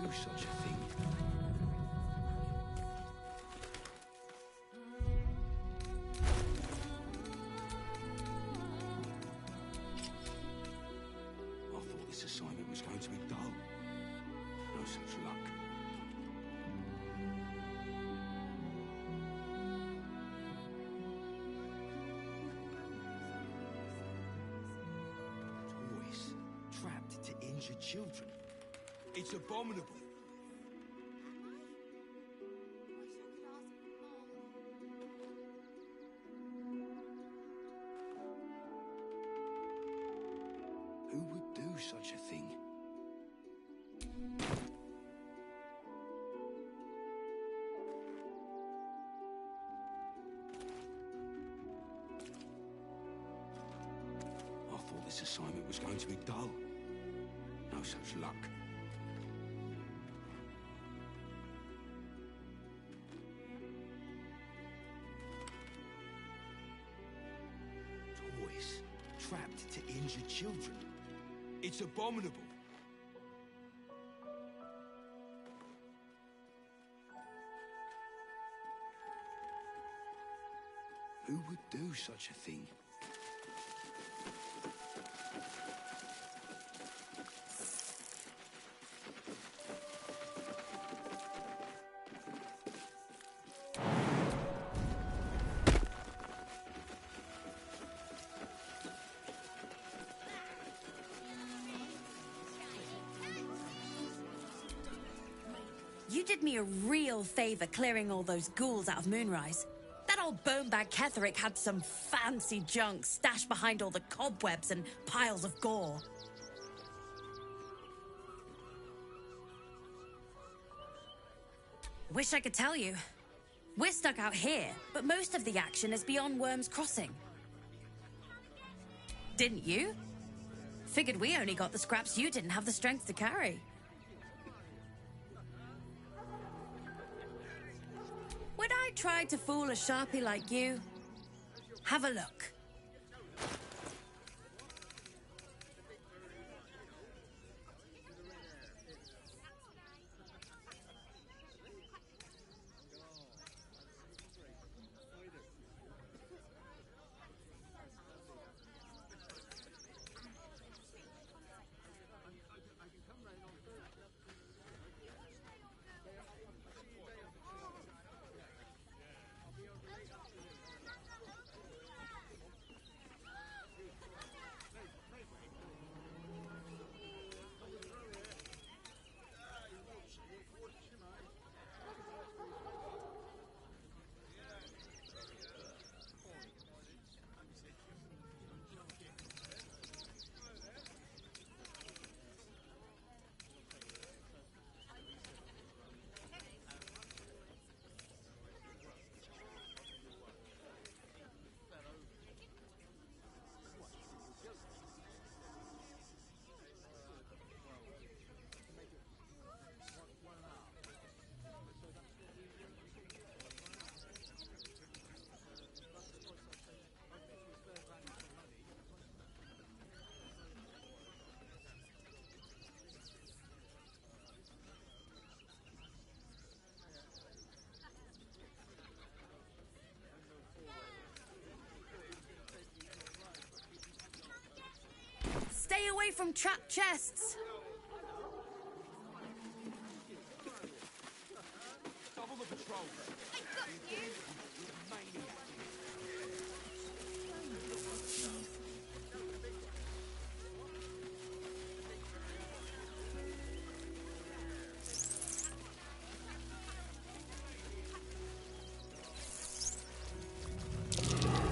do such a thing? I thought this assignment was going to be dull. No such luck. Toys trapped to injure children. It's abominable. Who would do such a thing? I thought this assignment was going to be dull. No such luck. Toys trapped to injure children. It's abominable. Who would do such a thing? You did me a real favor clearing all those ghouls out of Moonrise. That old bonebag Ketherick had some fancy junk stashed behind all the cobwebs and piles of gore. Wish I could tell you. We're stuck out here, but most of the action is beyond Worm's Crossing. Didn't you? Figured we only got the scraps you didn't have the strength to carry. Would I try to fool a Sharpie like you? Have a look. Stay away from trapped chests. Double the patrol. I got you.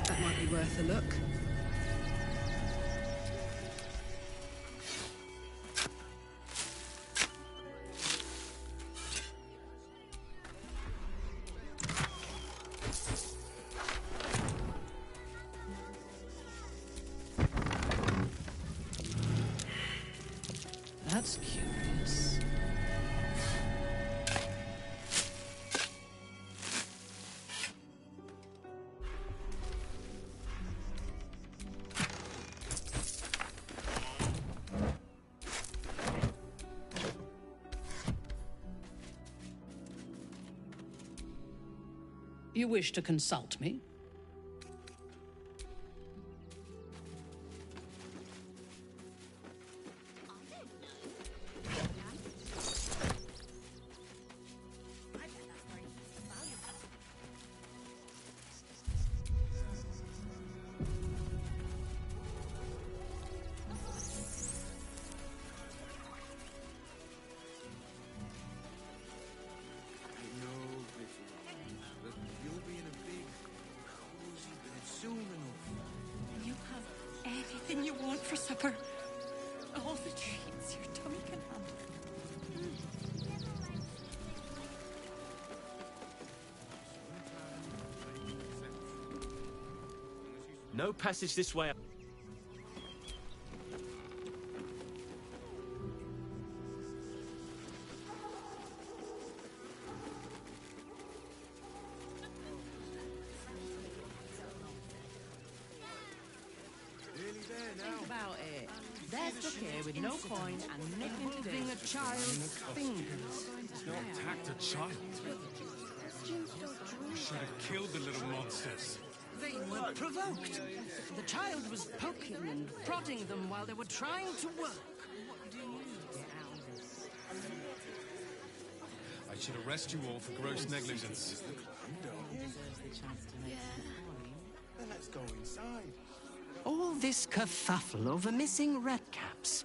That might be worth a look. That's curious. You wish to consult me? You have anything you want for supper. All the treats your tummy can handle. No passage this way. Think about it. They're stuck here with no coin and nothing to do. A child's fingers. Attacked a child. You should have killed the little monsters. They were provoked. The child was poking and prodding them while they were trying to work. I should arrest you all for gross negligence. Then let's go inside. All this kerfuffle over missing redcaps.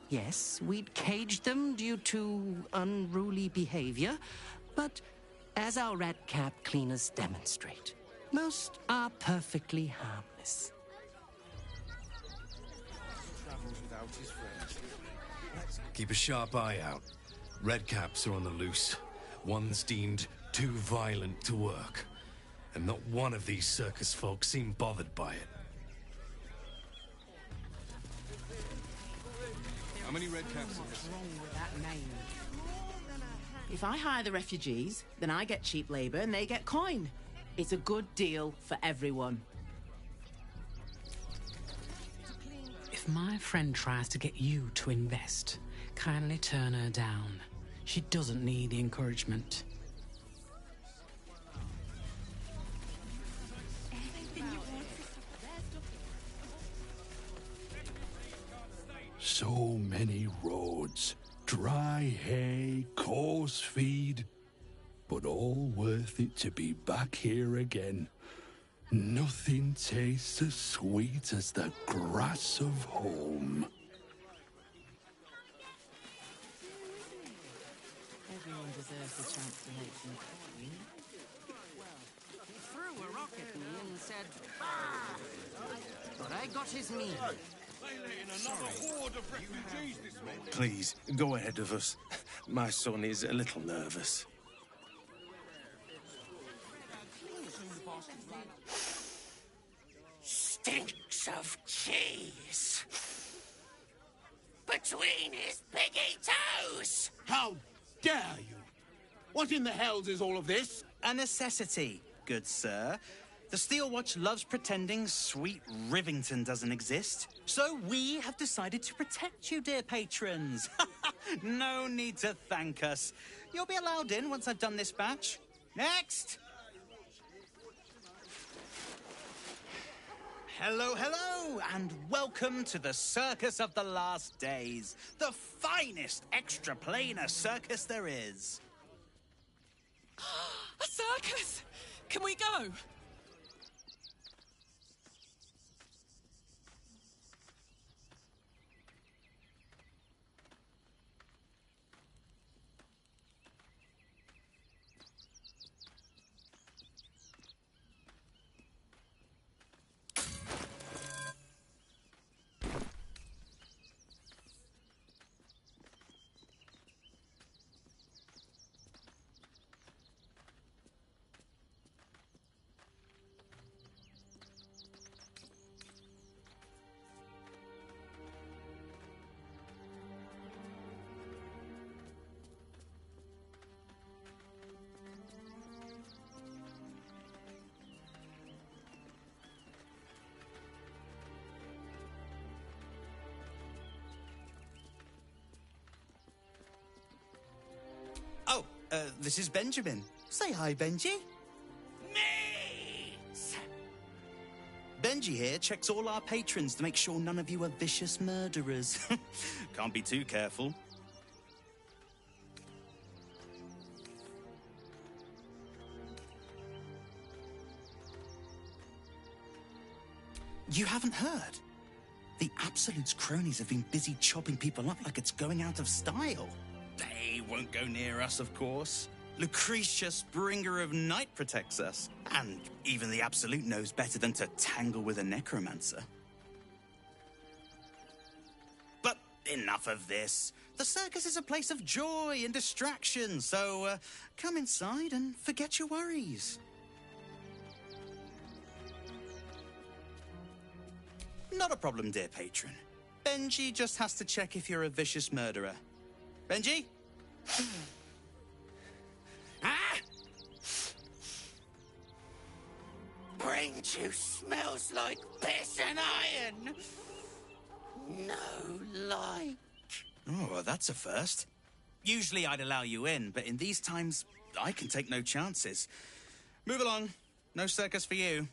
Yes, we'd caged them due to unruly behavior, but as our redcap cleaners demonstrate, most are perfectly harmless. Travels without his friends. Keep a sharp eye out. Redcaps are on the loose. One's deemed too violent to work. And not one of these circus folk seem bothered by it. How many red caps? What's wrong with that name? If I hire the refugees, then I get cheap labor and they get coin. It's a good deal for everyone. If my friend tries to get you to invest, kindly turn her down. She doesn't need the encouragement. So many roads, dry hay, coarse feed, but all worth it to be back here again. Nothing tastes as sweet as the grass of home. Everyone deserves a chance to make some coin. He threw a rock at me and said, "Ah!" But I got his meaning. Please, go ahead of us. My son is a little nervous. Stinks of cheese. Between his piggy toes. How dare you? What in the hells is all of this? A necessity, good sir. The Steel Watch loves pretending sweet Rivington doesn't exist. So we have decided to protect you, dear patrons. No need to thank us. You'll be allowed in once I've done this batch. Next! Hello, hello, and welcome to the Circus of the Last Days, the finest extra-planar circus there is. A circus! Can we go? Oh, this is Benjamin. Say hi, Benji. Benji here checks all our patrons to make sure none of you are vicious murderers. Can't be too careful. You haven't heard? The Absolute's cronies have been busy chopping people up like it's going out of style. They won't go near us, of course. Lucretia, Springer of Night, protects us. And even the Absolute knows better than to tangle with a necromancer. But enough of this. The circus is a place of joy and distraction, so come inside and forget your worries. Not a problem, dear patron. Benji just has to check if you're a vicious murderer. Benji? Ah! Brain juice smells like piss and iron. No like. Oh, well, that's a first. Usually I'd allow you in, but in these times, I can take no chances. Move along. No circus for you.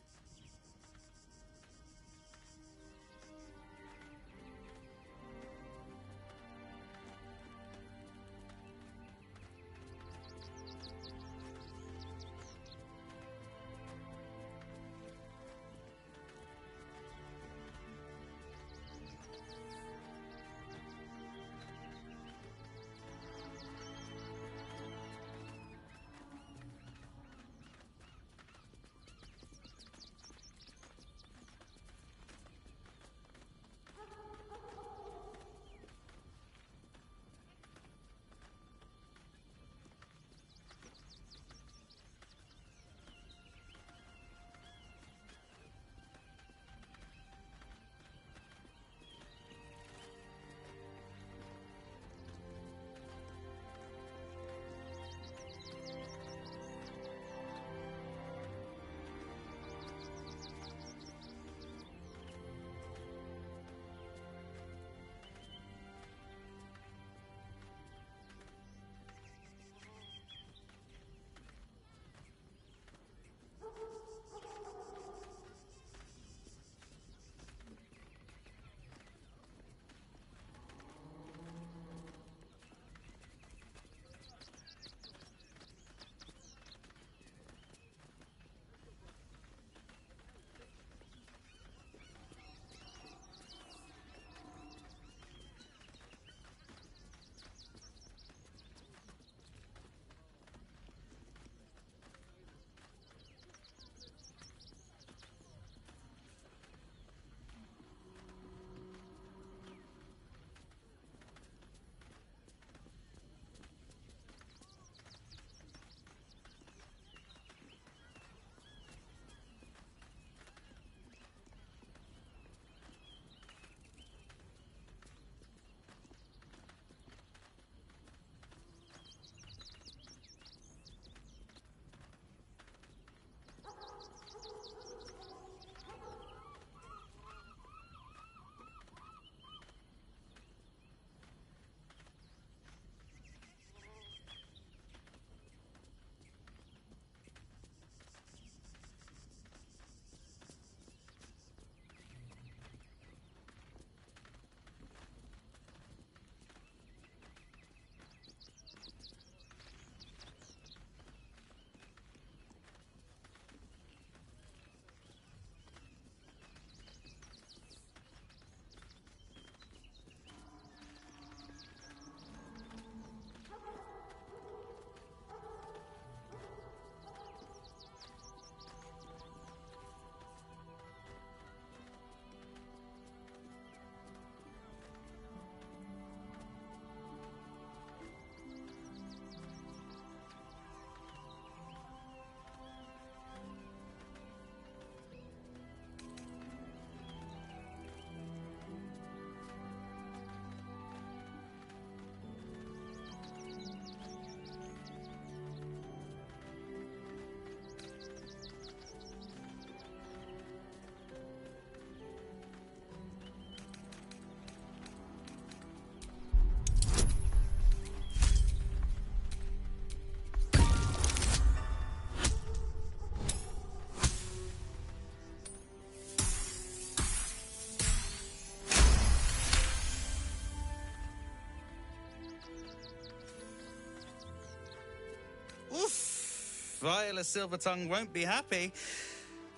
Viola Silvertongue won't be happy.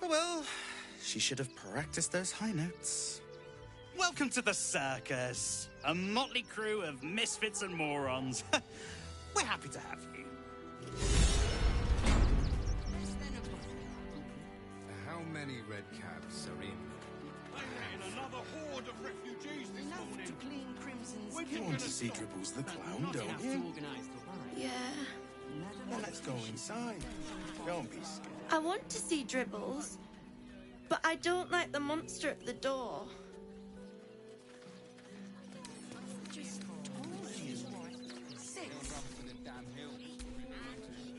Oh well, she should have practiced those high notes. Welcome to the circus, a motley crew of misfits and morons. We're happy to have you. How many red caps are in? Another horde of refugees this morning. To clean Crimson's You want to see Dribbles the clown, don't you? Yeah. Well, let's go inside. Don't be scared. I want to see Dribbles, but I don't like the monster at the door.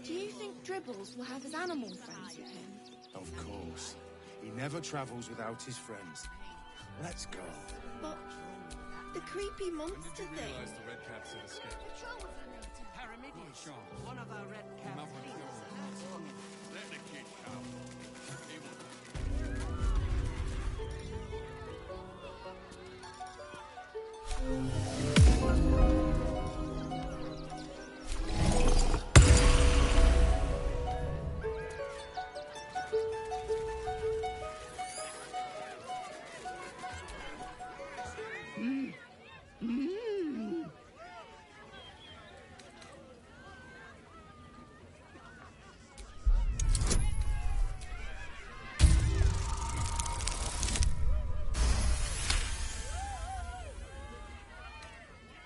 Do you think Dribbles will have his animal friends with him? Of course. He never travels without his friends. Let's go. But the creepy monster thing. The red caps have escaped. Paramidius, one of our red caps. Let the kid come.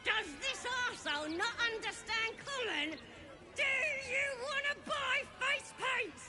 Does this arsehole not understand common? Do you want to buy face paints?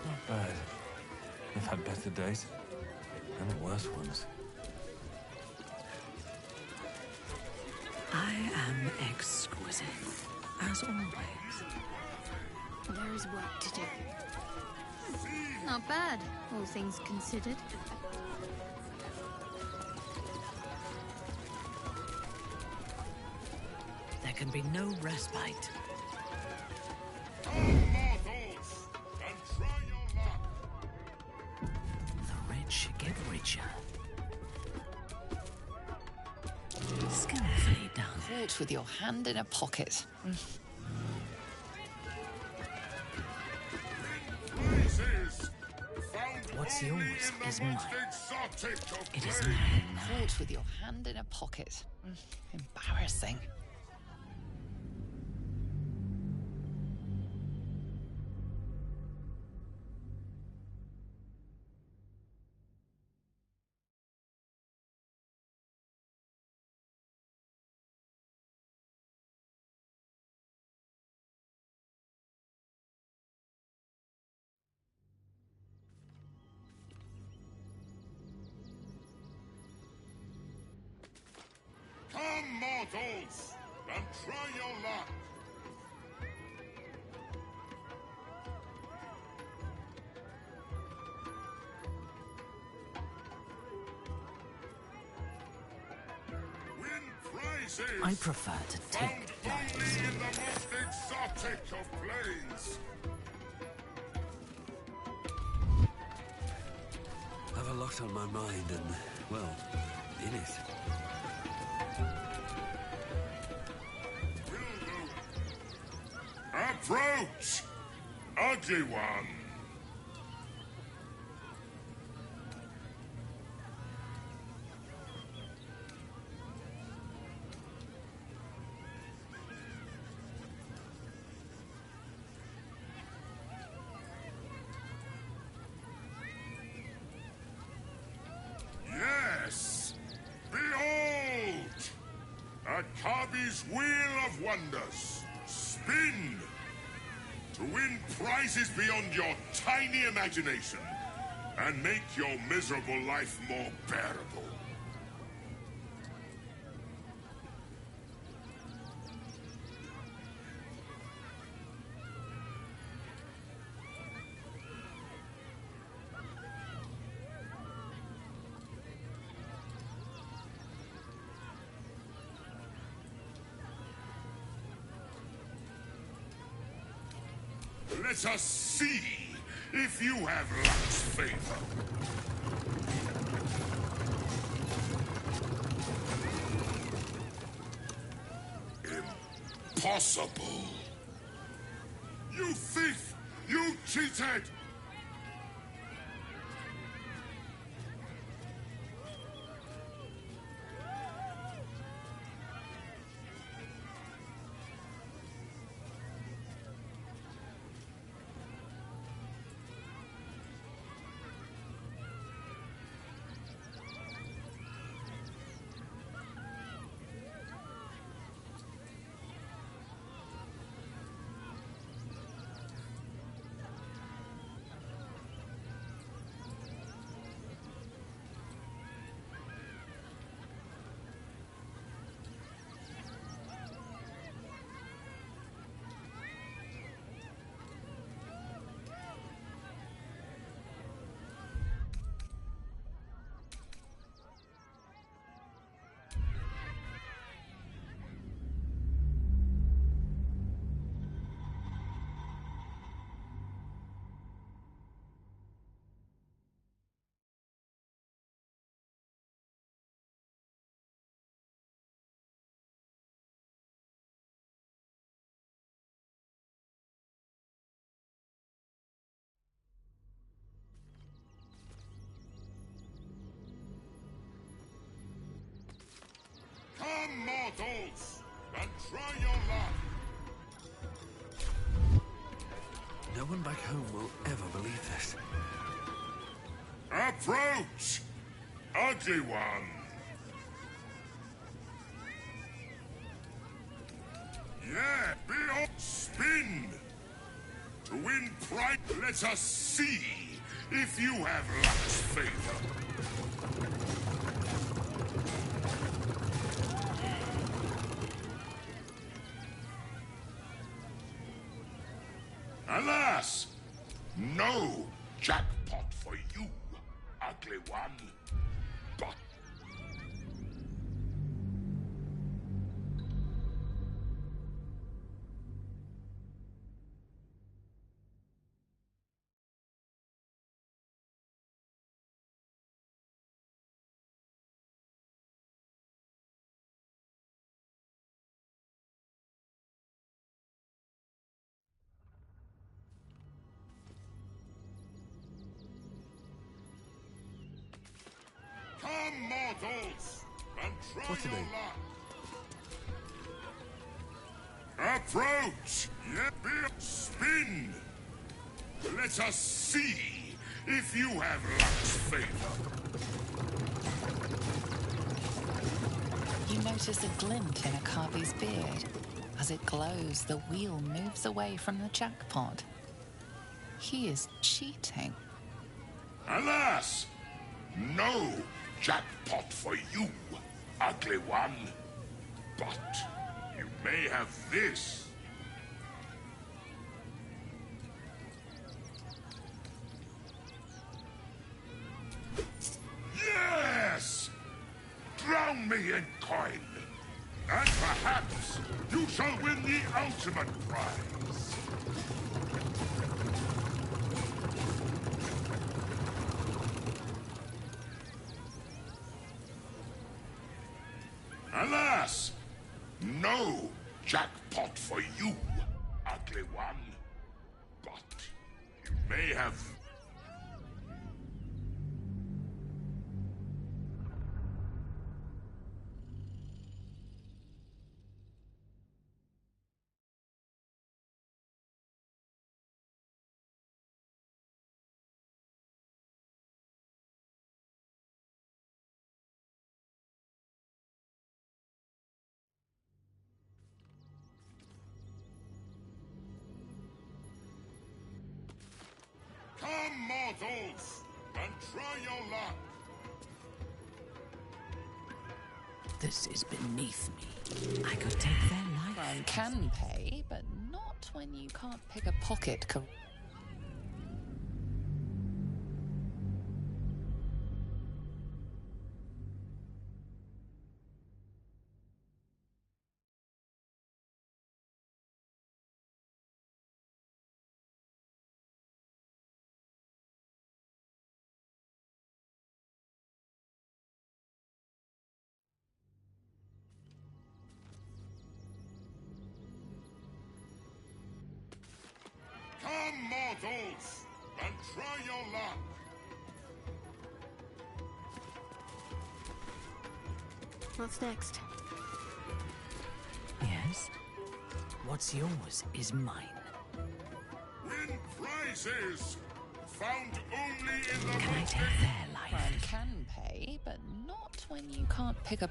Not bad. I've had better days. And worse ones. I am exquisite, as always. There is work to do. Not bad, all things considered. There can be no respite. The rich get richer. Skillfully done. Fought with your hand in a pocket. What's yours is mine. It is mine. Fought with your hand in a pocket. Embarrassing. Come, mortals, and try your luck. Win prize I prefer to take dives. Only in the most exotic of planes. I've a lot on my mind and, well, in it. Approach! Ugly one! Yes! Behold! Akabi's Wheel of Wonders. Spin! To win prizes beyond your tiny imagination and make your miserable life more bearable. Let us see if you have luck's favor. Impossible. You thief! You cheated! Come, mortals, and try your luck. No one back home will ever believe this. Approach, ugly one. Yeah, behold, spin. To win prize, let us see if you have luck's favor. Alas, no jackpot for you, ugly one. But come, mortals, and try What's your your name? luck. Approach! Yeah, spin! Let us see if you have luck's favor. You notice a glint in Akabi's beard. As it glows, the wheel moves away from the jackpot. He is cheating. Alas, no jackpot for you, ugly one. But you may have this. Yes! Drown me in coin, and ultimate prize. Alas, no jackpot for you, ugly one. But you may have... Come, mortals, and try your luck. This is beneath me. I could take their life. Crime can pay, but not when you can't pick a pocket. Come, mortals, and try your luck. What's next? Yes? What's yours is mine. Win prizes found only in the... Can I take their life? Crime can pay, but not when you can't pick a...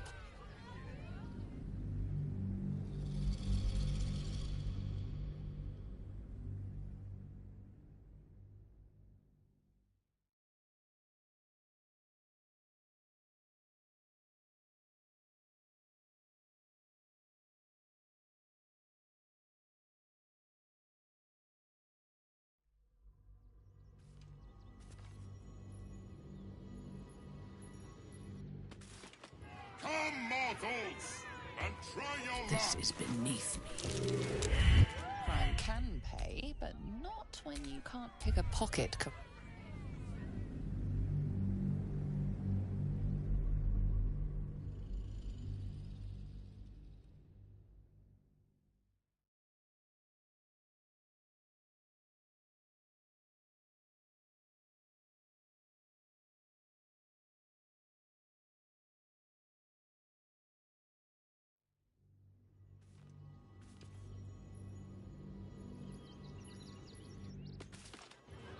Come, mortals, and try your luck. This is beneath me. Crime can pay, but not when you can't pick a pocket.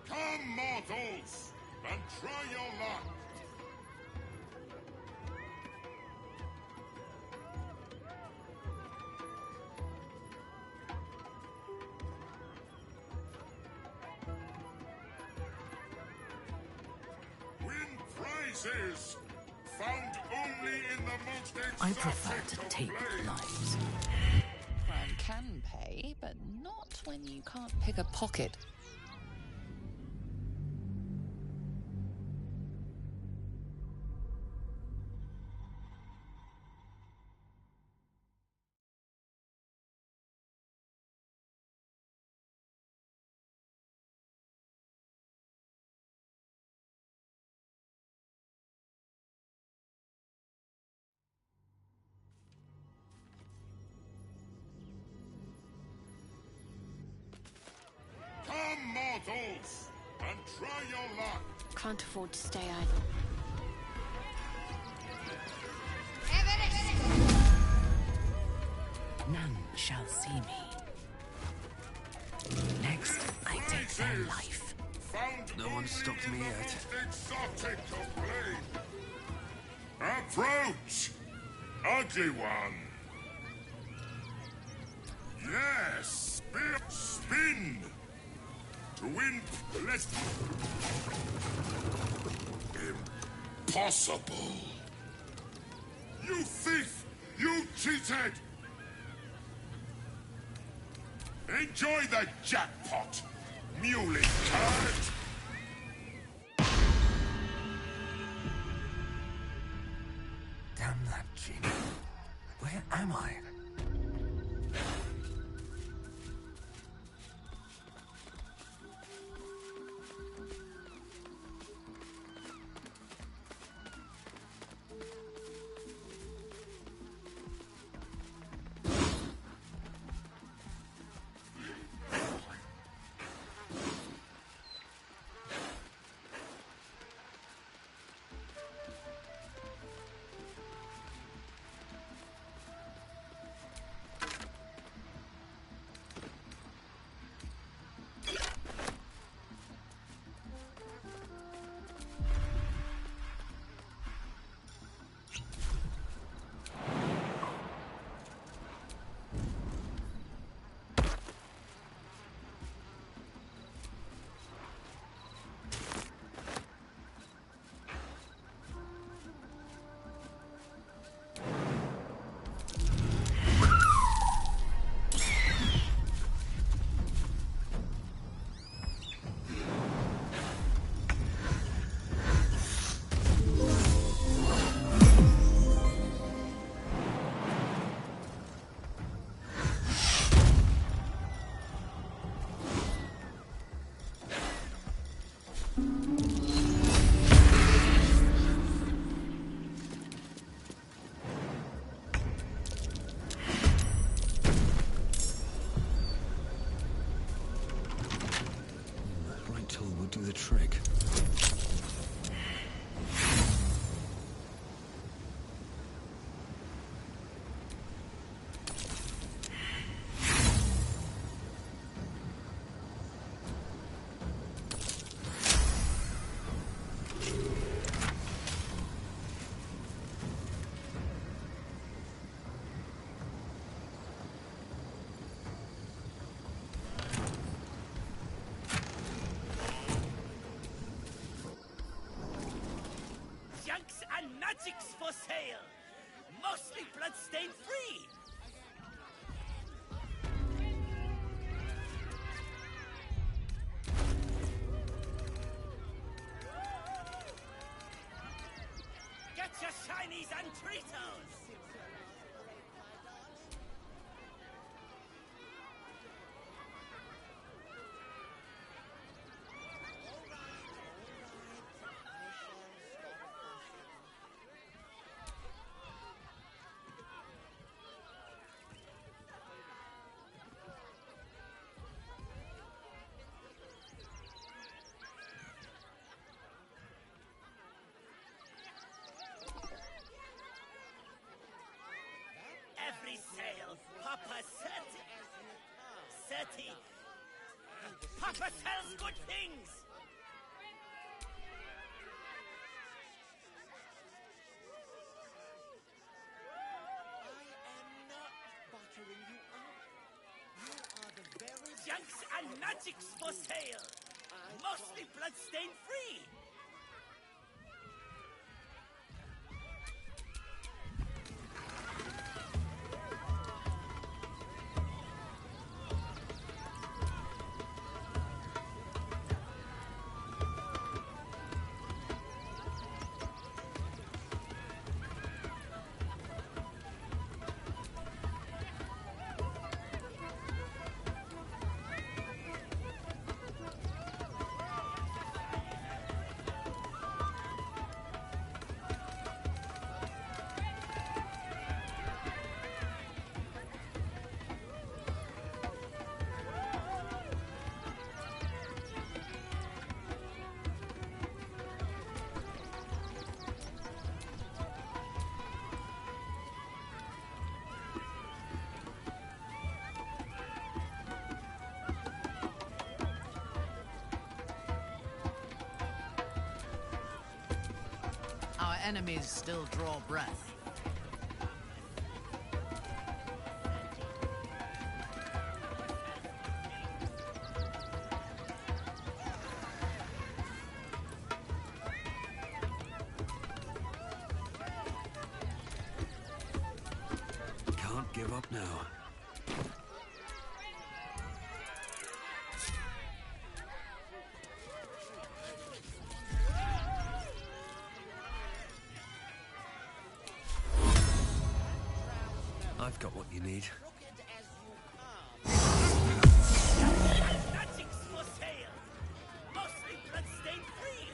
Come, mortals, and try your luck. Win prizes found only in the most exotic I prefer to take place. lives. Crime can pay, but not when you can't pick a pocket. Come, mortals, and try your luck. Can't afford to stay idle. None shall see me. Next, I take their life. Found No one stopped me yet. exotic of blade. Approach, ugly one. Yes, spin. To win, let's... Impossible. You thief! You cheated! Enjoy the jackpot, muley card! Damn that genie. Where am I? and magics for sale. Mostly bloodstain free. Get your shinies and Tritos! Every sale, Papa Seti. Papa sells good things. Junks and magics for sale. Mostly bloodstain free. Our enemies still draw breath. Can't give up now. I've got what you need. Magics for sale. Mostly bloodstain free.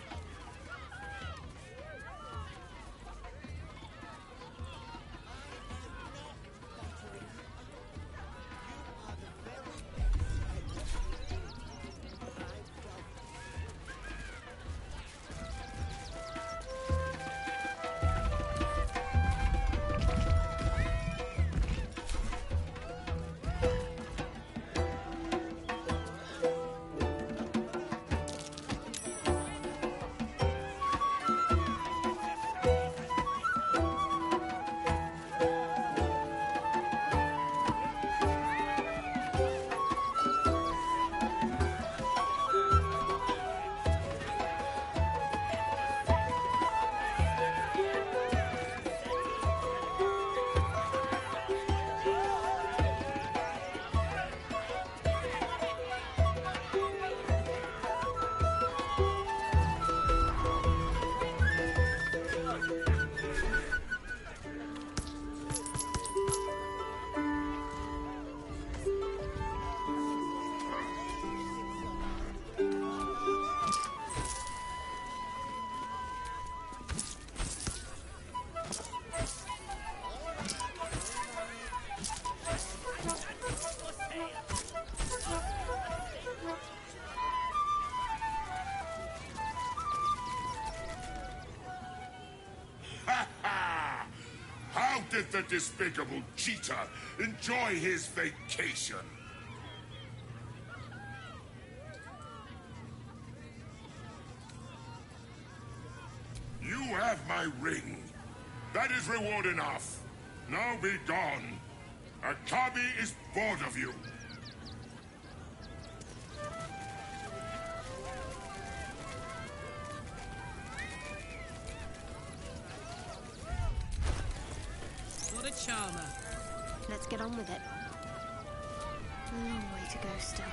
How did the despicable cheater enjoy his vacation? You have my ring. That is reward enough. Now be gone. Akabi is bored of you. charmer. Let's get on with it. A long way to go still.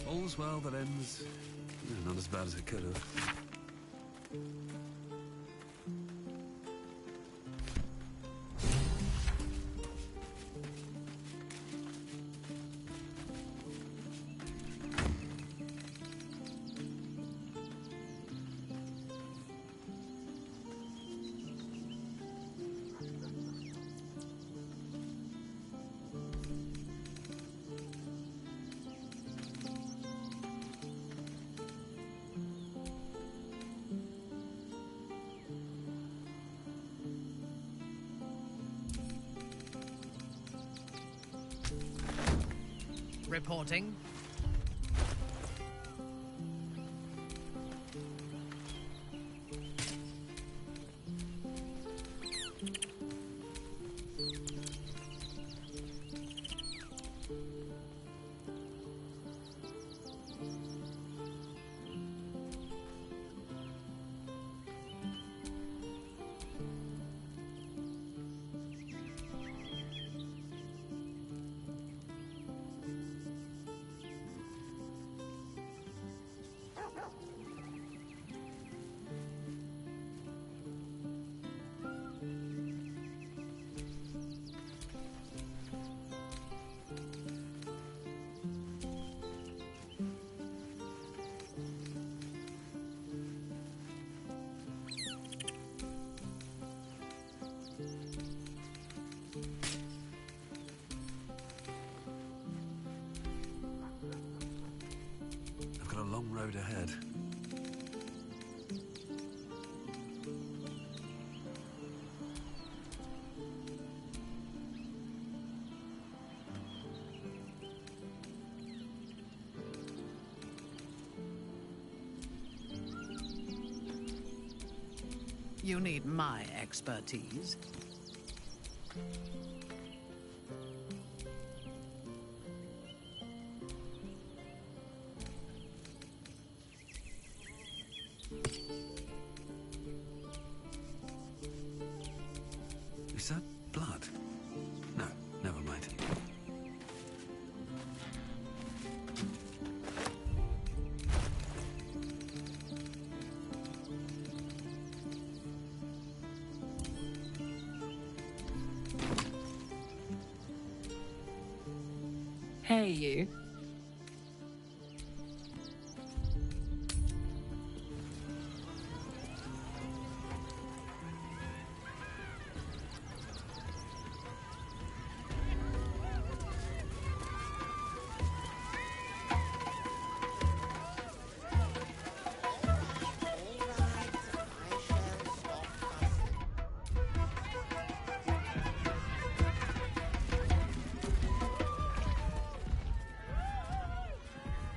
All's well that ends. Not as bad as it could have. Reporting. I've got a long road ahead. You need my expertise. Is that blood? No, never mind. Hey, you.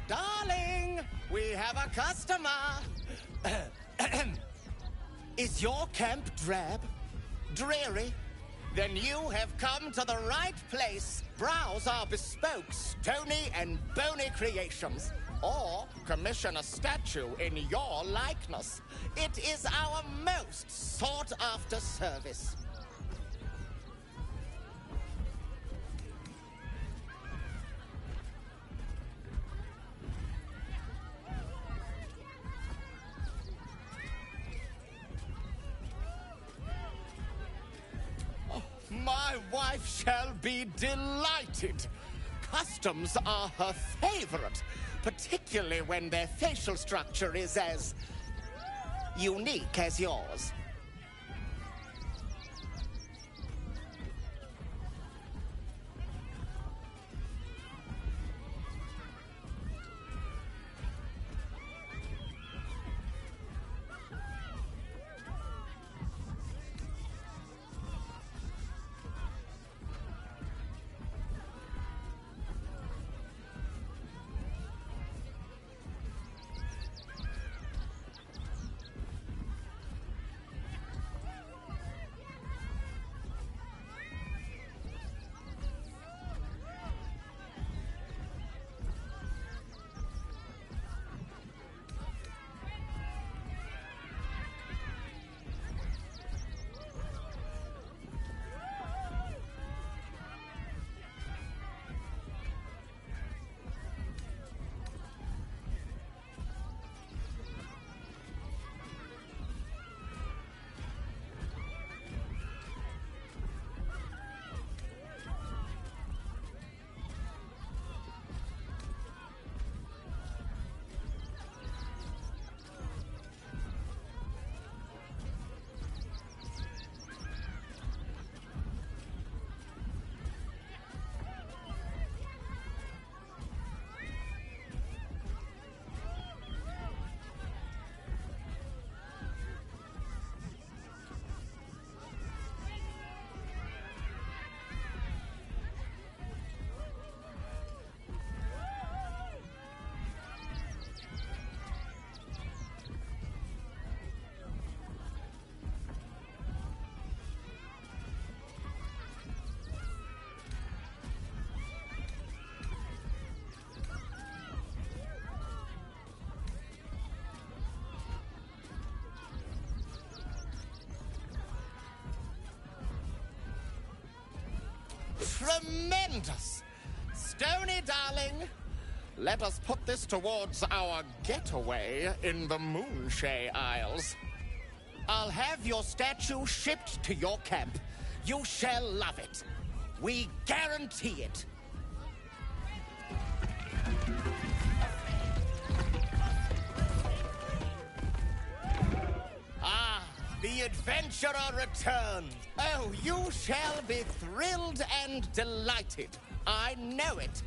Darling, we have a customer. Is your camp drab? Dreary? Then you have come to the right place. Browse our bespoke, stony and bony creations. Or commission a statue in your likeness. It is our most sought-after service. My wife shall be delighted. Customs are her favorite, particularly when their facial structure is as unique as yours. Tremendous! Stony, darling, let us put this towards our getaway in the Moonshay Isles. I'll have your statue shipped to your camp. You shall love it. We guarantee it. Ah, the adventurer returns. Oh, you shall be thrilled and delighted. I know it.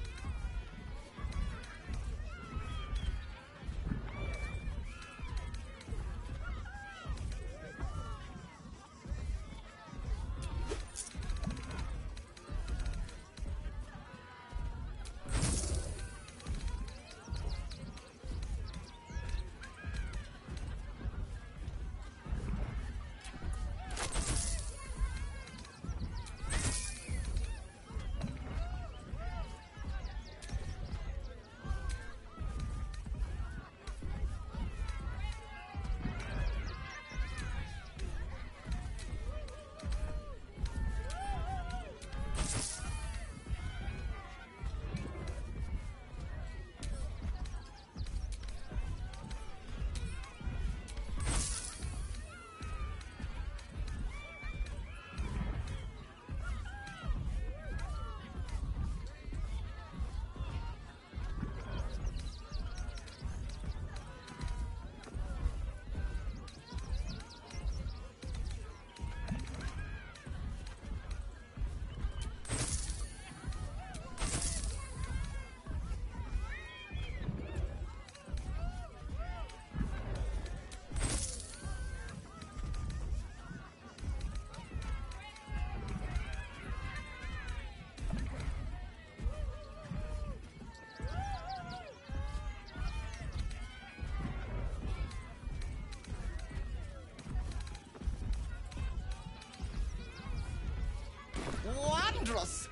Wondrous!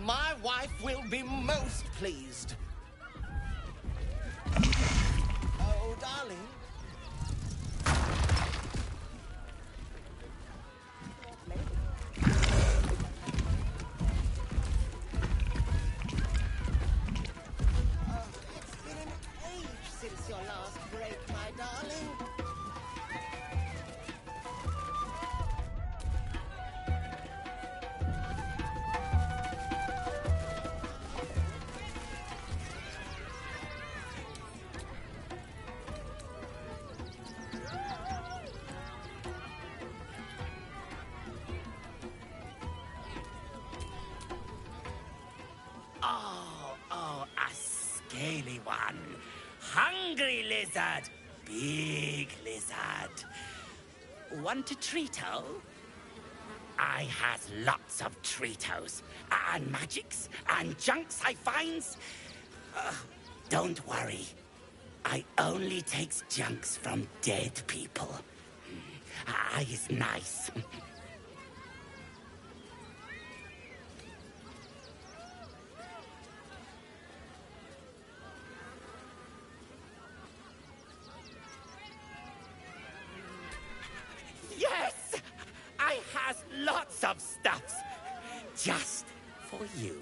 My wife will be most pleased. Oh, darling. It's been an age since your last break, my darling. Oh, a scaly one. Hungry lizard. Big lizard. Want a treato? I has lots of treatos. And magics and junks I finds. Don't worry. I only takes junks from dead people. I is nice. Yes! I has lots of stuffs. Just for you.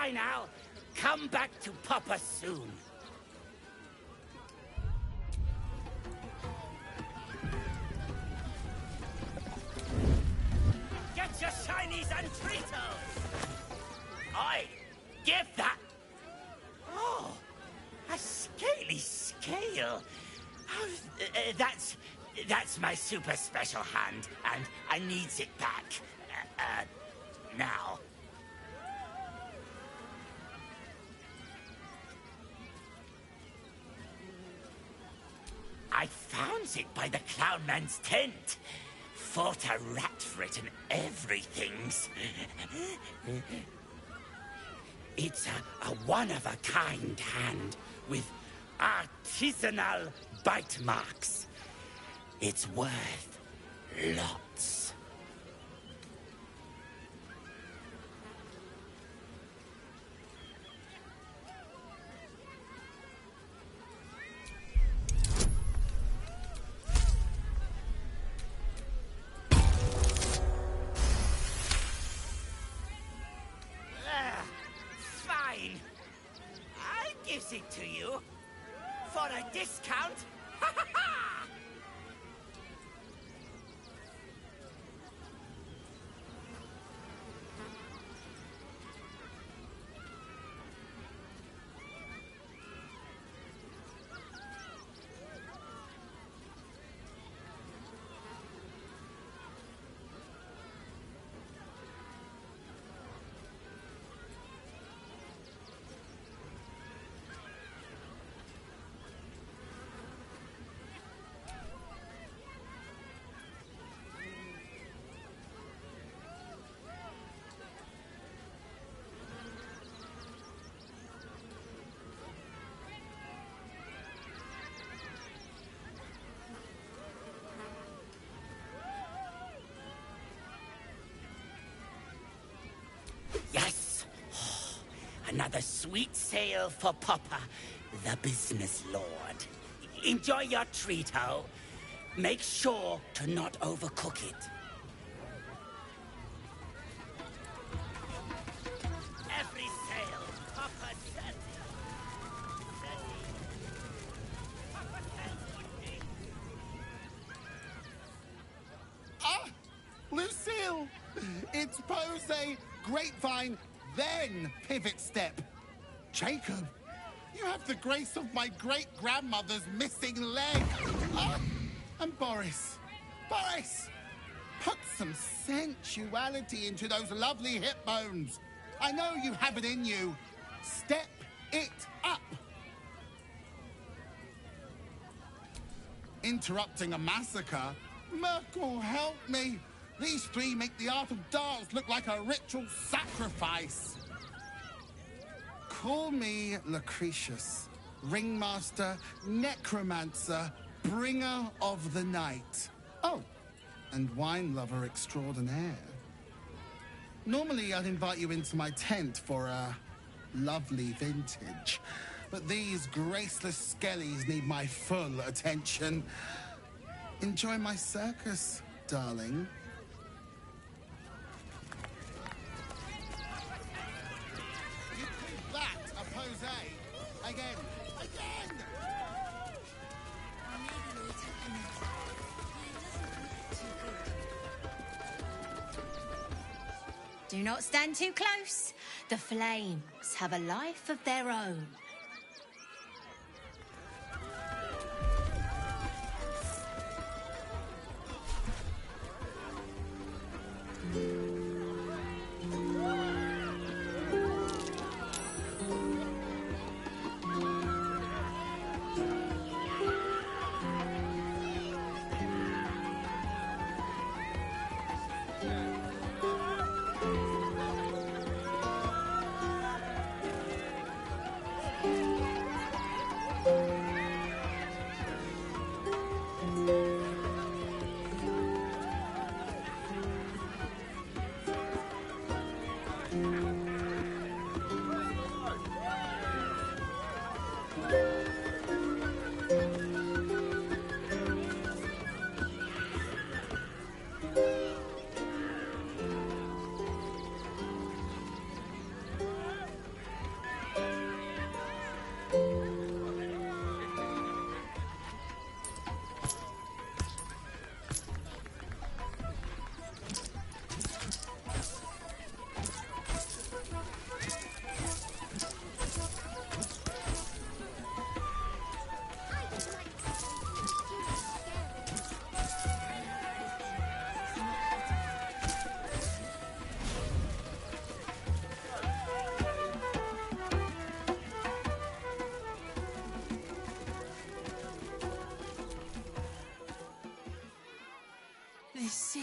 Goodbye now. Come back to Papa soon. Get your shinies and Tritos! Oi! Give that! Oh! A scaly scale! Oh, that's my super special hand, and I needs it back. Now. I found it by the Clownman's tent. Fought a rat for it and everything's. It's a one-of-a-kind hand with artisanal bite marks. It's worth lots. Fine. I gives it to you. For a discount. Ha ha ha! Yes! Another sweet sale for Papa, the business lord. Enjoy your treat-o. Make sure to not overcook it. Every sale, Papa said. Ah! Lucille! It's pose, grapevine, then pivot step. Jacob, you have the grace of my great-grandmother's missing leg. Ah! And Boris, put some sensuality into those lovely hip bones. I know you have it in you. Step it up. Interrupting a massacre? Merkel, help me. These three make the art of dance look like a ritual sacrifice. Call me Lucretius, ringmaster, necromancer, bringer of the night. Oh, and wine lover extraordinaire. Normally, I'd invite you into my tent for a lovely vintage, but these graceless skellies need my full attention. Enjoy my circus, darling. You call that a pose? Again. Do not stand too close. The flames have a life of their own.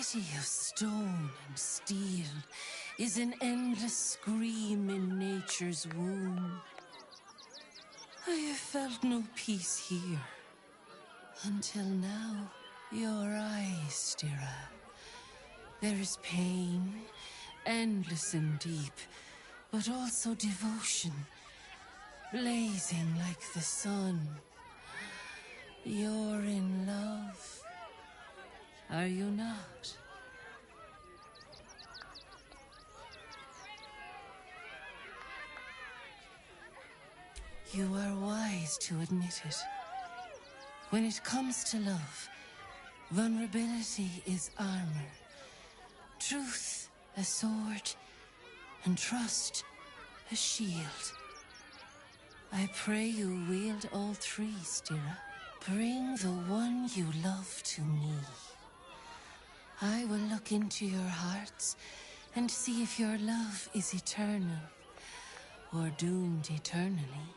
city of stone and steel is an endless scream in nature's womb. I have felt no peace here. Until now, your eyes, Stira. There is pain, endless and deep, but also devotion, blazing like the sun. You're in love, are you not? You are wise to admit it. When it comes to love, vulnerability is armor, truth a sword, and trust a shield. I pray you wield all three, Stira. Bring the one you love to me. I will look into your hearts and see if your love is eternal or doomed eternally.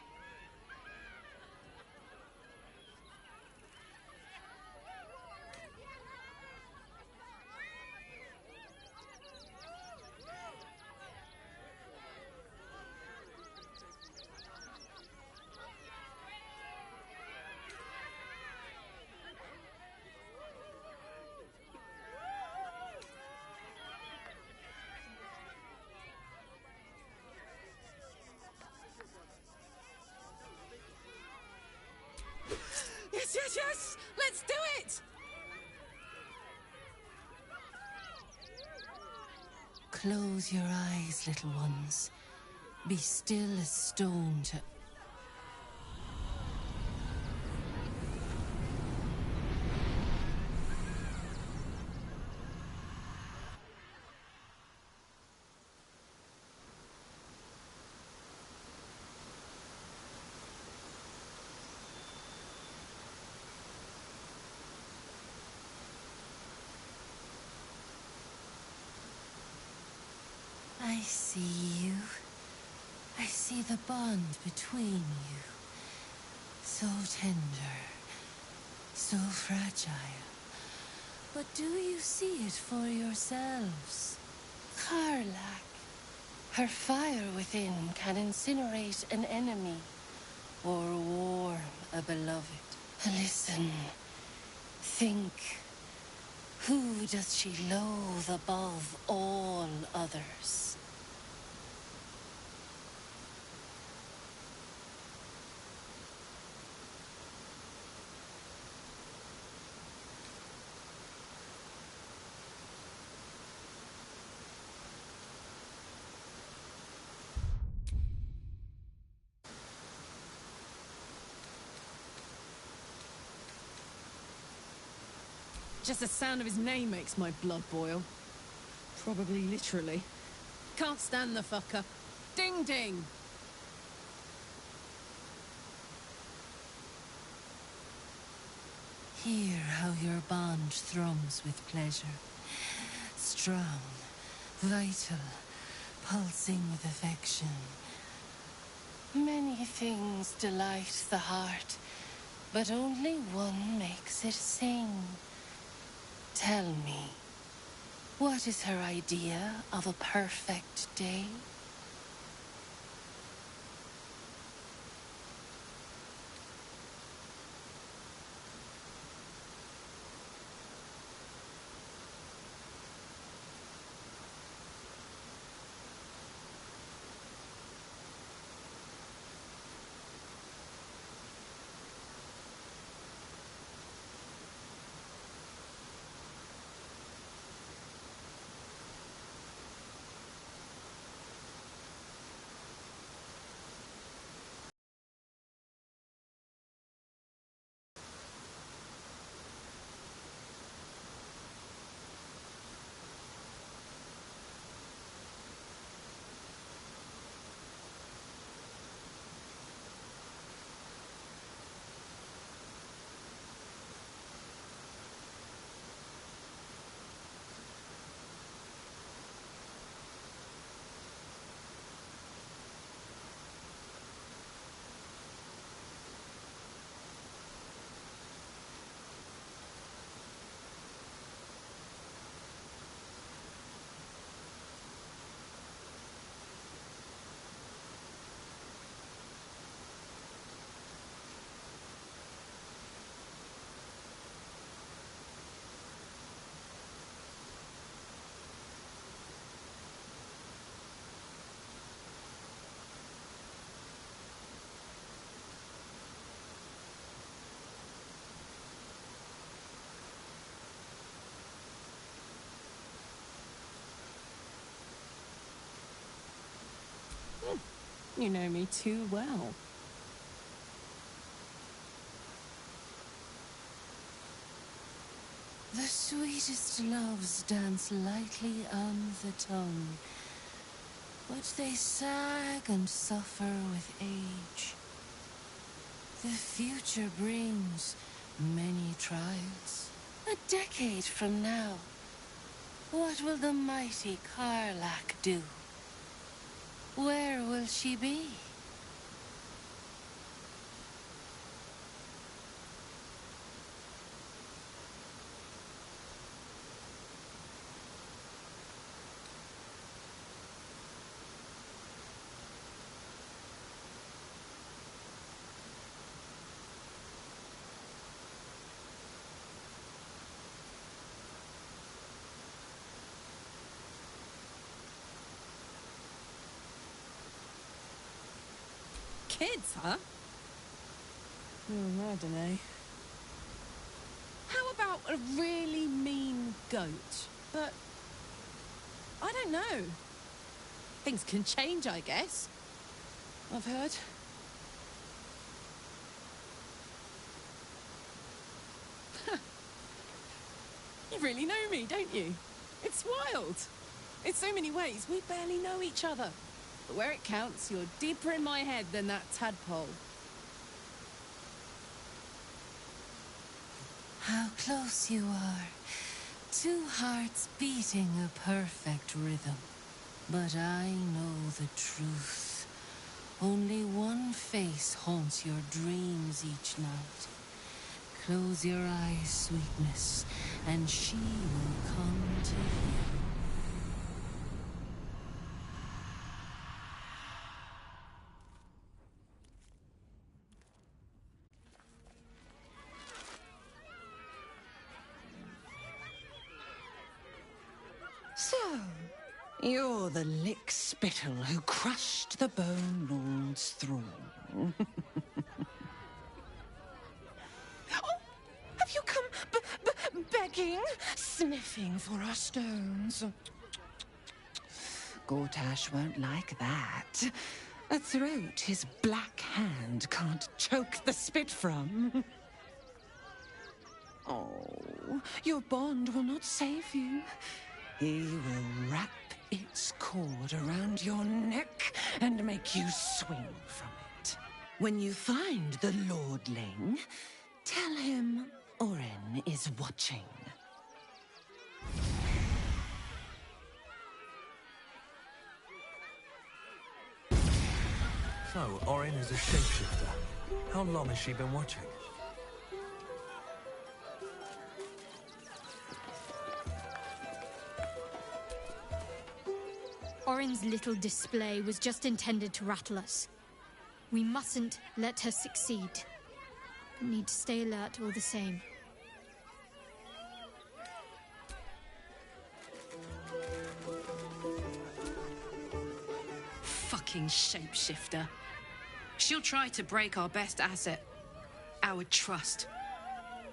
Yes, yes, yes! Let's do it! Close your eyes, little ones. Be still as stone to... I see you. I see the bond between you. So tender, so fragile. But do you see it for yourselves? Karlach. Her fire within can incinerate an enemy or warm a beloved. Listen. Think. Who does she loathe above all others? Just the sound of his name makes my blood boil. Probably literally. Can't stand the fucker. Ding ding! Hear how your bond thrums with pleasure. Strong, vital, pulsing with affection. Many things delight the heart, but only one makes it sing. Tell me, what is her idea of a perfect day? You know me too well. The sweetest loves dance lightly on the tongue, but they sag and suffer with age. The future brings many trials. A decade from now, what will the mighty Karlach do? Where will she be? Kids, huh? I don't know. How about a really mean goat? But I don't know. Things can change, I guess. I've heard. You really know me, don't you? It's wild. In so many ways, we barely know each other. But where it counts, you're deeper in my head than that tadpole. How close you are. Two hearts beating a perfect rhythm. But I know the truth. Only one face haunts your dreams each night. Close your eyes, sweetness, and she will come to you. So, you're the lick-spittle who crushed the Bone Lord's throne. Oh, have you come begging, sniffing for our stones? Gortash won't like that. A throat his black hand can't choke the spit from. Oh, your bond will not save you. He will wrap its cord around your neck and make you swing from it. When you find the Lordling, tell him Orin is watching. So, Orin is a shapeshifter. How long has she been watching? Orin's little display was just intended to rattle us. We mustn't let her succeed. But need to stay alert all the same. Fucking shapeshifter. She'll try to break our best asset. Our trust.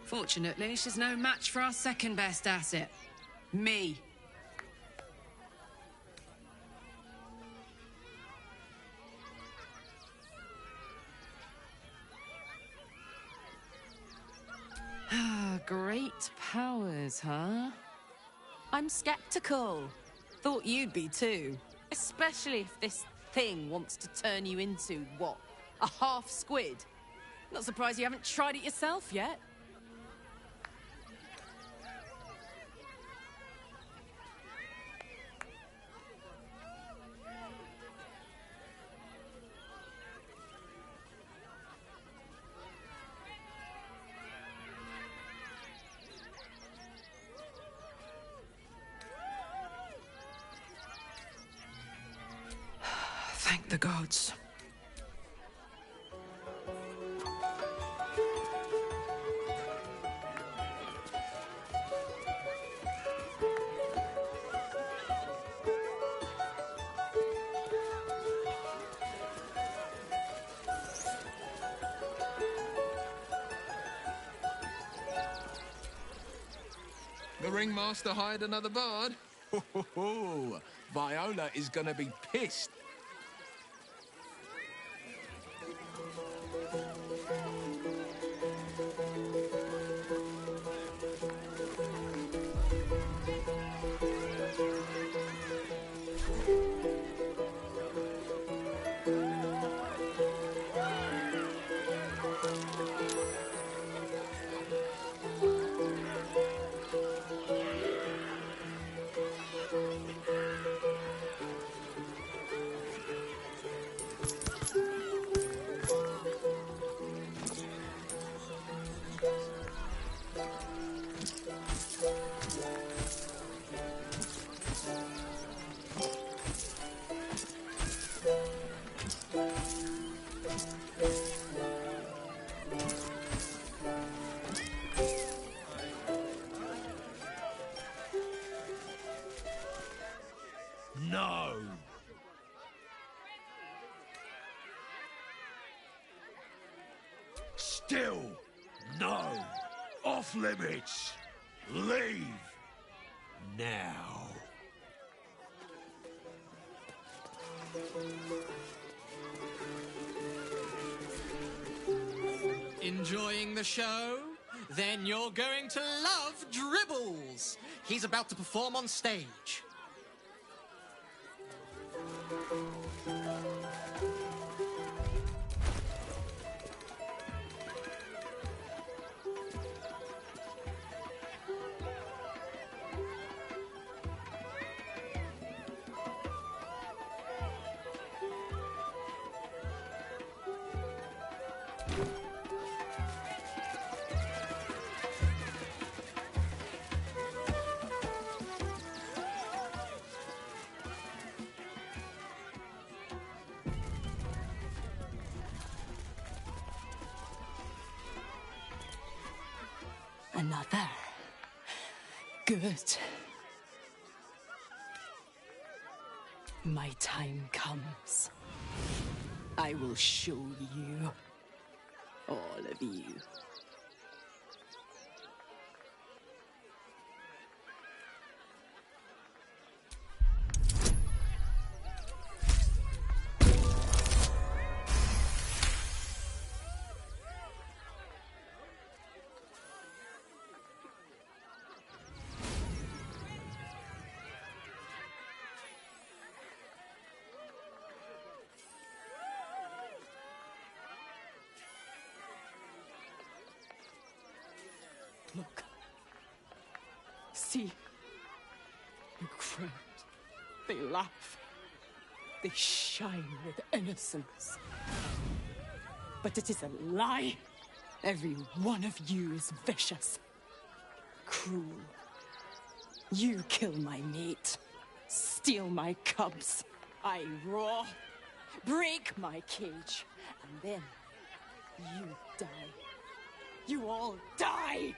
Fortunately, she's no match for our second best asset. Me. Great powers, huh? I'm skeptical. Thought you'd be too. Especially if this thing wants to turn you into, what, a half squid? Not surprised you haven't tried it yourself yet. Thank the gods. The ringmaster hired another bard. Ho, ho, ho. Viola is gonna be pissed. Still, no. Off limits. Leave. Now. Enjoying the show? Then you're going to love Dribbles. He's about to perform on stage. Another. Good. My time comes. I will show you. All of you. Look. See. The crowd. They laugh. They shine with innocence. But it is a lie. Every one of you is vicious. Cruel. You kill my mate. Steal my cubs. I roar. Break my cage. And then you die. You all die!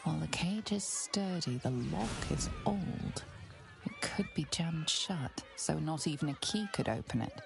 While the cage is sturdy, the lock is old. It could be jammed shut, so not even a key could open it.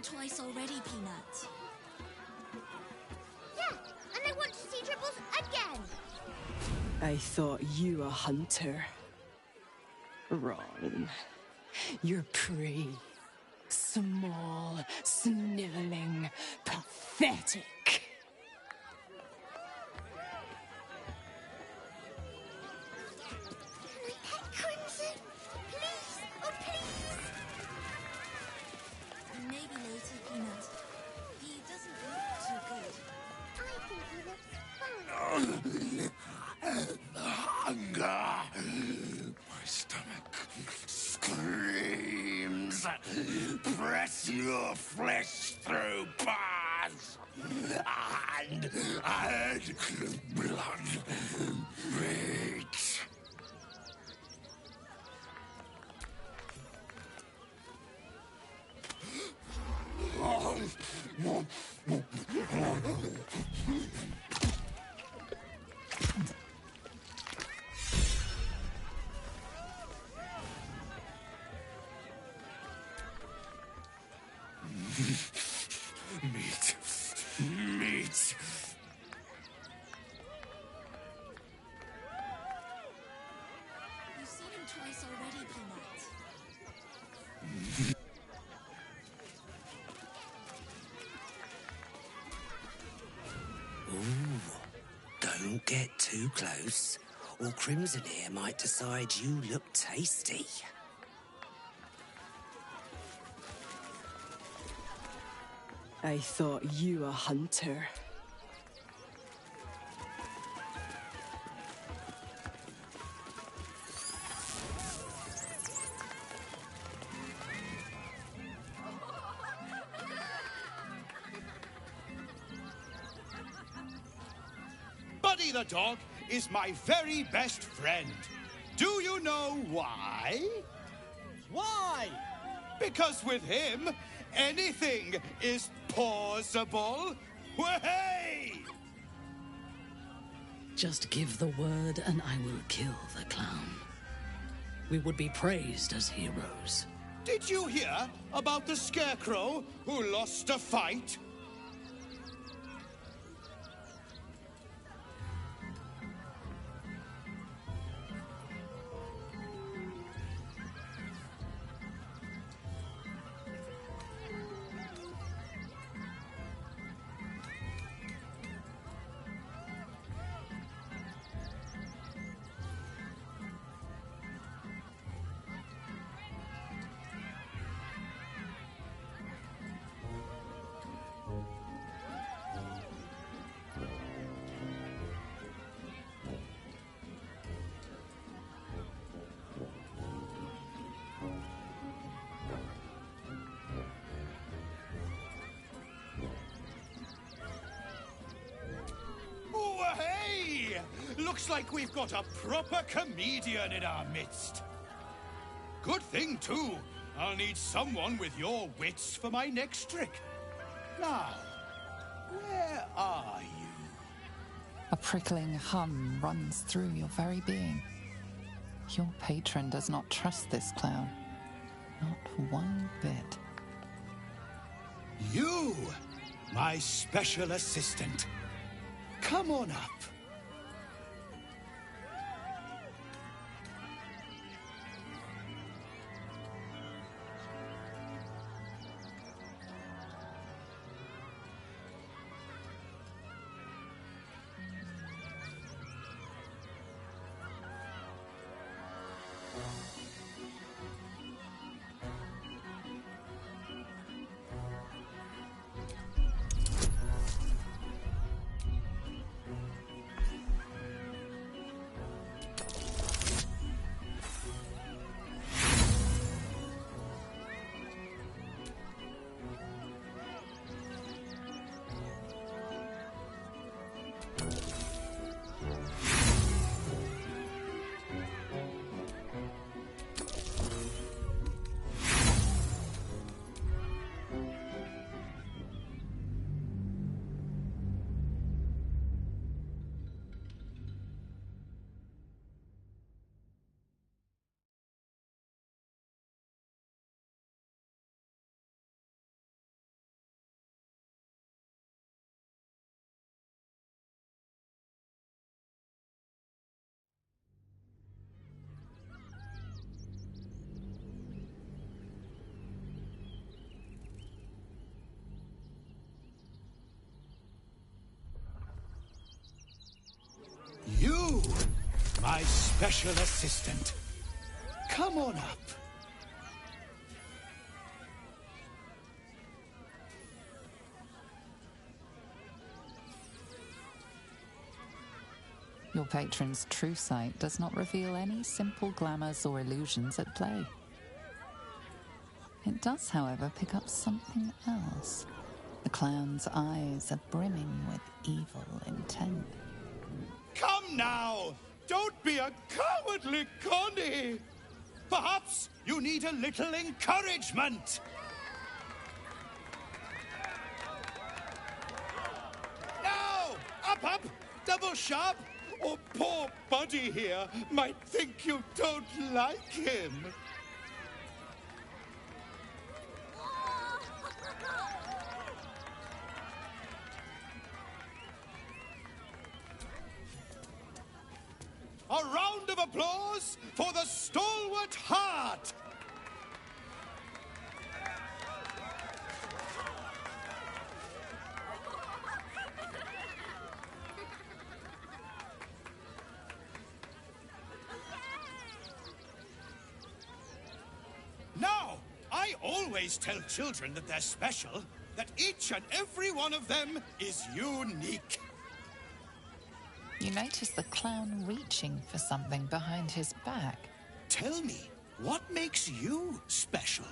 Twice already, Peanut. Yeah, and I want to see Dribbles again. I thought you a hunter. Wrong. You're prey. Small, sniveling, pathetic. Crimson, please, oh please. Maybe later, Peanut. He doesn't look too good. I think he looks fine. Hunger. My stomach screams. Press your flesh through bars. And add blood. Beats. Meat. Don't get too close, or Crimson here might decide you look tasty. I thought you a hunter. Buddy the dog is my very best friend. Do you know why? Why? Because with him, anything is possible. Way! Just give the word and I will kill the clown. We would be praised as heroes. Did you hear about the Scarecrow who lost a fight? Looks like we've got a proper comedian in our midst. Good thing, too. I'll need someone with your wits for my next trick. Now, where are you? A prickling hum runs through your very being. Your patron does not trust this clown. Not one bit. You, my special assistant. Come on up. You, my special assistant. Come on up. Your patron's true sight does not reveal any simple glamours or illusions at play. It does, however, pick up something else. The clown's eyes are brimming with evil intent. Come now! Don't be a cowardly Connie! Perhaps you need a little encouragement! Now! Up! Double sharp! Or poor Buddy here might think you don't like him. A round of applause for the stalwart heart! always tell children that they're special, that each and every one of them is unique. You notice the clown reaching for something behind his back. Tell me, what makes you special?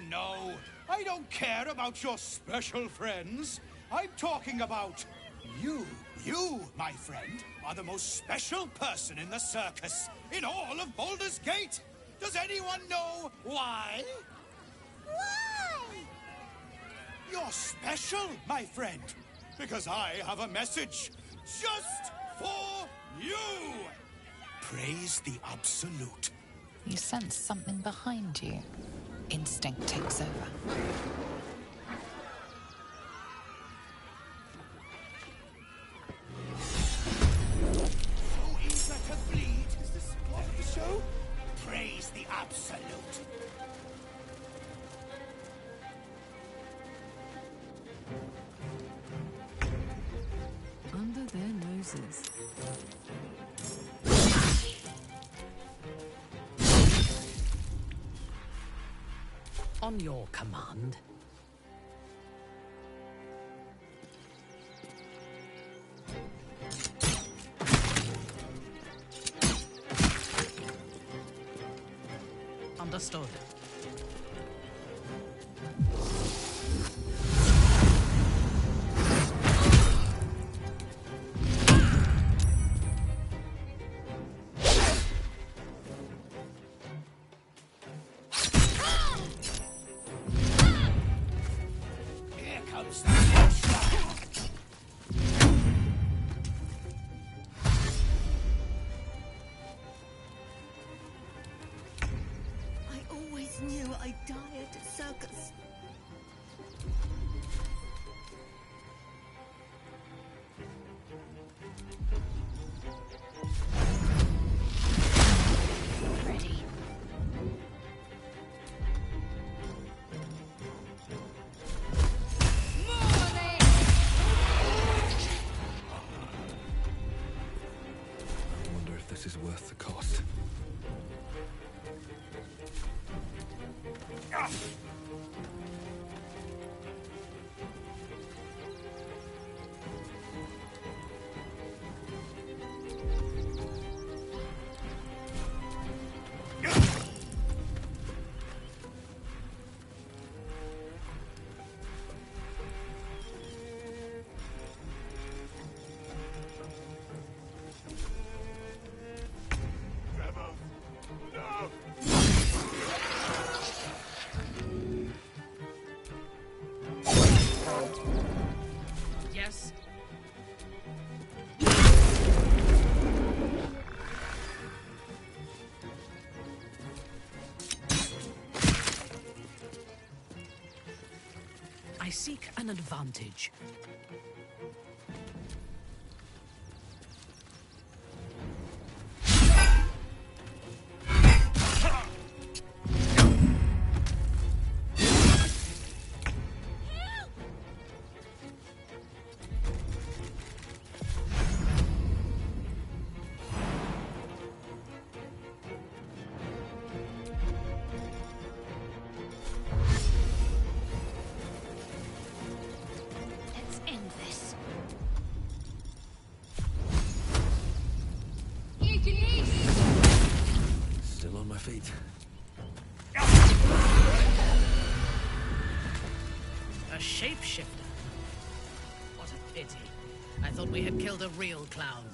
No. I don't care about your special friends. I'm talking about you. You, my friend, are the most special person in the circus, in all of Baldur's Gate. Does anyone know why? Why? You're special, my friend, because I have a message just for you. Praise the Absolute. You sense something behind you. Instinct takes over. So eager to bleed. Is this part of the show? Praise the Absolute. Under their noses. On your command. Understood. I die at a circus. Ready. I wonder if this is worth the cost. Yes. I seek an advantage. Let's end this. Still on my feet. A shapeshifter. What a pity. I thought we had killed a real clown.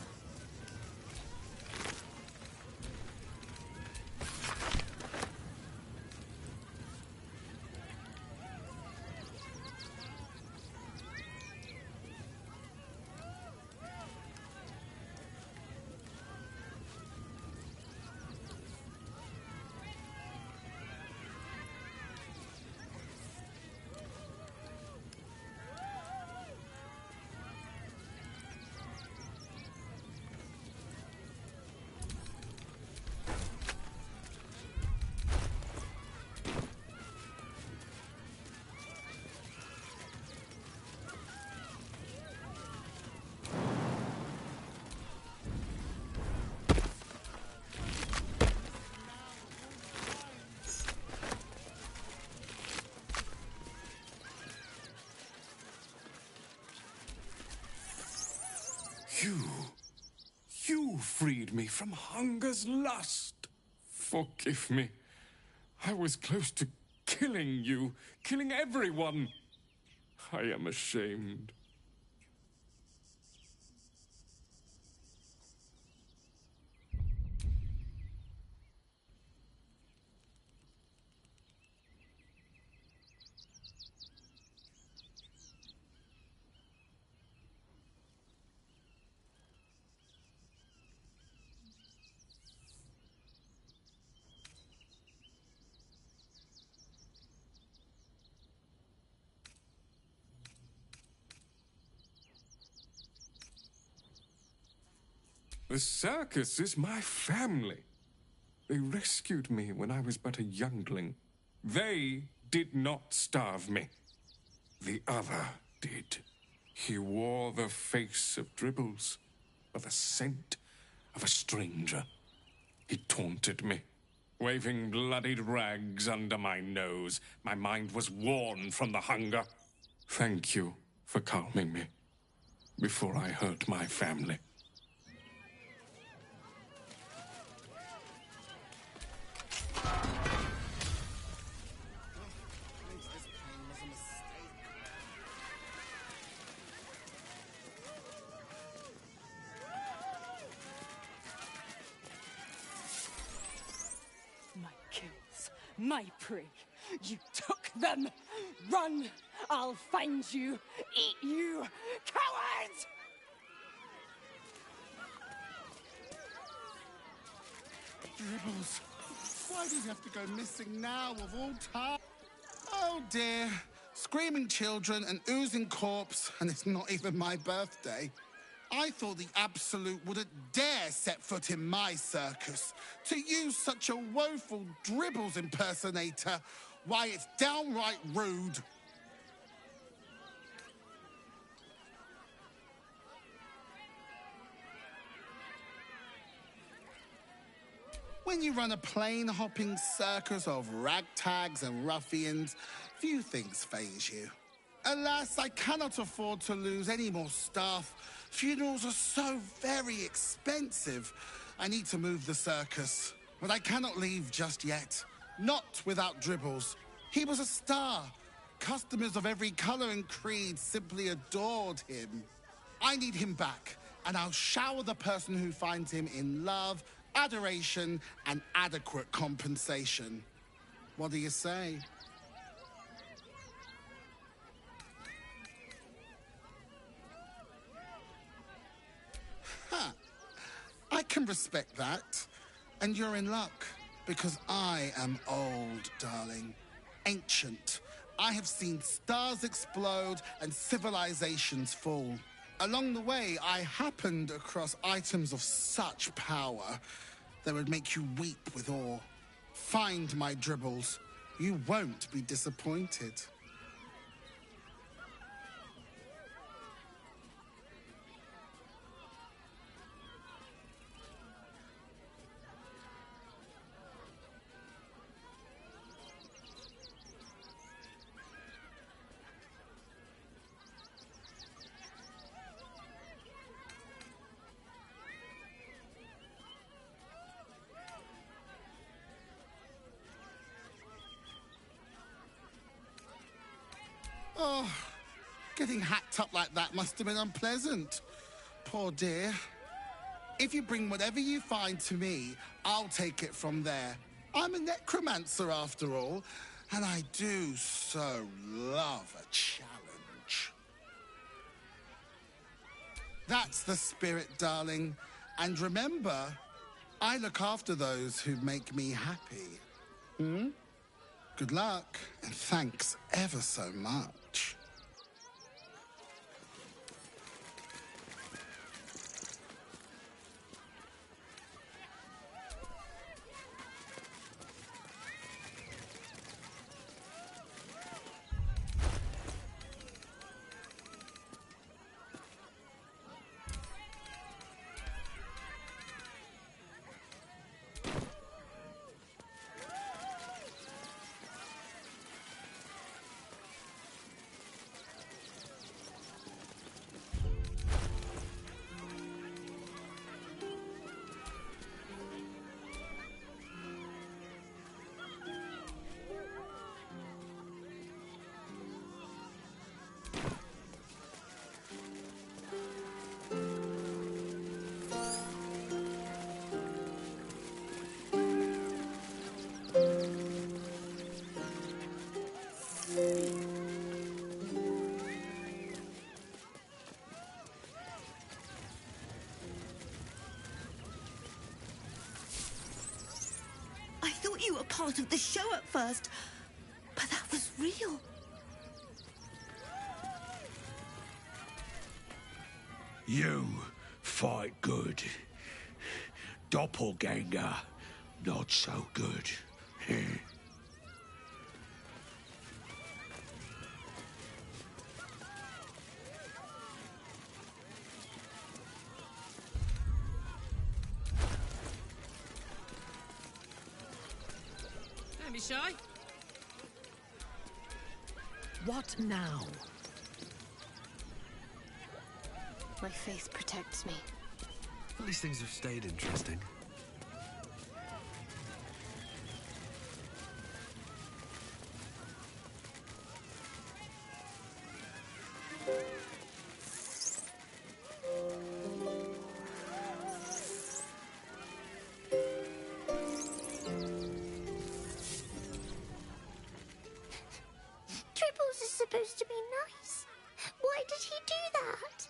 You freed me from hunger's lust. Forgive me. I was close to killing you, killing everyone. I am ashamed. The circus is my family. They rescued me when I was but a youngling. They did not starve me. The other did. He wore the face of Dribbles, or the scent of a stranger. He taunted me, waving bloodied rags under my nose. My mind was worn from the hunger. Thank you for calming me before I hurt my family. My kills, my prey. You took them! Run! I'll find you! Eat you! Cowards! Dribbles, why did you have to go missing now of all time? Oh dear. Screaming children, an oozing corpse, and it's not even my birthday. I thought the Absolute wouldn't dare set foot in my circus. To use such a woeful Dribbles impersonator, why, it's downright rude. When you run a plain-hopping circus of ragtags and ruffians, few things faze you. Alas, I cannot afford to lose any more staff. Funerals are so very expensive. I need to move the circus, but I cannot leave just yet. Not without Dribbles. He was a star. Customers of every color and creed simply adored him. I need him back, and I'll shower the person who finds him in love, adoration, and adequate compensation. What do you say? Huh. I can respect that. And you're in luck, because I am old, darling. Ancient. I have seen stars explode and civilizations fall. Along the way, I happened across items of such power that would make you weep with awe. Find my Dribbles. You won't be disappointed. Oh, getting hacked up like that must have been unpleasant. Poor dear. If you bring whatever you find to me, I'll take it from there. I'm a necromancer after all, and I do so love a challenge. That's the spirit, darling. And remember, I look after those who make me happy. Hmm? Good luck, and thanks ever so much. you were part of the show at first, but that was real. You fight good. Doppelganger, not so good. Don't be shy. What now? My faith protects me. At least things have stayed interesting. Tribbles is supposed to be nice. Why did he do that?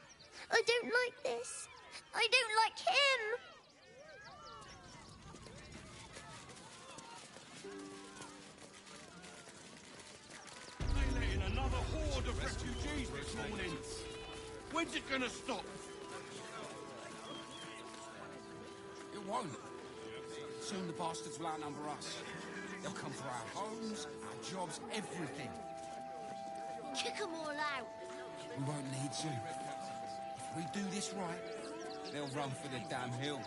I don't like this. I don't like him. They let in another horde of refugees this morning. When's it gonna stop? It won't. Soon the bastards will outnumber us. They'll come for our homes, our jobs, everything. Kick them all out. We won't need to. If we do this right, they'll run for the damn hills.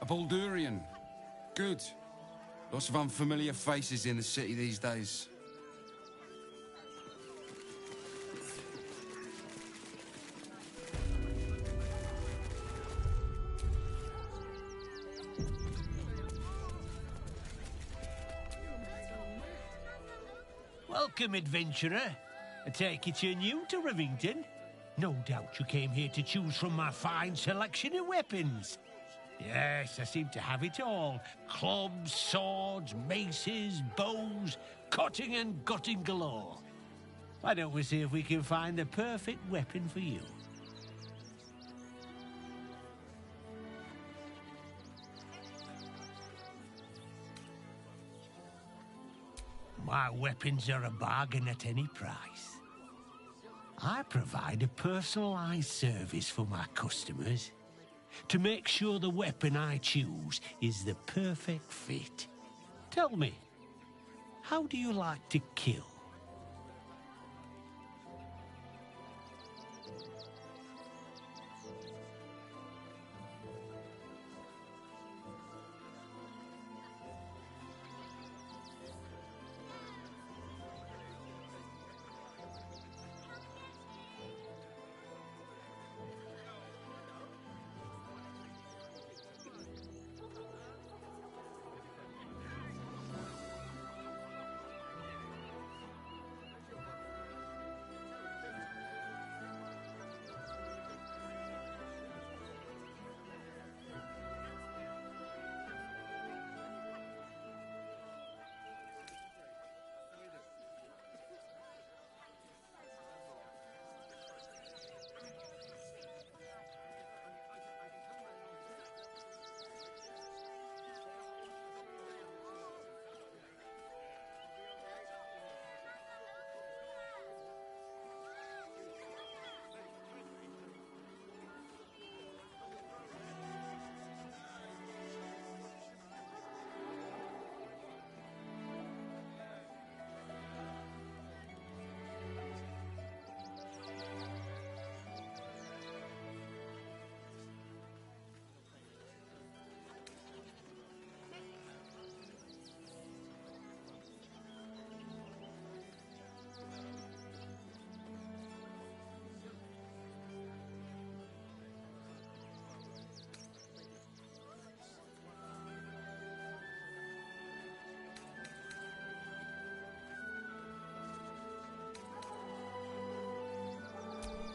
A Baldurian. Good. Lots of unfamiliar faces in the city these days. Welcome, adventurer. I take it you're new to Rivington. No doubt you came here to choose from my fine selection of weapons. Yes, I seem to have it all. Clubs, swords, maces, bows, cutting and gutting galore. Why don't we see if we can find the perfect weapon for you? My weapons are a bargain at any price. I provide a personalized service for my customers to make sure the weapon I choose is the perfect fit. Tell me, how do you like to kill?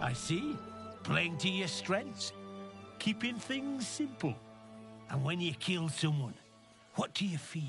I see. Playing to your strengths. Keeping things simple. And when you kill someone, what do you feel?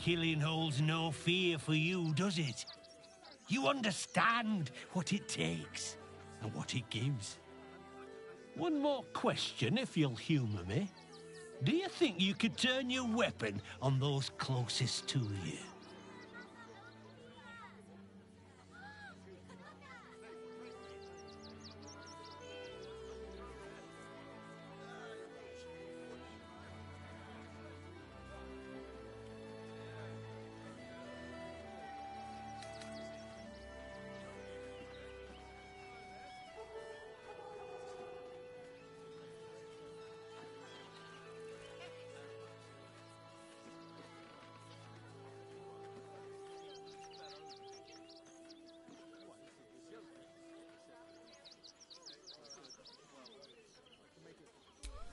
killing holds no fear for you, does it? You understand what it takes and what it gives. One more question, if you'll humour me. Do you think you could turn your weapon on those closest to you?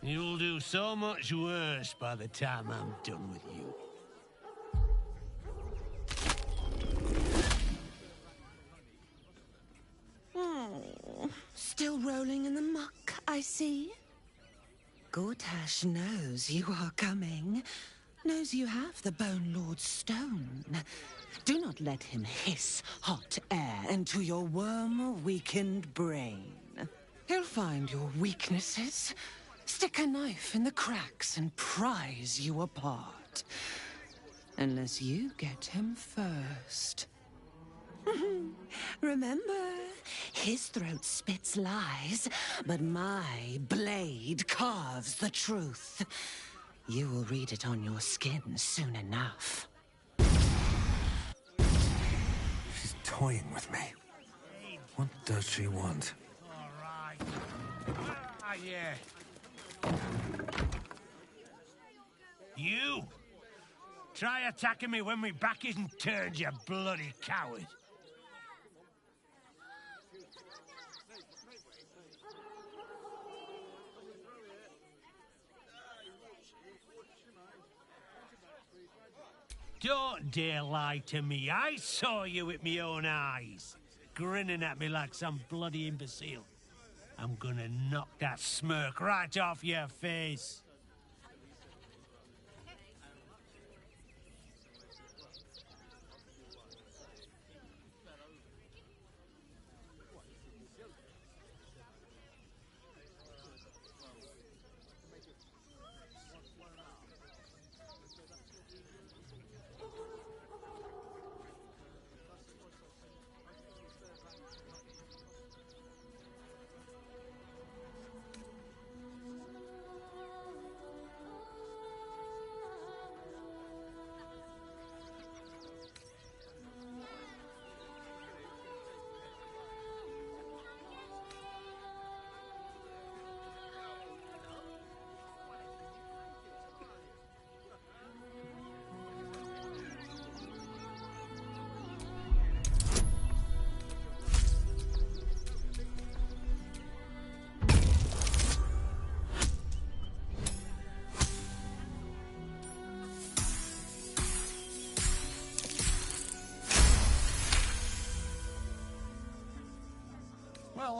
You'll do so much worse by the time I'm done with you. Oh, still rolling in the muck, I see. Gortash knows you are coming. Knows you have the Bone Lord's stone. Do not let him hiss hot air into your worm-weakened brain. He'll find your weaknesses, stick a knife in the cracks and prise you apart. Unless you get him first. Remember, his throat spits lies, but my blade carves the truth. You will read it on your skin soon enough. She's toying with me. What does she want? All right. Ah, yeah. You! Try attacking me when my back isn't turned, you bloody coward! Don't dare lie to me. I saw you with my own eyes, grinning at me like some bloody imbecile. I'm gonna knock that smirk right off your face. Well,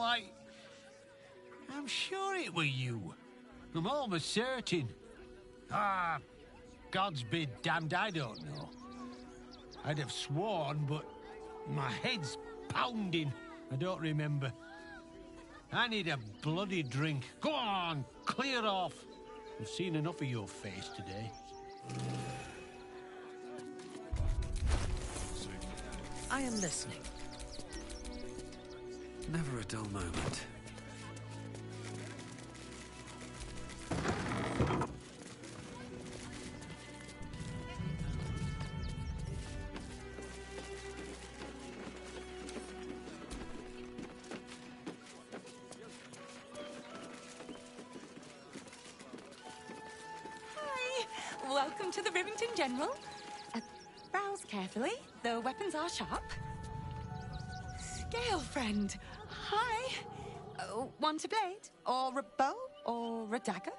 I'm sure it were you. I'm almost certain. Ah, God's be damned, I don't know. I'd have sworn, but my head's pounding. I don't remember. I need a bloody drink. Go on, clear off. I've seen enough of your face today. I am listening. Never a dull moment. Hi, welcome to the Rivington General. Browse carefully, the weapons are sharp. Scale friend, hi. Want a blade? Or a bow? Or a dagger?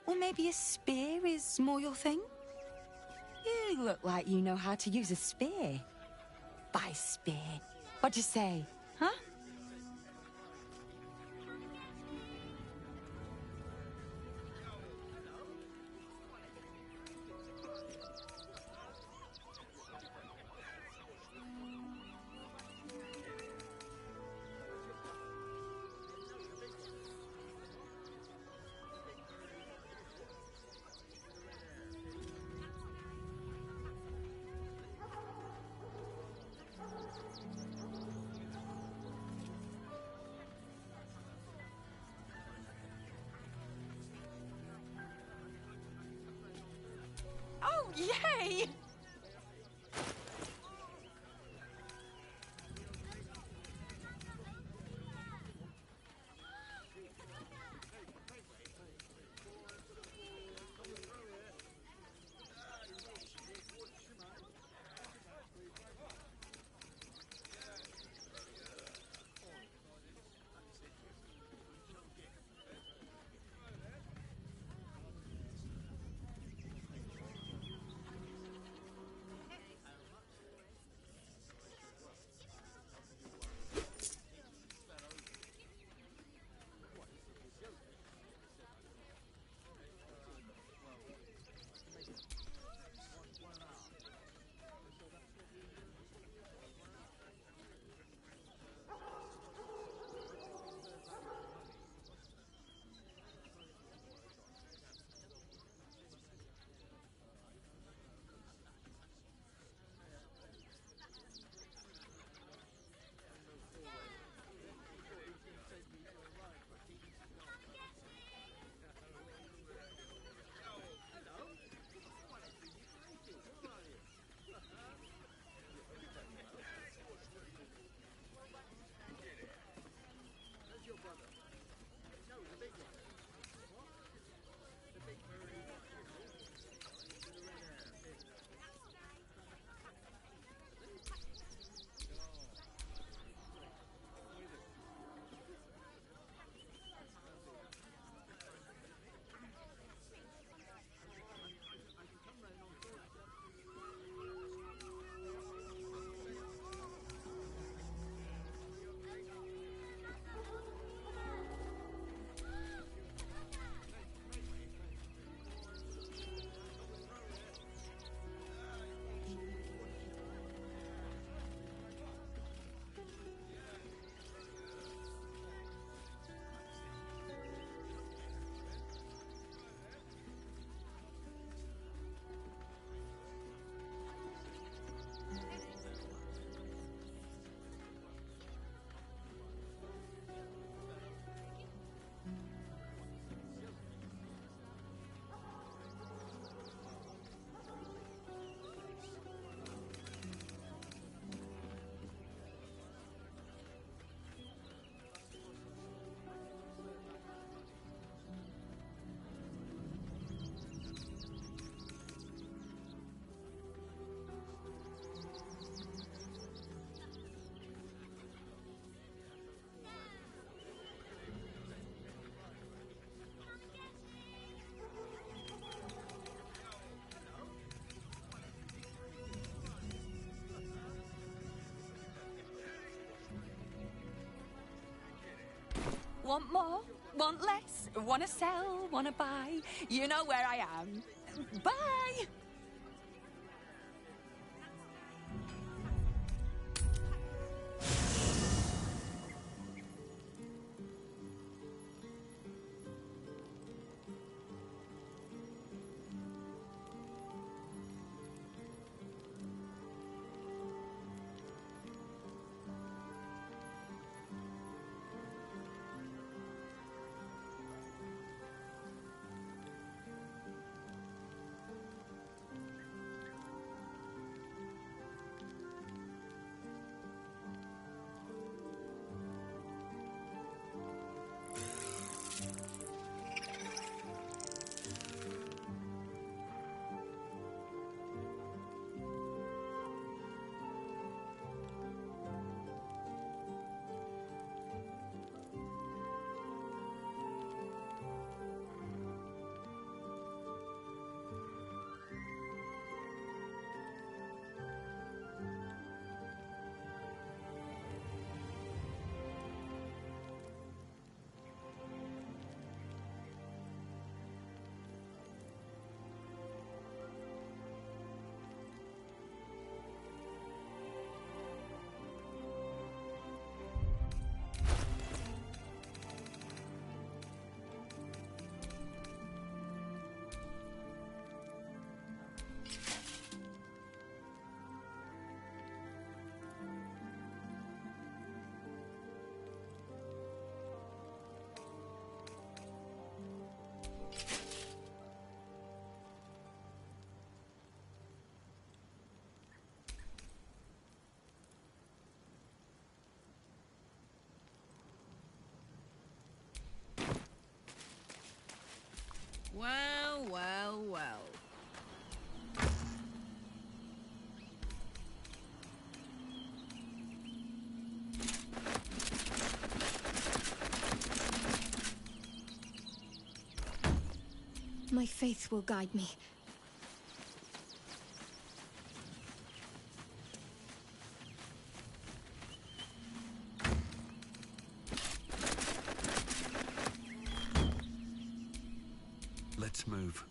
Or maybe a spear is more your thing? You look like you know how to use a spear. By spear. What'd you say, huh? Yay! Want more? Want less? Wanna sell? Wanna buy? You know where I am. Bye! My faith will guide me. Let's move.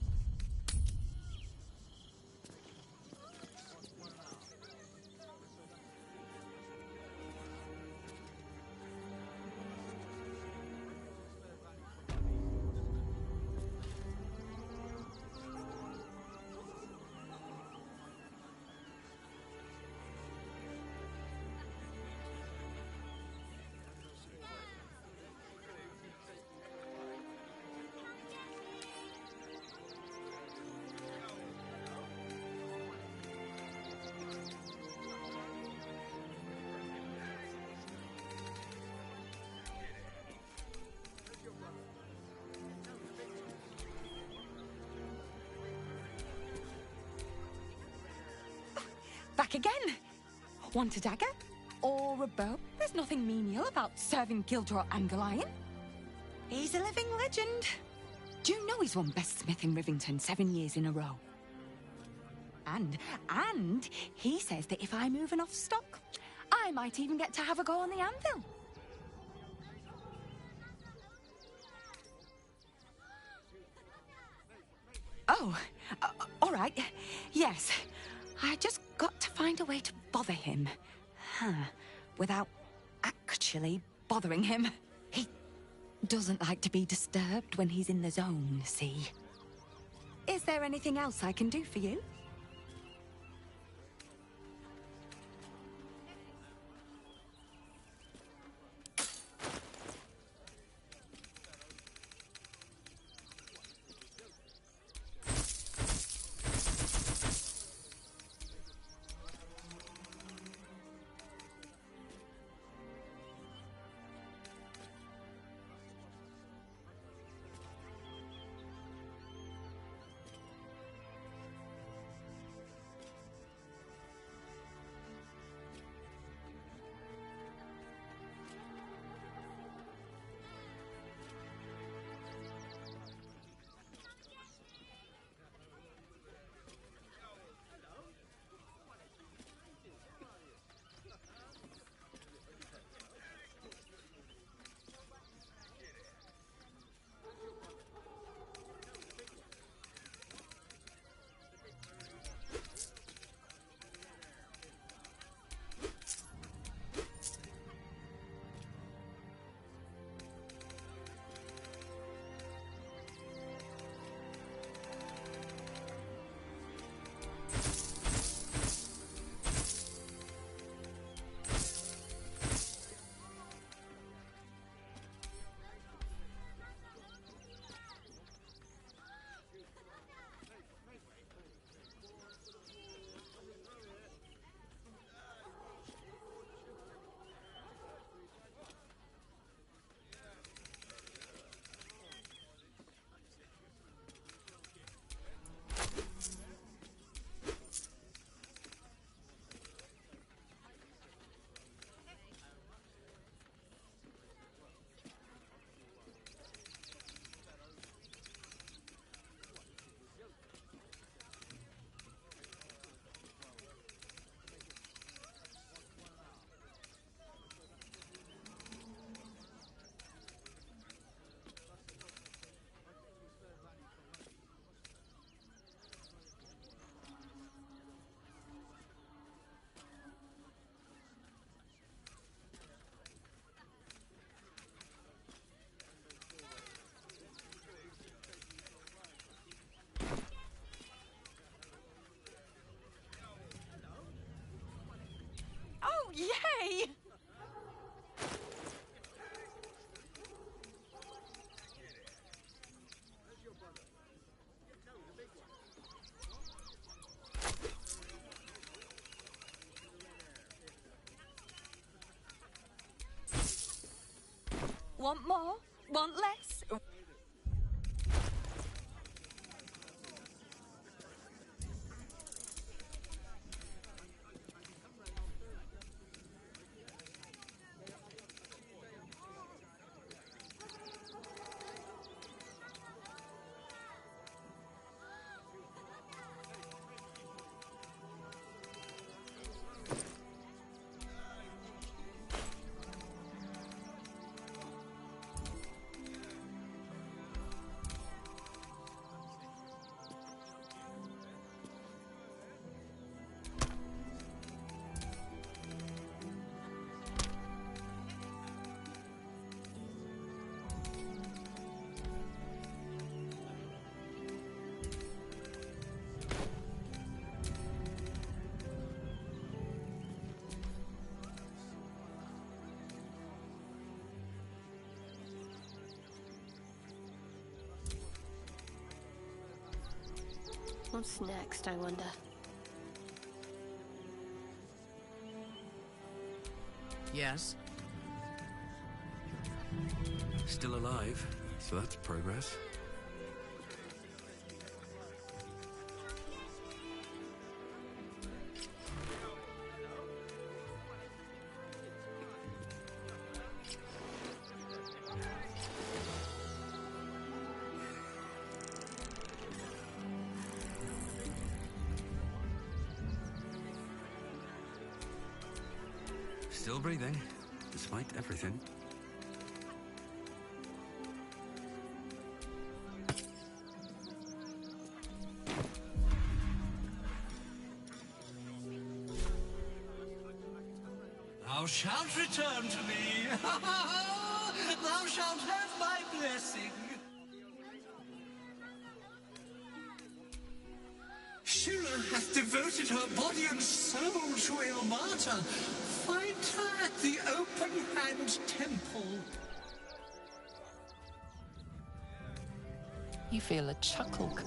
Back again. Want a dagger? Or a bow? There's nothing menial about serving Gildor Angelion. He's a living legend. Do you know he's won Best Smith in Rivington 7 years in a row? And he says that if I move enough stock, I might even get to have a go on the anvil. Oh, all right. Yes. I just got to find a way to bother him. Without actually bothering him. He doesn't like to be disturbed when he's in the zone, see? Is there anything else I can do for you? Yay! Want more? Want less? What's next, I wonder? Yes? Still alive, so that's progress. Still breathing, despite everything. Thou shalt return to me. Thou shalt have my blessing. Shula hath devoted her body and soul to Ilmata. Find her at the Open Hand Temple. You feel a chuckle.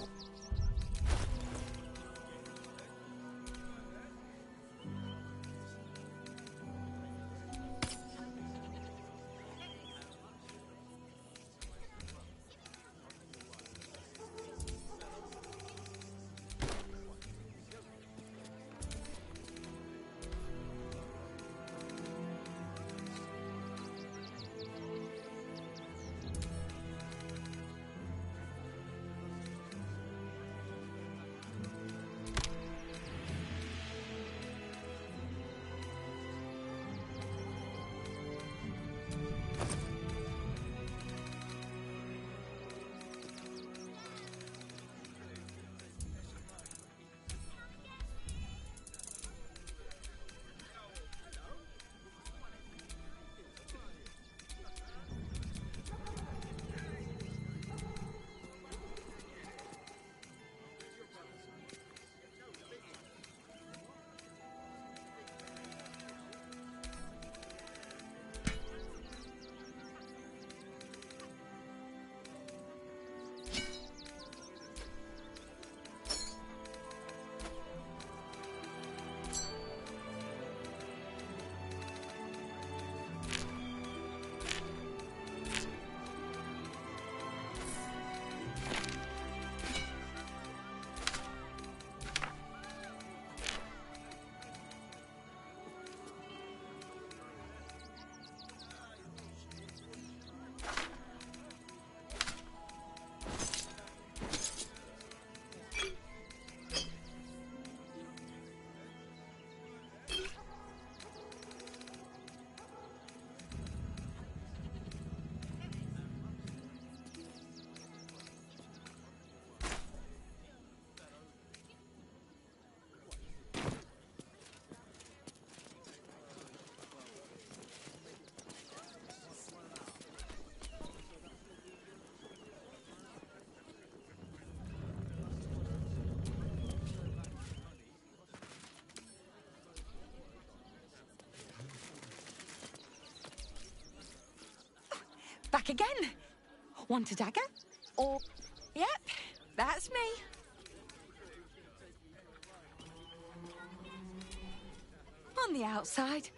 Back again. Want a dagger? Or... Yep, that's me. On the outside,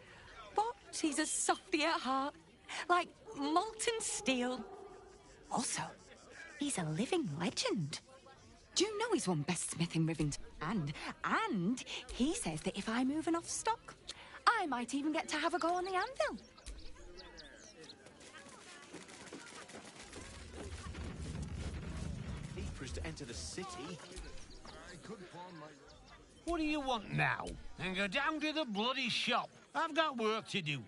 but he's a softy at heart, like molten steel. Also, he's a living legend. Do you know he's won Best Smith in Rivington? And he says that if I move enough stock, I might even get to have a go on the anvil. To enter the city. What do you want now? And go down to the bloody shop. I've got work to do.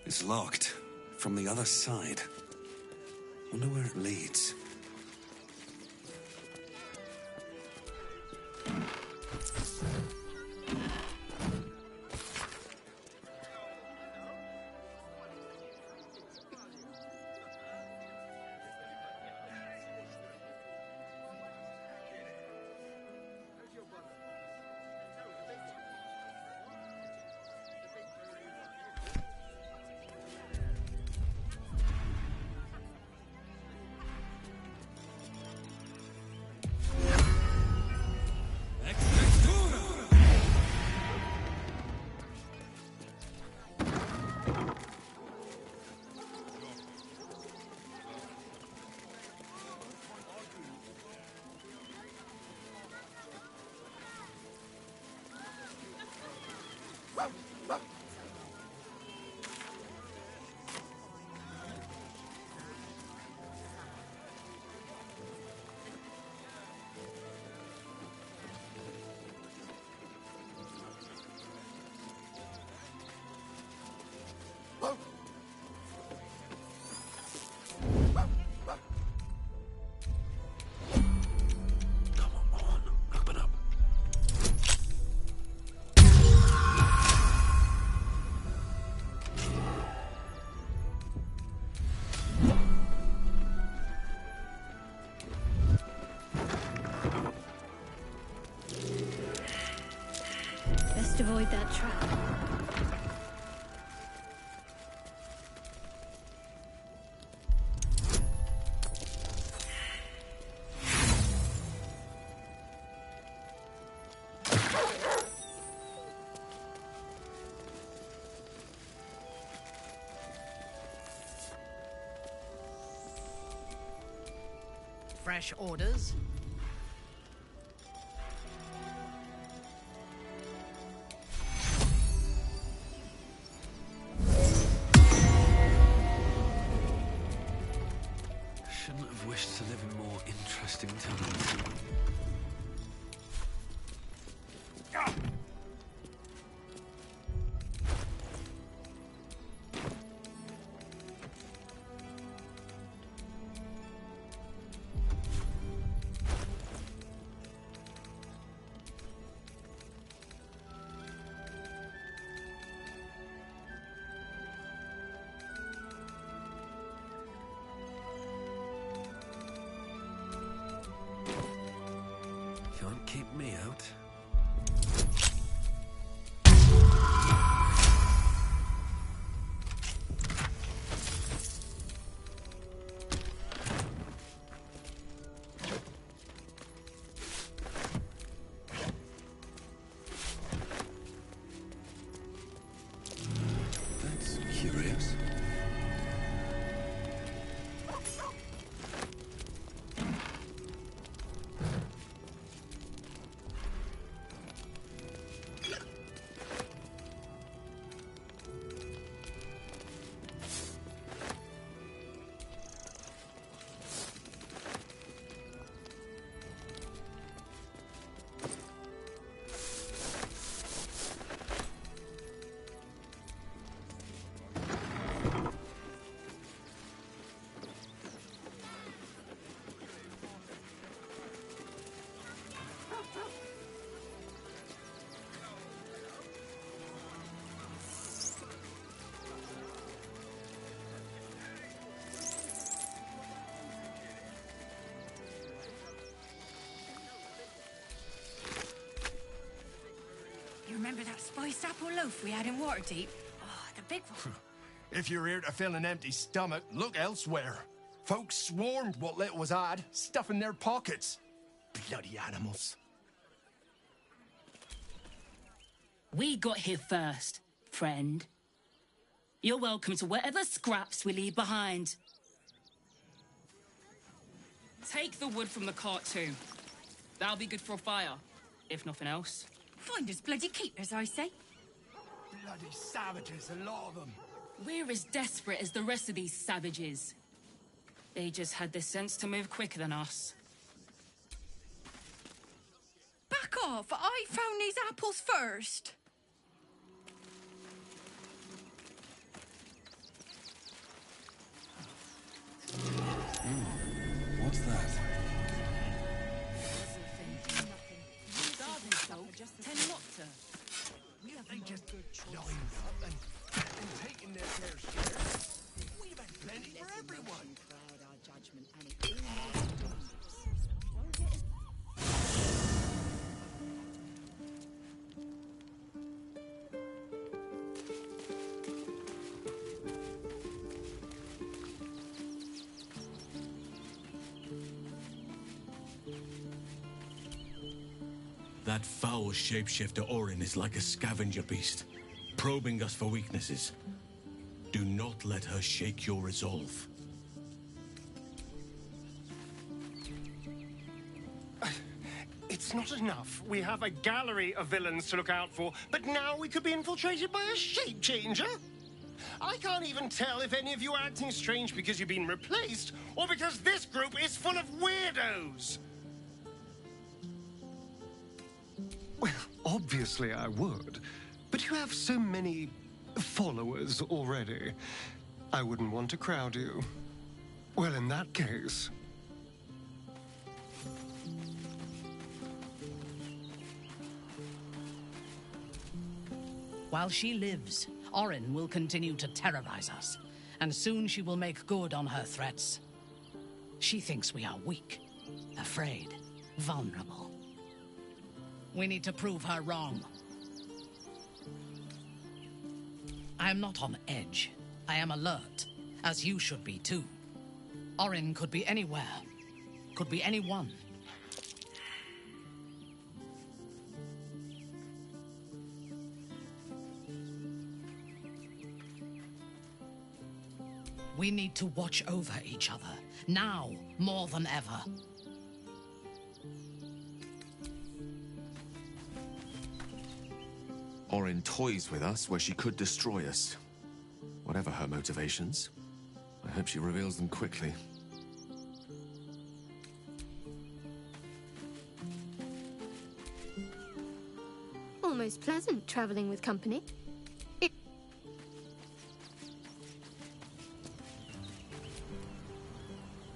It's locked. From the other side. Wonder where it leads. Best avoid that trap. Fresh orders? Shouldn't have wished to live in more interesting times. Can't keep me out. That's curious. You remember that spiced apple loaf we had in Waterdeep? Oh, the big one. If you're here to fill an empty stomach, look elsewhere. Folks swarmed what little was had, stuffing their pockets. Bloody animals. We got here first, friend. You're welcome to whatever scraps we leave behind. Take the wood from the cart too. That'll be good for a fire, if nothing else. Find us bloody keepers, I say. Bloody savages, a lot of them. We're as desperate as the rest of these savages. They just had the sense to move quicker than us. Back off! I found these apples first. What's that? They just lined up and taking their fair share. We've had plenty for everyone. That foul shapeshifter Orin is like a scavenger beast, probing us for weaknesses. Do not let her shake your resolve. It's not enough. We have a gallery of villains to look out for, but now we could be infiltrated by a shape changer? I can't even tell if any of you are acting strange because you've been replaced, or because this group is full of weirdos. Well, obviously I would, but you have so many followers already. I wouldn't want to crowd you. Well, in that case... While she lives, Orin will continue to terrorize us, and soon she will make good on her threats. She thinks we are weak, afraid, vulnerable. We need to prove her wrong. I am not on edge. I am alert, as you should be too. Orin could be anywhere, could be anyone. We need to watch over each other, now more than ever. Orin toys with us where she could destroy us. Whatever her motivations, I hope she reveals them quickly. Almost pleasant traveling with company.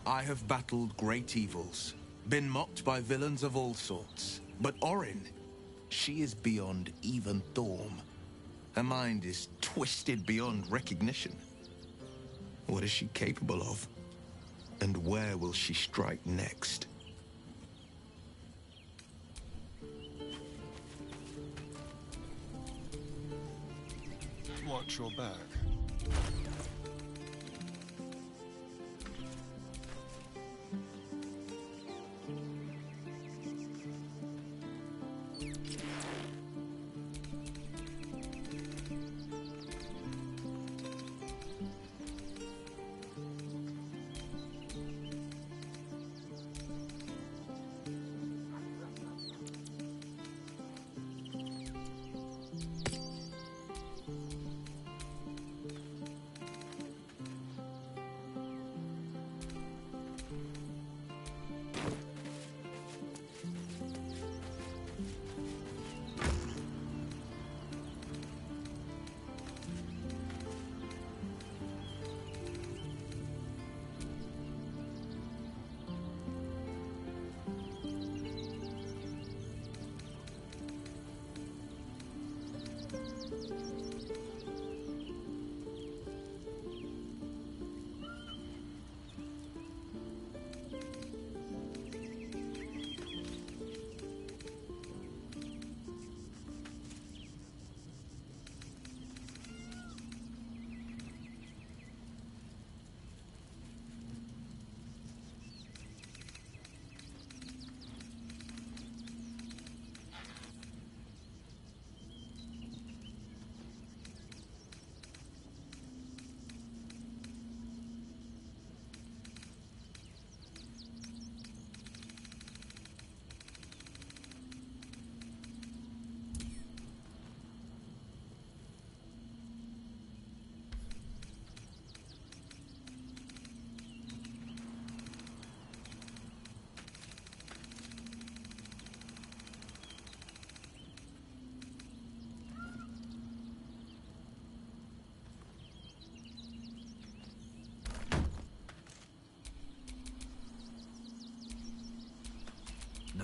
I have battled great evils, been mocked by villains of all sorts. But Orin, she is beyond even Thorm. Her mind is twisted beyond recognition. What is she capable of? And where will she strike next? Watch your back.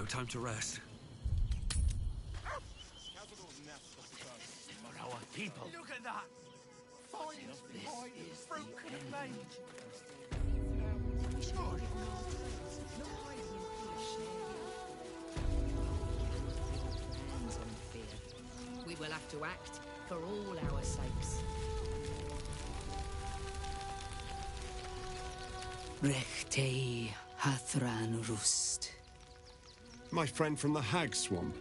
time to rest. For our people. Look at that! Finest pie fruit could have made. We will have to act for all our sakes. Rechtei Hathran Rust. My friend from the Hag Swamp.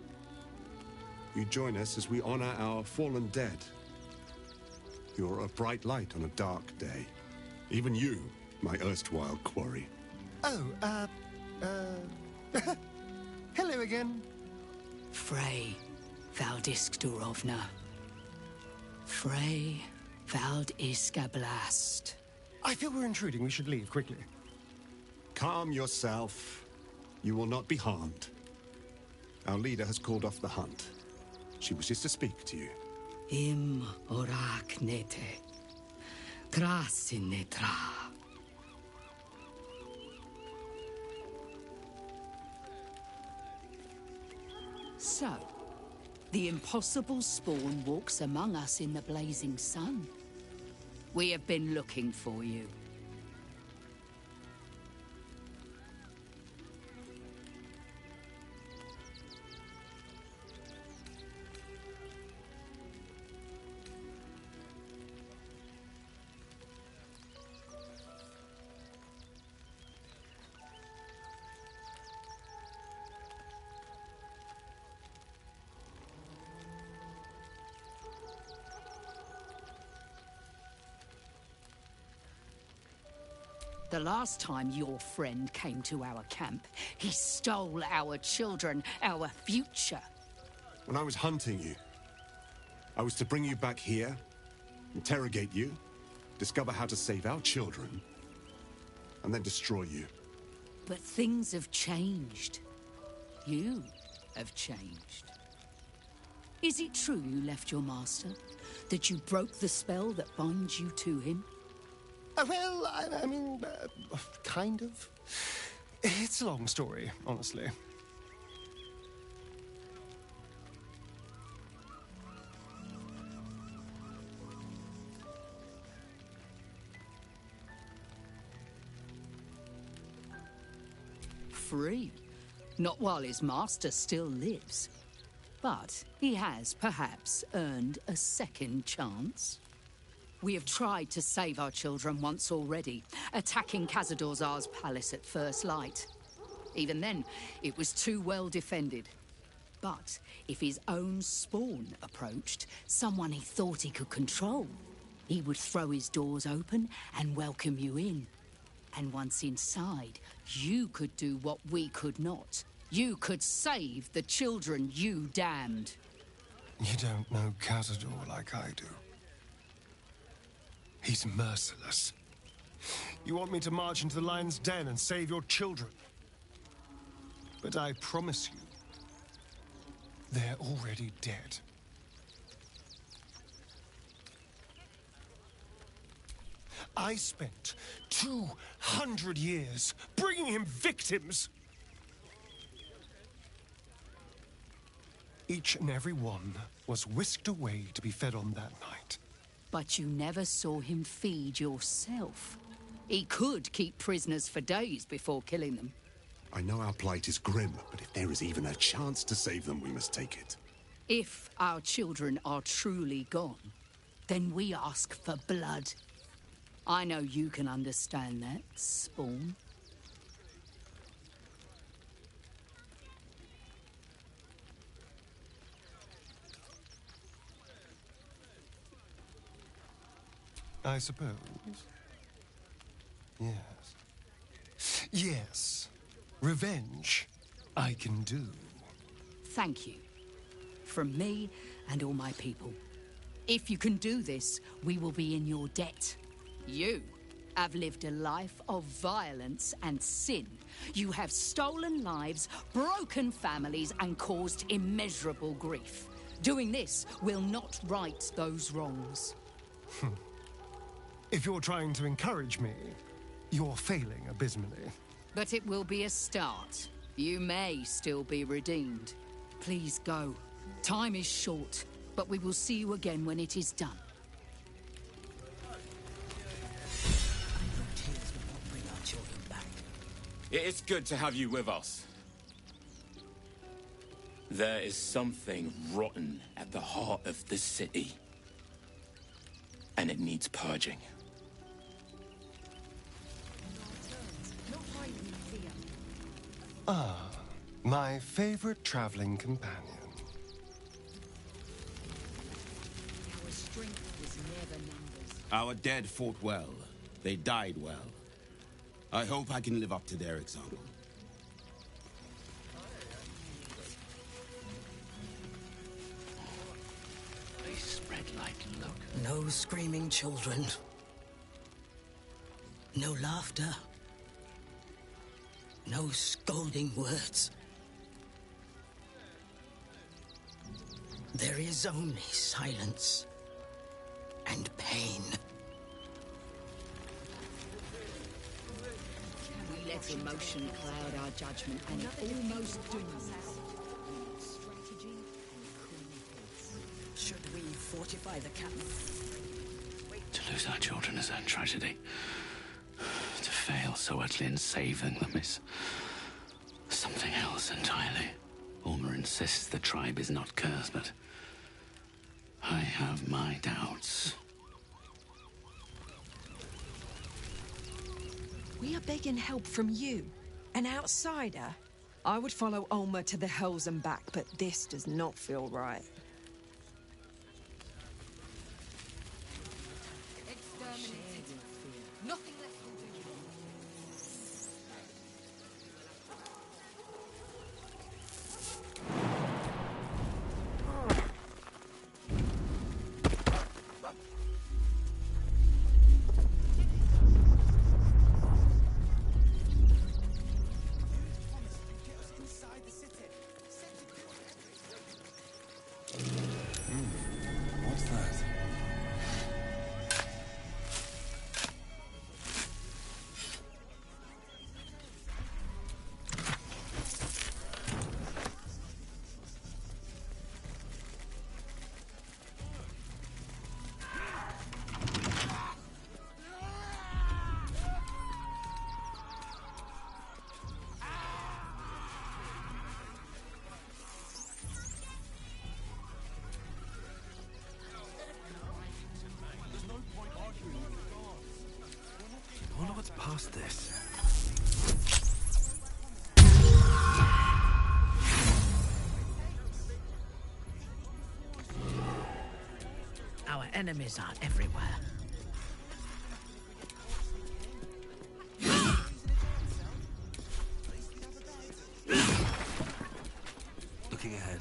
You join us as we honor our fallen dead. You're a bright light on a dark day. Even you, my erstwhile quarry. Oh, hello again. Frey Valdisk Durovna. Frey Valdiskablast. I feel we're intruding. We should leave quickly. Calm yourself. You will not be harmed. Our leader has called off the hunt. She wishes to speak to you. Im orak nete. Krasin netra. So, the impossible spawn walks among us in the blazing sun. We have been looking for you. The last time your friend came to our camp, he stole our children, our future. When I was hunting you, I was to bring you back here, interrogate you, discover how to save our children, and then destroy you. But things have changed. You have changed. Is it true you left your master? That you broke the spell that binds you to him? Well, I mean, kind of. It's a long story, honestly. Free. Not while his master still lives. But he has, perhaps, earned a second chance. We have tried to save our children once already, attacking Khazad-dûr'Zar's palace at first light. Even then, it was too well defended. But if his own spawn approached, someone he thought he could control, he would throw his doors open and welcome you in. And once inside, you could do what we could not. You could save the children you damned. You don't know Khazad-dûr like I do. He's merciless. You want me to march into the lion's den and save your children? But I promise you, they're already dead. I spent 200 years bringing him victims. Each and every one was whisked away to be fed on that night. But you never saw him feed yourself. He could keep prisoners for days before killing them. I know our plight is grim, but if there is even a chance to save them, we must take it. If our children are truly gone, then we ask for blood. I know you can understand that, Spawn. I suppose. Yes. Yes. Revenge, I can do. Thank you. From me and all my people. If you can do this, we will be in your debt. You have lived a life of violence and sin. You have stolen lives, broken families, and caused immeasurable grief. Doing this will not right those wrongs. If you're trying to encourage me, you're failing abysmally. But it will be a start. You may still be redeemed. Please go. Time is short, but we will see you again when it is done. It is good to have you with us. There is something rotten at the heart of this city, and it needs purging. Ah, my favorite traveling companion. Our strength was never numbers. Our dead fought well. They died well. I hope I can live up to their example. They spread like look. No screaming children. No laughter. No scolding words. There is only silence and pain. We let emotion cloud our judgment, and it almost dooms us. Should we fortify the camp? To lose our children is a tragedy. To fail so utterly in saving them is something else entirely. Ulmer insists the tribe is not cursed, but I have my doubts. We are begging help from you, an outsider. I would follow Ulmer to the Hells and back, but this does not feel right. Exterminated. Nothing left will do. What's that? I wonder what's past this. Our enemies are everywhere. Looking ahead.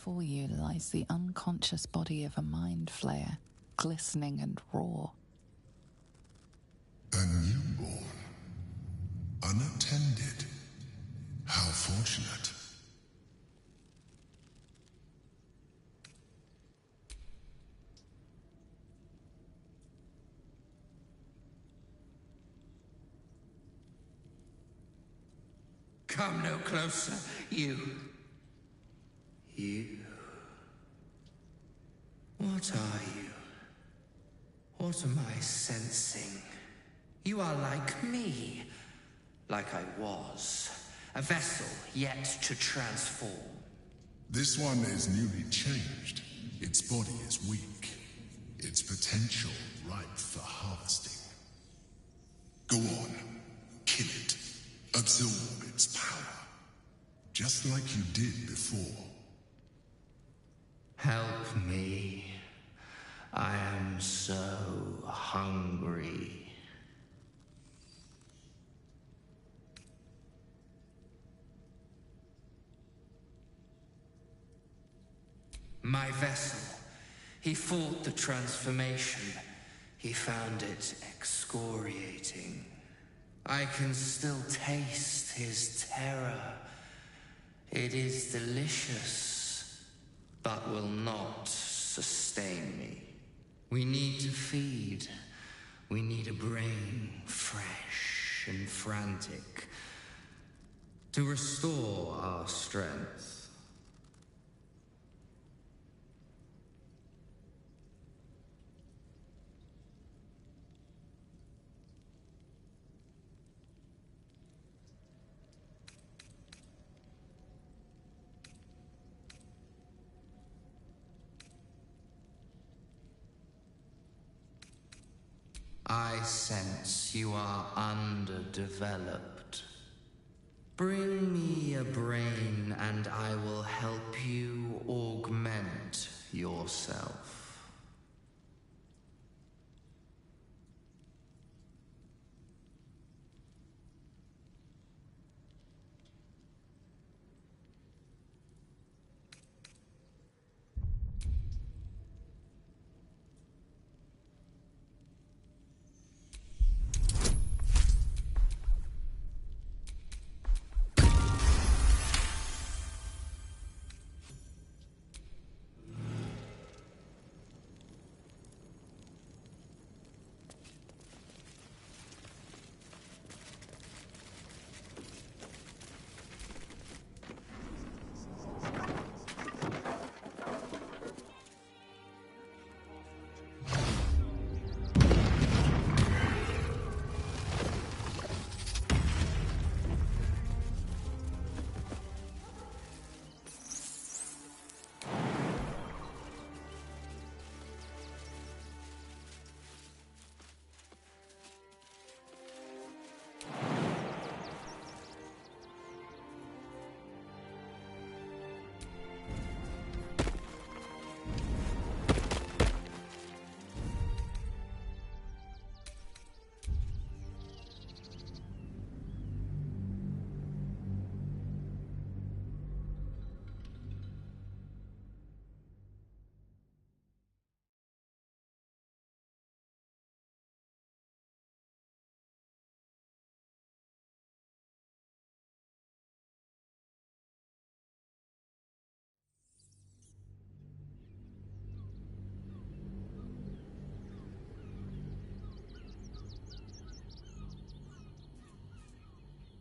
Before you lies the unconscious body of a mind flayer, glistening and raw. A newborn. Unattended. How fortunate. Come no closer, you. You. What are you? What am I sensing? You are like me. Like I was. A vessel yet to transform. This one is newly changed. Its body is weak. Its potential ripe for harvesting. Go on. Kill it. Absorb its power. Just like you did before. Help me. I am so hungry. My vessel. He fought the transformation. He found it excoriating. I can still taste his terror. It is delicious, but will not sustain me. We need to feed. We need a brain fresh and frantic to restore our strength. I sense you are underdeveloped. Bring me a brain and I will help you augment yourself.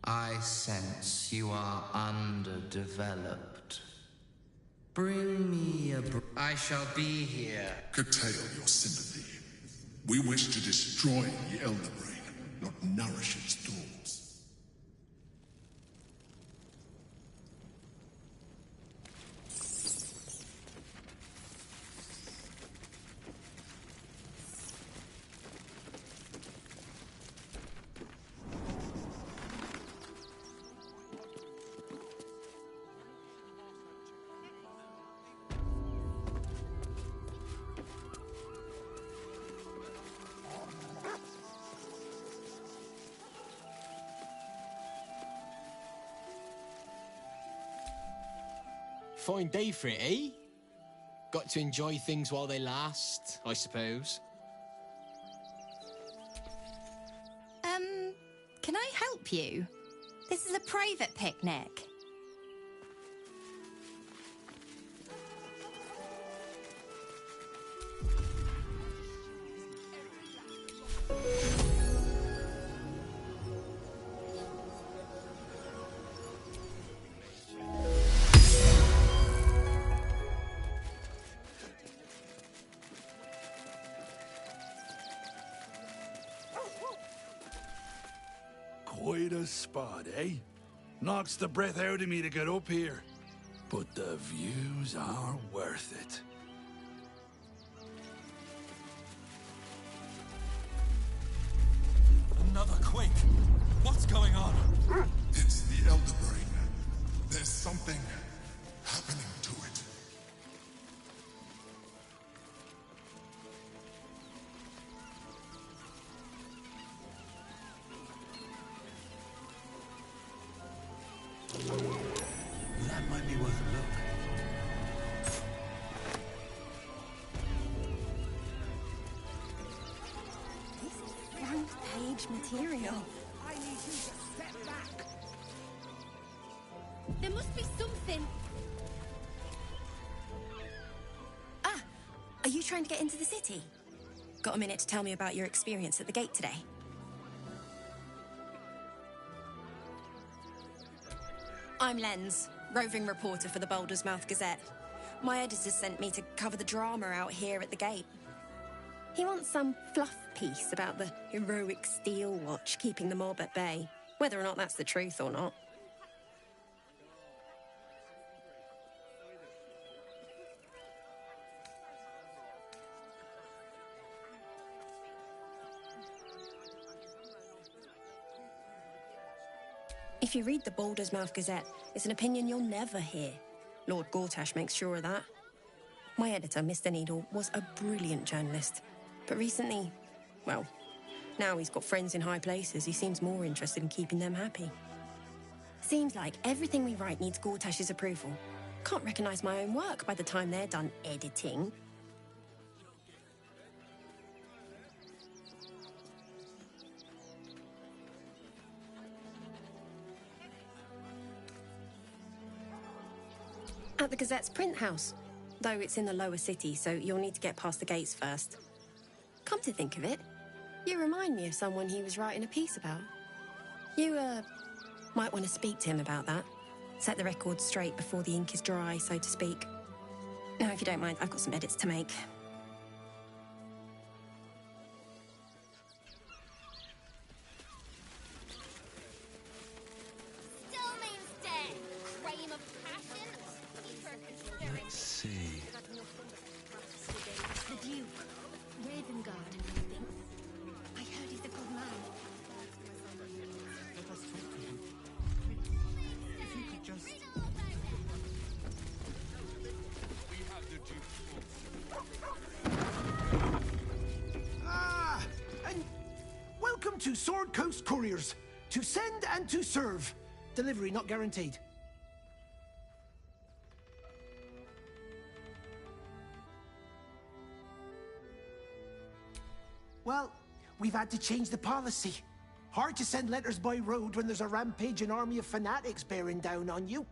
I sense you are underdeveloped. Bring me a I shall be here. Curtail your sympathy. We wish to destroy the Elder Brain, not nourish its thoughts. Fine day for it, eh? Got to enjoy things while they last, I suppose. Can I help you? This is a private picnic. Quite a spot, eh? Knocks the breath out of me to get up here. But the views are worth it. Another quake! What's going on? It's the Elder Brain. There's something happening to it. That might be worth a look. Front page material. I need you to step back. There must be something. Ah! Are you trying to get into the city? Got a minute to tell me about your experience at the gate today? I'm Lens, roving reporter for the Baldur's Mouth Gazette. My editor sent me to cover the drama out here at the gate. He wants some fluff piece about the heroic Steel Watch keeping the mob at bay, whether or not that's the truth or not. If you read the Baldur's Mouth Gazette, it's an opinion you'll never hear. Lord Gortash makes sure of that. My editor, Mr. Needle, was a brilliant journalist. But recently, well, now he's got friends in high places. He seems more interested in keeping them happy. Seems like everything we write needs Gortash's approval. Can't recognise my own work by the time they're done editing. At the Gazette's print house, though it's in the lower city, so you'll need to get past the gates first. Come to think of it, you remind me of someone he was writing a piece about. You, might want to speak to him about that. Set the record straight before the ink is dry, so to speak. Now, if you don't mind, I've got some edits to make. Let's see. The Duke, Ravengard, I think. I heard he's a good man. Let us talk to him. If you could just... We have the Duke's Ah! And welcome to Sword Coast Couriers. To send and to serve. Delivery not guaranteed. Well, we've had to change the policy. Hard to send letters by road when there's a rampaging army of fanatics bearing down on you.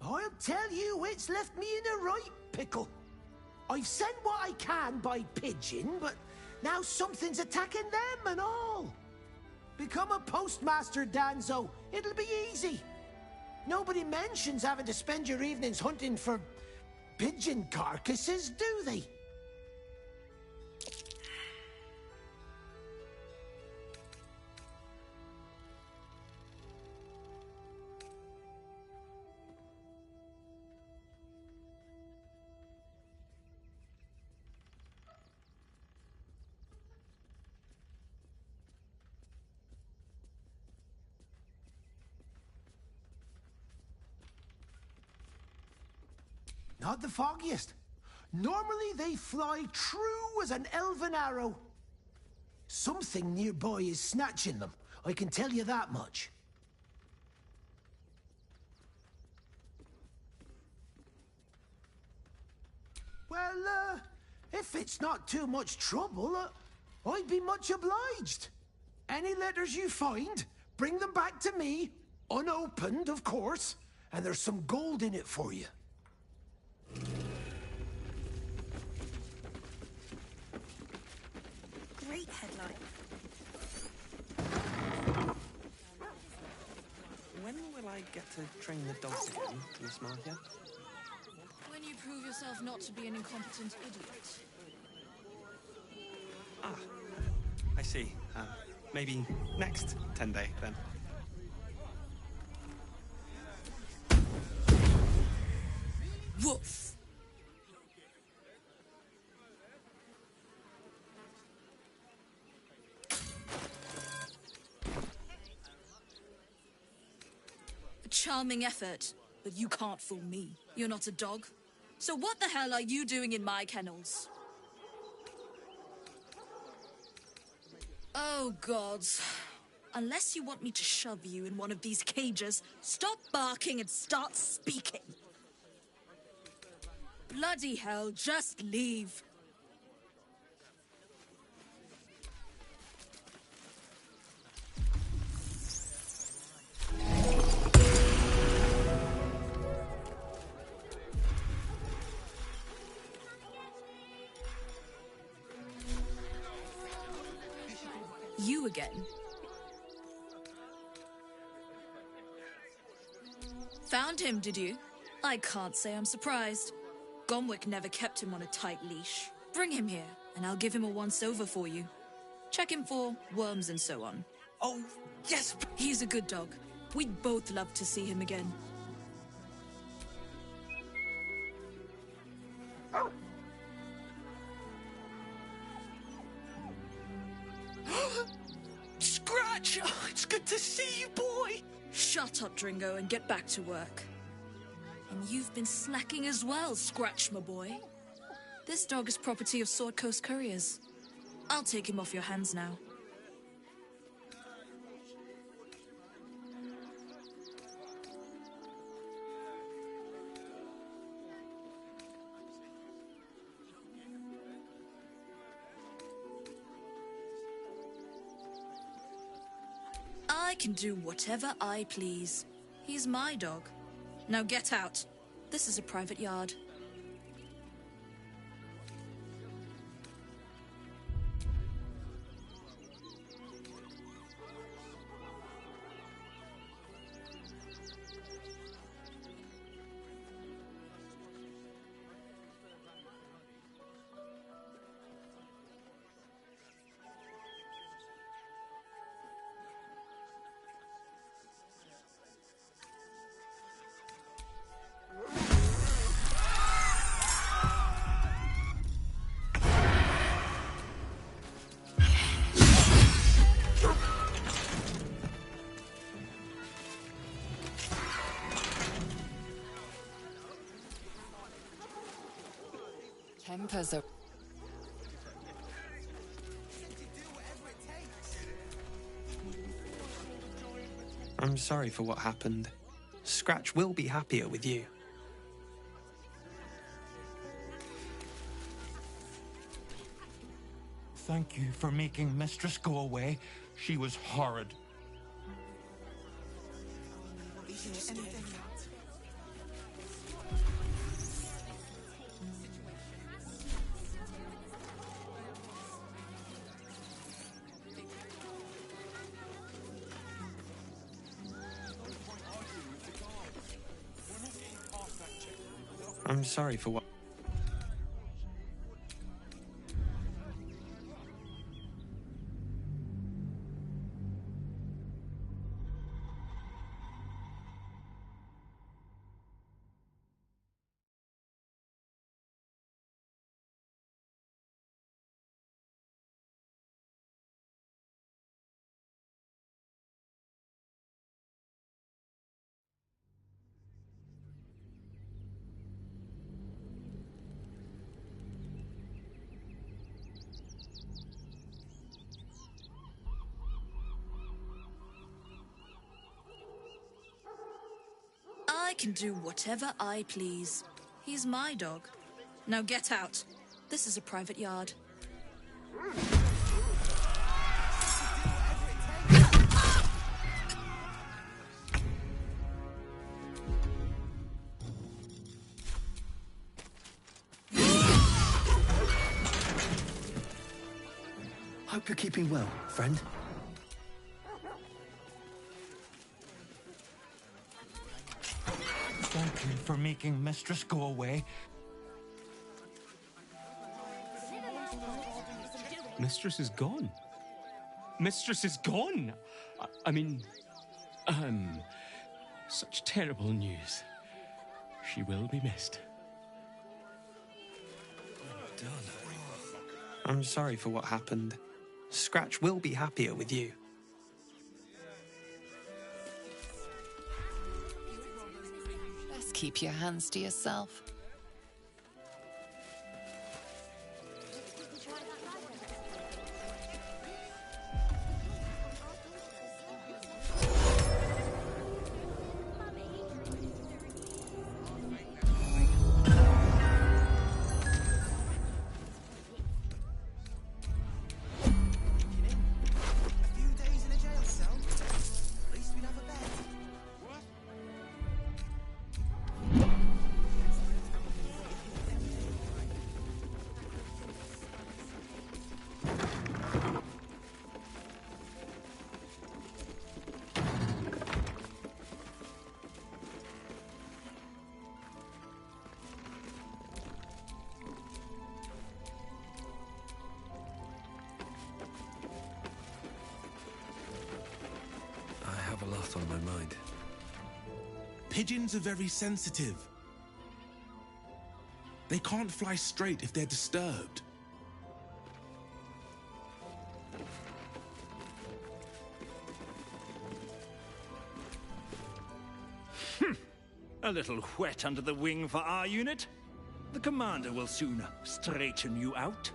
I'll tell you, it's left me in a right pickle. I've sent what I can by pigeon, but now something's attacking them and all. Become a postmaster, Danzo. It'll be easy. Nobody mentions having to spend your evenings hunting for pigeon carcasses, do they? Not the foggiest. Normally they fly true as an elven arrow. Something nearby is snatching them, I can tell you that much. Well, if it's not too much trouble, I'd be much obliged. Any letters you find, bring them back to me, unopened, of course, and there's some gold in it for you. Great headline. When will I get to train the dogs again, Miss Markia? When you prove yourself not to be an incompetent idiot. Ah, I see. Maybe next 10-day, then. Woof! A charming effort, but you can't fool me. You're not a dog. So what the hell are you doing in my kennels? Oh, gods. Unless you want me to shove you in one of these cages, stop barking and start speaking. Bloody hell, just leave. You again? Found him, did you? I can't say I'm surprised. Gomwick never kept him on a tight leash. Bring him here, and I'll give him a once-over for you. Check him for worms and so on. Oh, yes! He's a good dog. We'd both love to see him again. Scratch! Oh, it's good to see you, boy! Shut up, Dringo, and get back to work. And you've been slacking as well, Scratch, my boy. This dog is property of Sword Coast Couriers. I'll take him off your hands now. I can do whatever I please. He's my dog. Now get out. This is a private yard. Tempers are... I'm sorry for what happened. Scratch will be happier with you. Thank you for making Mistress go away. She was horrid. I'm sorry for what... I can do whatever I please. He's my dog. Now get out. This is a private yard. Hope you're keeping well, friend. Thank you for making Mistress go away. Mistress is gone. Mistress is gone. I mean, such terrible news. She will be missed. I'm sorry for what happened. Scratch will be happier with you. Best keep your hands to yourself. On my mind. Pigeons are very sensitive. They can't fly straight if they're disturbed. A little wet under the wing for our unit. The commander will soon straighten you out.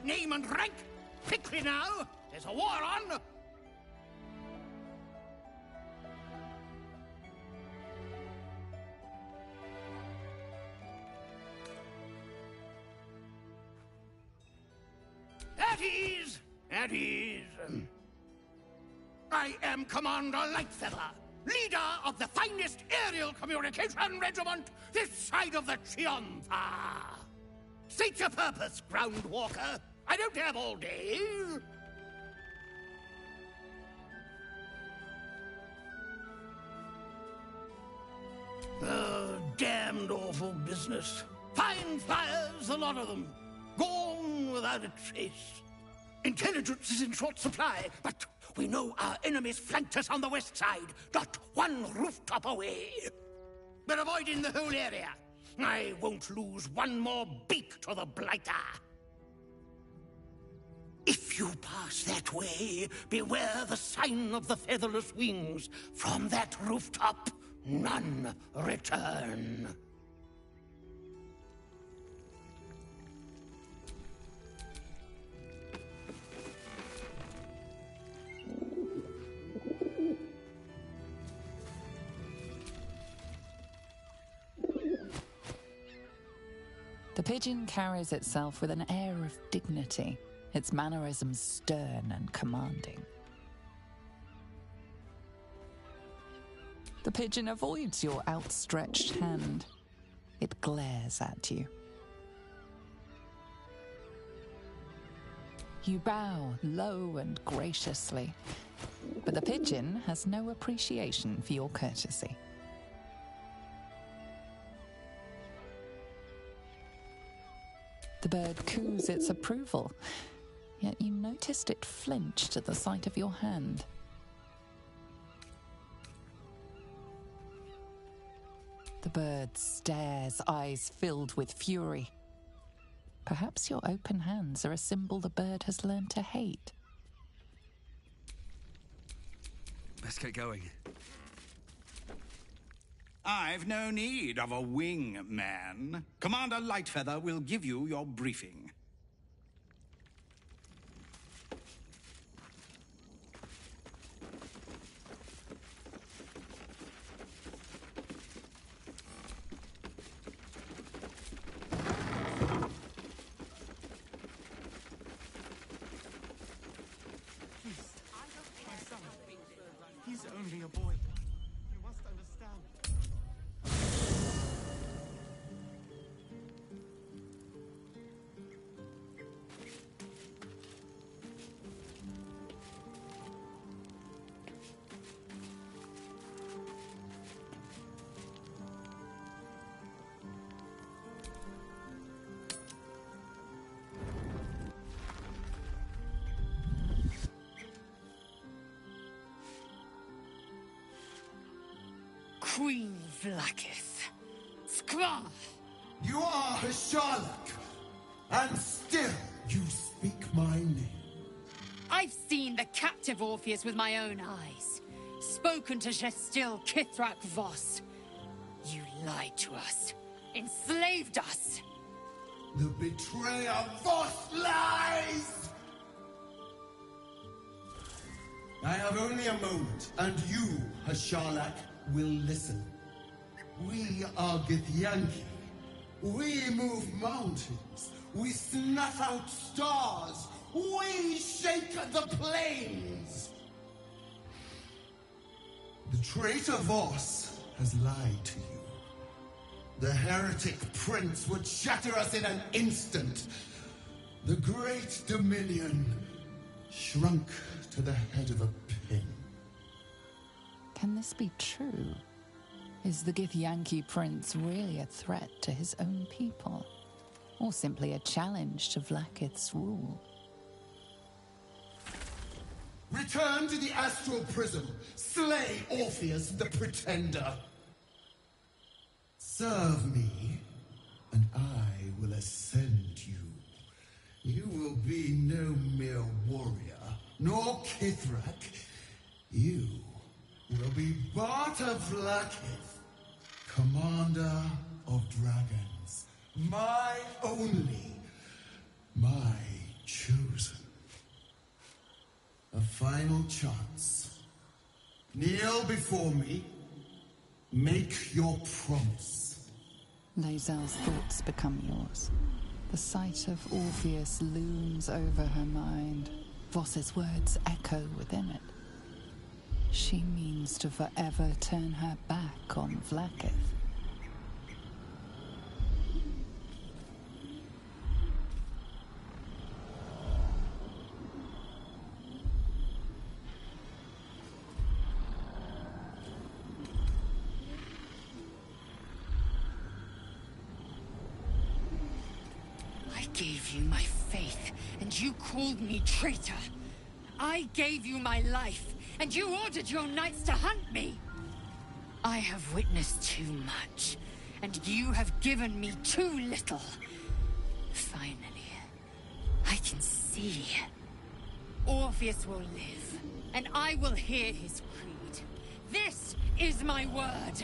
Name and rank? Quickly now! There's a war on! At ease! At ease! I am Commander Lightfeather, leader of the finest aerial communication regiment this side of the Triumpha. State your purpose, Groundwalker. I don't have all day. Oh, damned awful business. Fine flyers, a lot of them. Gone without a trace. Intelligence is in short supply, but we know our enemies flanked us on the west side, not one rooftop away. We're avoiding the whole area. I won't lose one more beak to the Blighter. If you pass that way, beware the sign of the featherless wings. From that rooftop, none return. The pigeon carries itself with an air of dignity, its mannerisms stern and commanding. The pigeon avoids your outstretched hand. It glares at you. You bow low and graciously, but the pigeon has no appreciation for your courtesy. The bird coos its approval, yet you noticed it flinched at the sight of your hand. The bird stares, eyes filled with fury. Perhaps your open hands are a symbol the bird has learned to hate. Let's get going. I've no need of a wing man. Commander Lightfeather will give you your briefing. Queen Vlaakith. Skra! You are Hasharlak, and still you speak my name. I've seen the captive Orpheus with my own eyes. Spoken to Gestil Kithrak Voss. You lied to us. Enslaved us. The betrayer Voss lies! I have only a moment, and you, Hasharlak, will listen. We are Githyanki. We move mountains. We snuff out stars. We shake the plains. The traitor Voss has lied to you. The heretic prince would shatter us in an instant. The great Dominion shrunk to the head of a pin. Can this be true? Is the Githyanki prince really a threat to his own people? Or simply a challenge to Vlaakith's rule? Return to the astral prism. Slay Orpheus the Pretender. Serve me, and I will ascend you. You will be no mere warrior, nor Kithrak. You will be Barta Vlaakith, commander of dragons. My only, my chosen. A final chance. Kneel before me. Make your promise. Lae'zel's thoughts become yours. The sight of Orpheus looms over her mind. Voss's words echo within it. She means to forever turn her back on Vlaakith. I gave you my faith, and you called me traitor. I gave you my life, and you ordered your knights to hunt me. I have witnessed too much, and you have given me too little. Finally, I can see. Orpheus will live, and I will hear his creed. This is my word.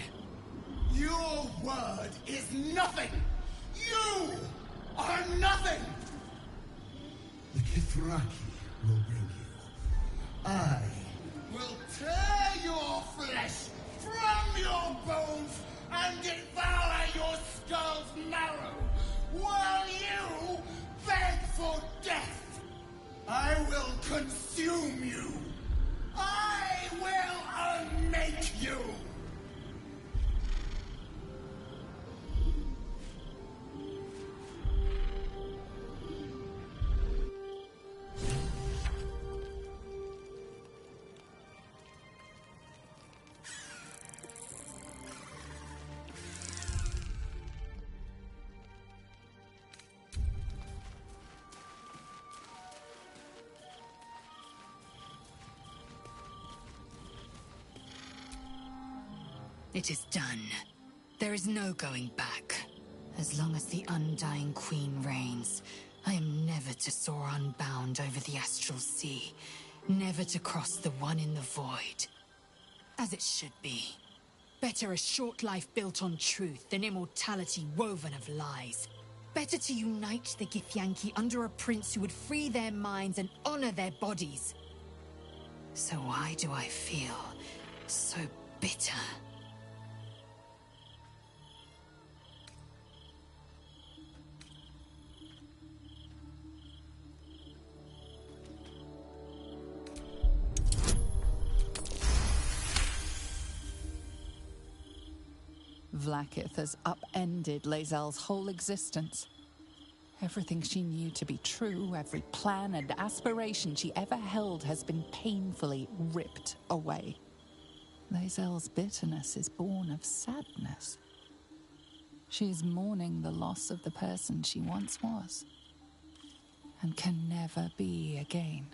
Your word is nothing! You are nothing! The Kithraki will bring you. I will tear your flesh from your bones and devour your skull's marrow, while you beg for death. I will consume you. I will unmake you. It is done. There is no going back. As long as the Undying Queen reigns, I am never to soar unbound over the astral sea, never to cross the one in the void. As it should be. Better a short life built on truth than immortality woven of lies. Better to unite the Githyanki under a prince who would free their minds and honor their bodies. So why do I feel so bitter? Vlaakith has upended Lae'zel's whole existence. Everything she knew to be true, every plan and aspiration she ever held has been painfully ripped away. Lae'zel's bitterness is born of sadness. She is mourning the loss of the person she once was, and can never be again.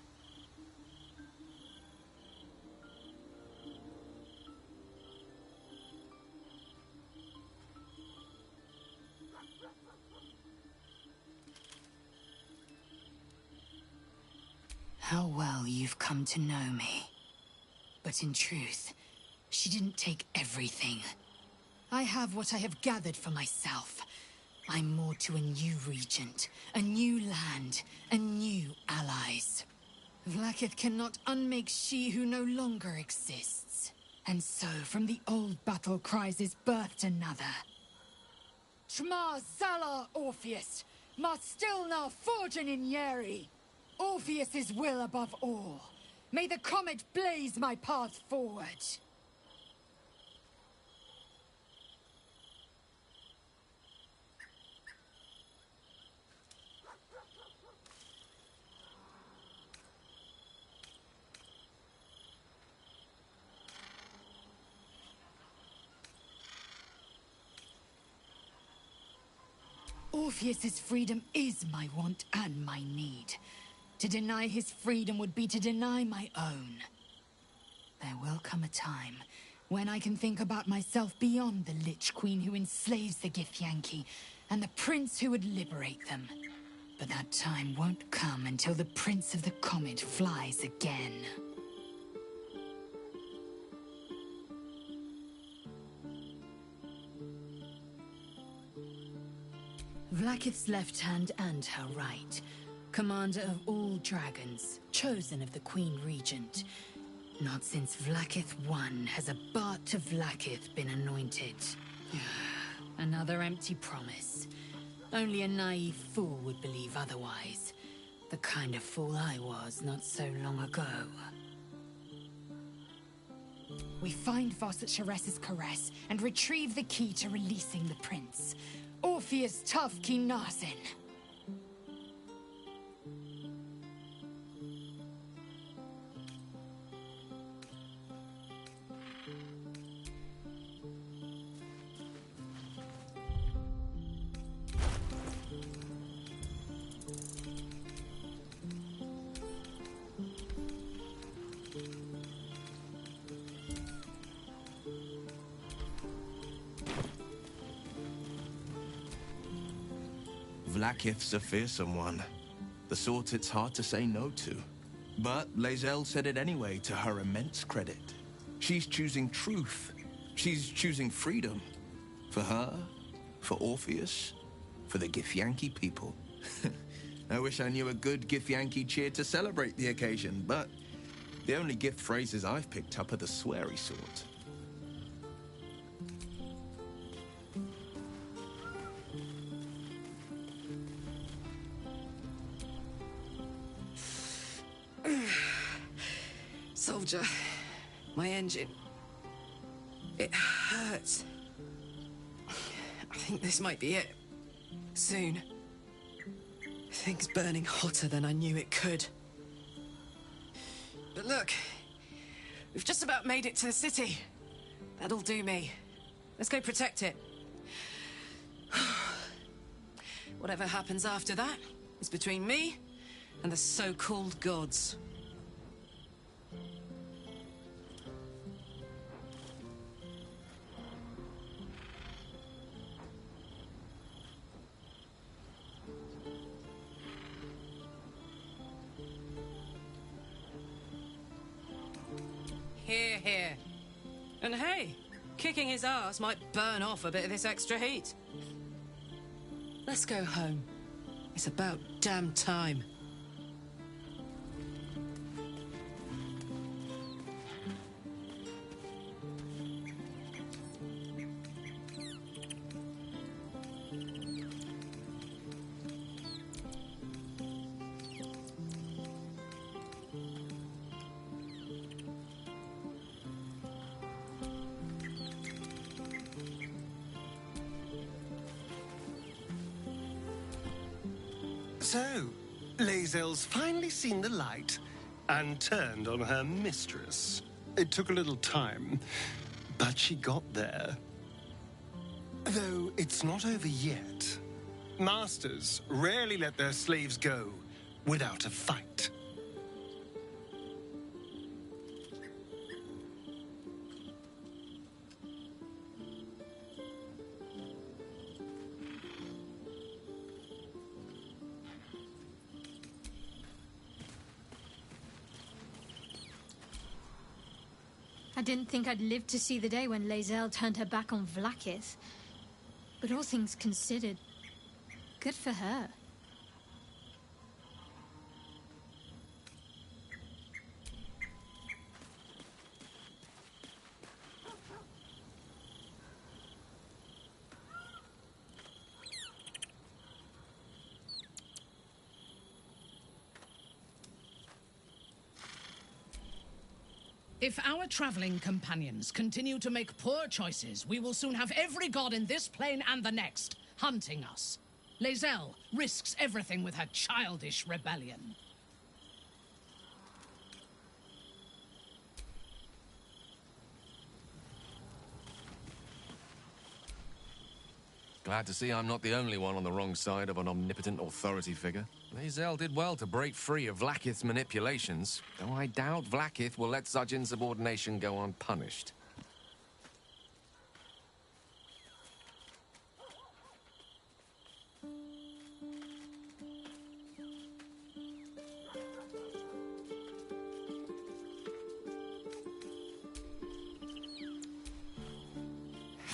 How well you've come to know me. But in truth, she didn't take everything. I have what I have gathered for myself. I'm more to a new regent, a new land, and new allies. Vlaakith cannot unmake she who no longer exists. And so, from the old battle cries is birthed another. Shma Zalar Orpheus, Ma Stilnar Forgen in Yeri. Orpheus's will above all. May the comet blaze my path forward. Orpheus's freedom is my want and my need. To deny his freedom would be to deny my own. There will come a time when I can think about myself beyond the Lich Queen who enslaves the Githyanki and the prince who would liberate them. But that time won't come until the Prince of the Comet flies again. Vlaakith's left hand and her right. Commander of all dragons, chosen of the Queen Regent. Not since Vlaakith I has a Bart of Vlaakith been anointed. Another empty promise. Only a naive fool would believe otherwise. The kind of fool I was not so long ago. We find Voss at Sharess's caress and retrieve the key to releasing the prince. Orpheus Tavki Narsin. Vlaakith's a fearsome one. The sort it's hard to say no to. But Lae'zel said it anyway, to her immense credit. She's choosing truth. She's choosing freedom. For her, for Orpheus, for the Githyanki people. I wish I knew a good Githyanki cheer to celebrate the occasion, but the only gift phrases I've picked up are the sweary sort. Soldier, my engine. It hurts. I think this might be it. Soon. Things burning hotter than I knew it could. But look, we've just about made it to the city. That'll do me. Let's go protect it. Whatever happens after that is between me and the so-called gods. Here. And hey, kicking his ass might burn off a bit of this extra heat. Let's go home. It's about damn time. So, Lae'zel's finally seen the light and turned on her mistress. It took a little time, but she got there. Though it's not over yet. Masters rarely let their slaves go without a fight. I didn't think I'd live to see the day when Lae'zel turned her back on Vlaakith. But all things considered, good for her. If our traveling companions continue to make poor choices, we will soon have every god in this plane and the next hunting us. Lae'zel risks everything with her childish rebellion. Glad to see I'm not the only one on the wrong side of an omnipotent authority figure. Lae'zel did well to break free of Vlaakith's manipulations, though I doubt Vlaakith will let such insubordination go unpunished.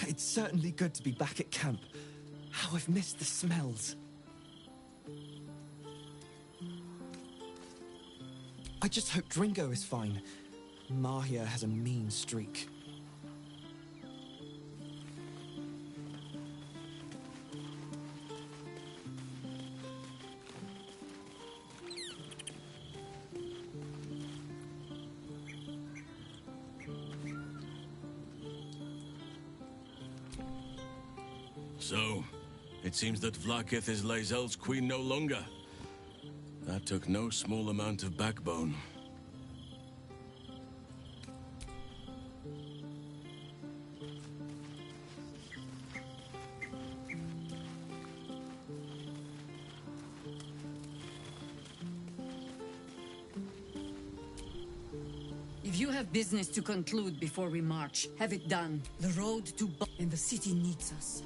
It's certainly good to be back at camp. How I've missed the smells. I just hope Dringo is fine. Mahia has a mean streak. So, it seems that Vlaakith is Lae'zel's queen no longer. That took no small amount of backbone. If you have business to conclude before we march, have it done. The road to and the city needs us.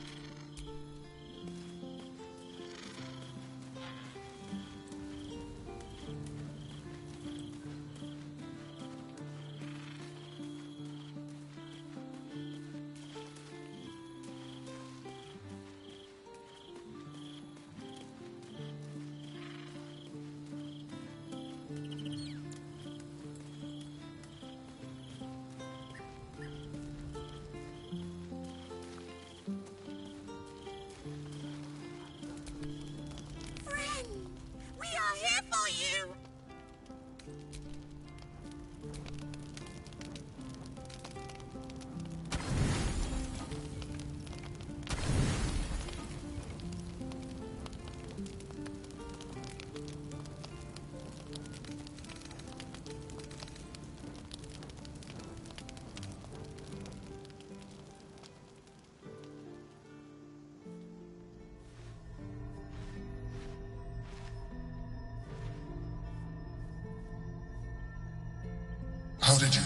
How did you?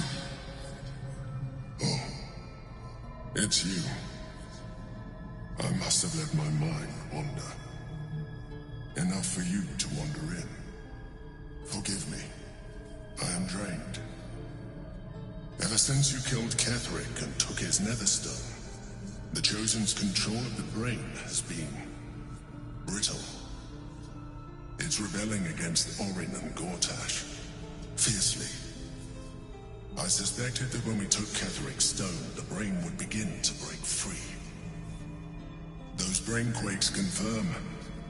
Oh, it's you. I must have let my mind wander. Enough for you to wander in. Forgive me. I am drained. Ever since you killed Ketheric and took his Netherstone, the Chosen's control of the brain has been brittle. It's rebelling against Orin and Gortash, fiercely. I suspected that when we took Ketheric's stone, the brain would begin to break free. Those brainquakes confirm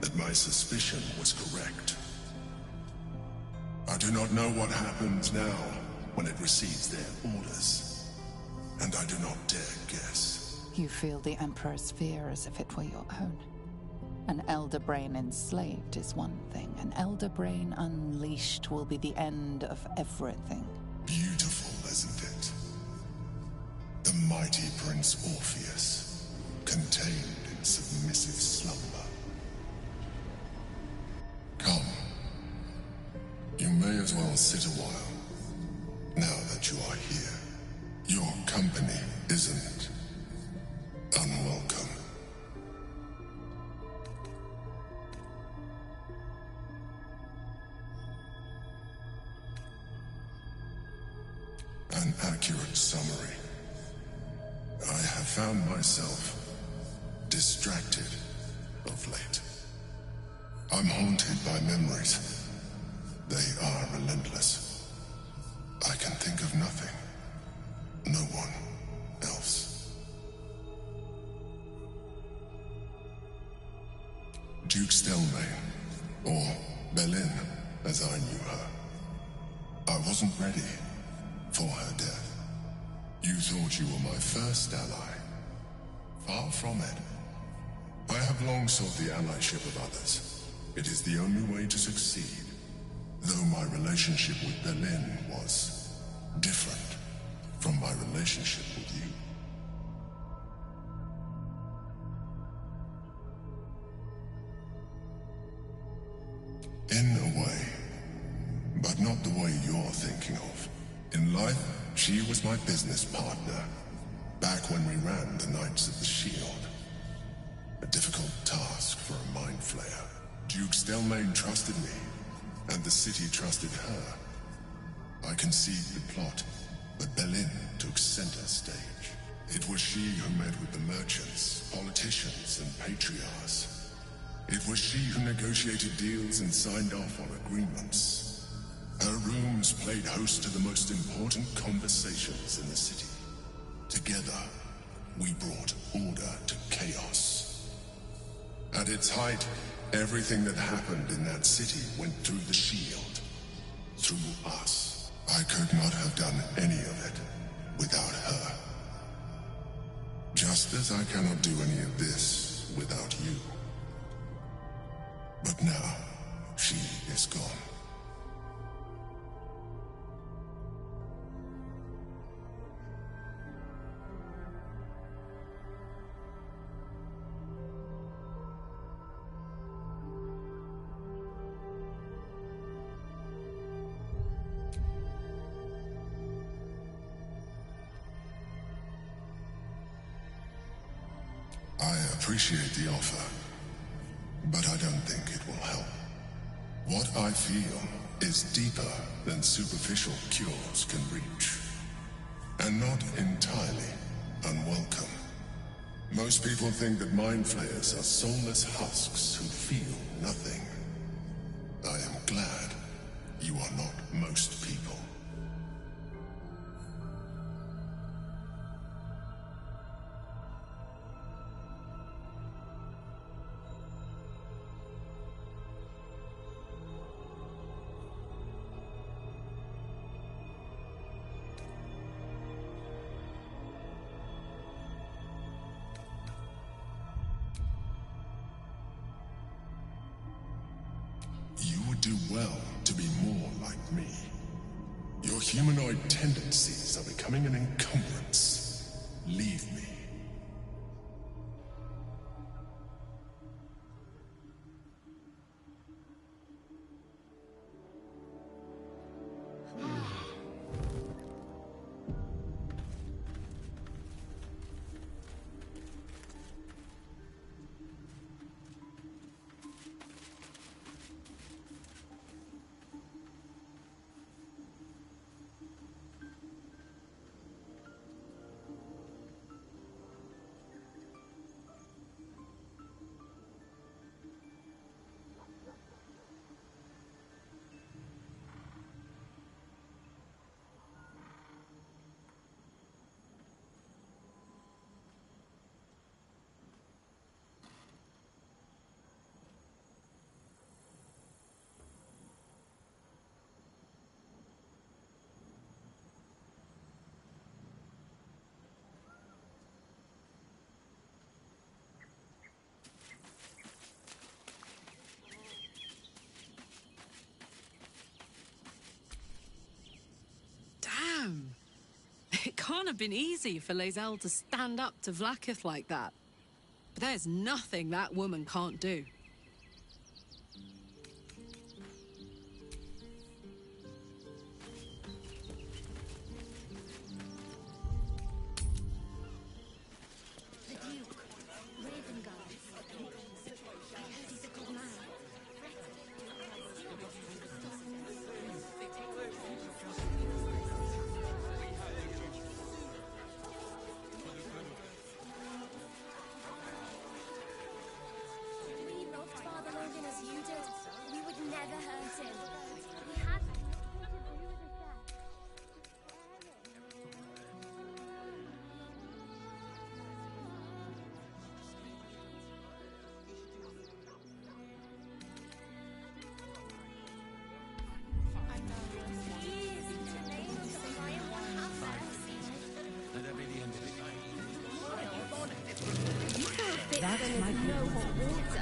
that my suspicion was correct. I do not know what happens now when it receives their orders, and I do not dare guess. You feel the Emperor's fear as if it were your own. An Elder Brain enslaved is one thing. An Elder Brain unleashed will be the end of everything. Beautiful, isn't it? The mighty Prince Orpheus, contained in submissive slumber. Come. You may as well sit a while, now that you are here. Your company isn't unwelcome. An accurate summary myself distracted of late. I'm haunted by memories. They are relentless. I can think of nothing. No one else. Duke Stelmane, or Belin, as I knew her. I wasn't ready for her death. You thought you were my first ally. Far from it. I have long sought the allyship of others. It is the only way to succeed. Though my relationship with Belin was different from my relationship with you. In a way, but not the way you're thinking of. In life, she was my business partner, back when we ran the Knights of the Shield. A difficult task for a mind flayer. Duke Stelmane trusted me, and the city trusted her. I conceived the plot, but Belin took center stage. It was she who met with the merchants, politicians, and patriarchs. It was she who negotiated deals and signed off on agreements. Her rooms played host to the most important conversations in the city. Together, we brought order to chaos. At its height, everything that happened in that city went through the shield. Through us. I could not have done any of it without her. Just as I cannot do any of this without you. But now, she is gone. I appreciate the offer, but I don't think it will help. What I feel is deeper than superficial cures can reach, and not entirely unwelcome. Most people think that mind flayers are soulless husks who feel nothing. I am glad you are not most people. You would do well to be more like me. Your humanoid tendencies are becoming an encumbrance. Leave me. Damn! It can't have been easy for Lae'zel to stand up to Vlaakith like that. But there's nothing that woman can't do. That might be no hot water.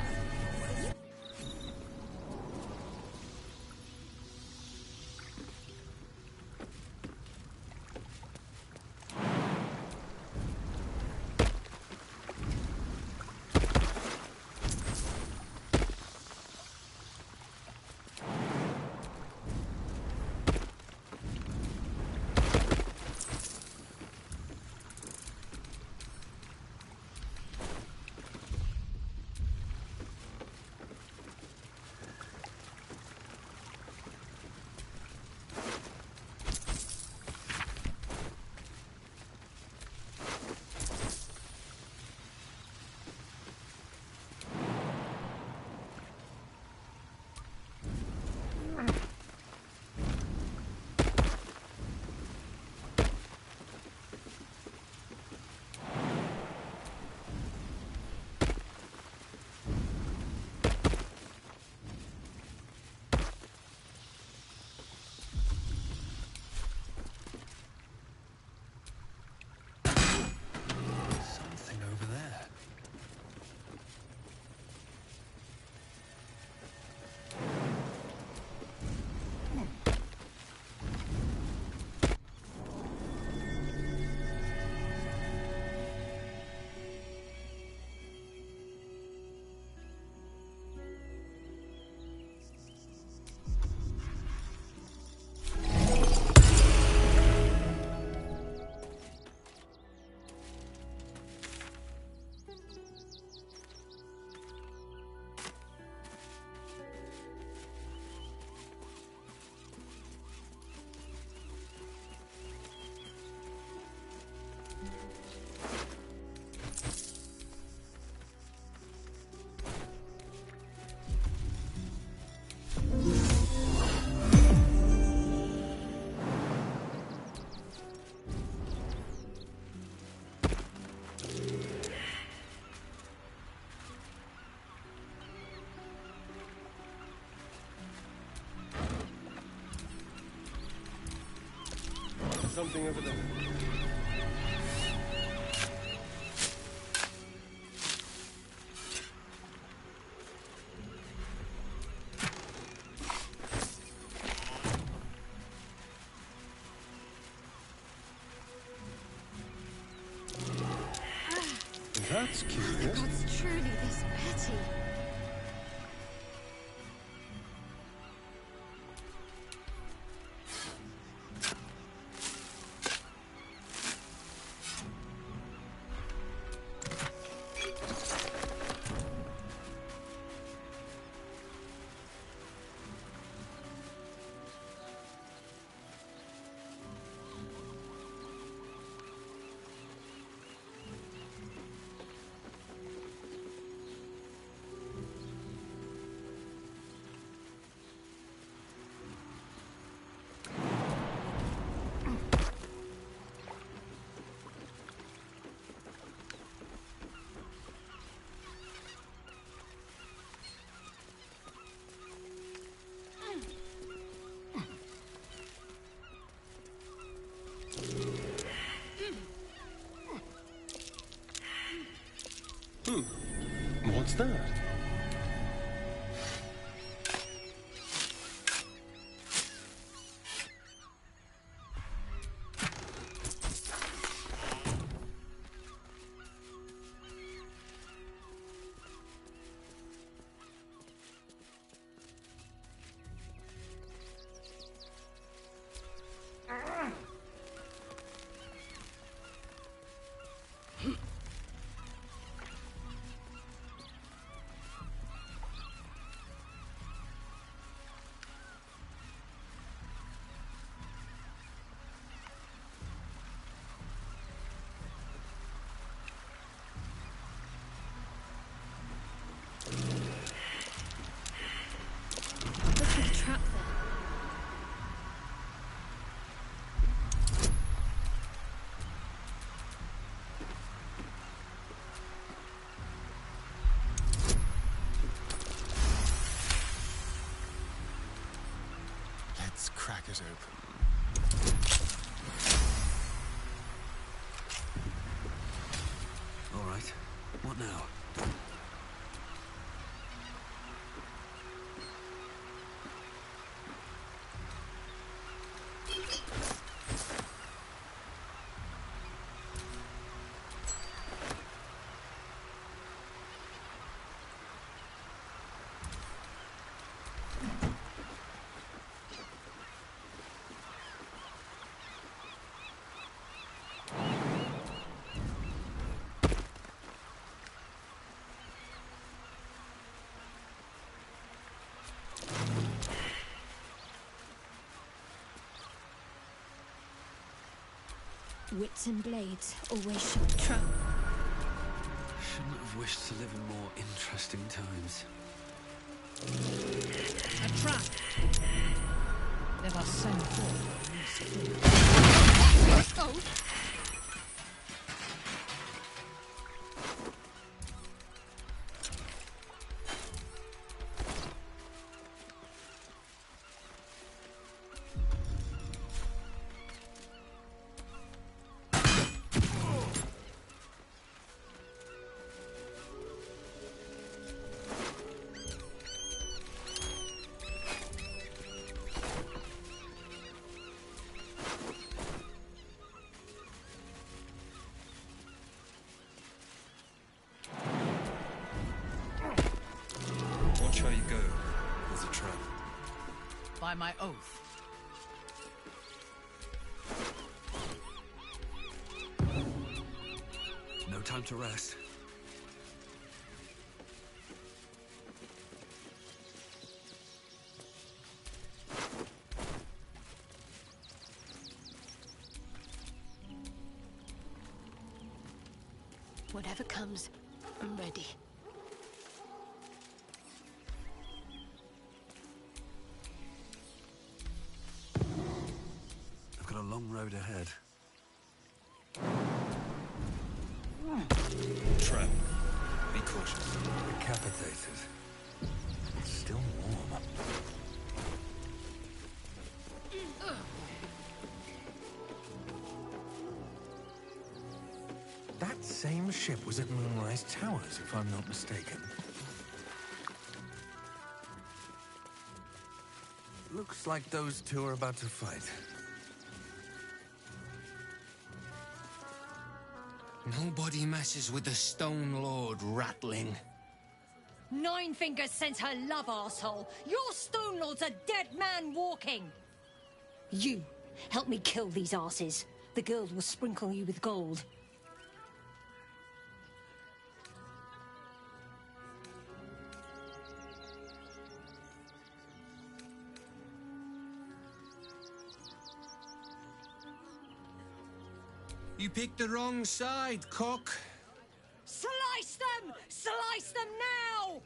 Something over there. That's curious. God's truly this petty. What's that? Let's crack it open. All right. What now? Wits and blades always show trouble. Shouldn't have wished to live in more interesting times. A trap. Let us send forth. Oh! Watch how you go. There's a trap. By my oath. No time to rest. Whatever comes, I'm ready. I've got a long road ahead. Trap. Be cautious. Decapitated. It's still warm. That same ship was at Moonrise Towers, if I'm not mistaken. Looks like those two are about to fight. Nobody messes with the Stone Lord, Ratling. Ninefingers sends her love, arsehole. Your Stone Lord's a dead man walking. You, help me kill these asses. The girls will sprinkle you with gold. You picked the wrong side, cock. Slice them! Slice them now!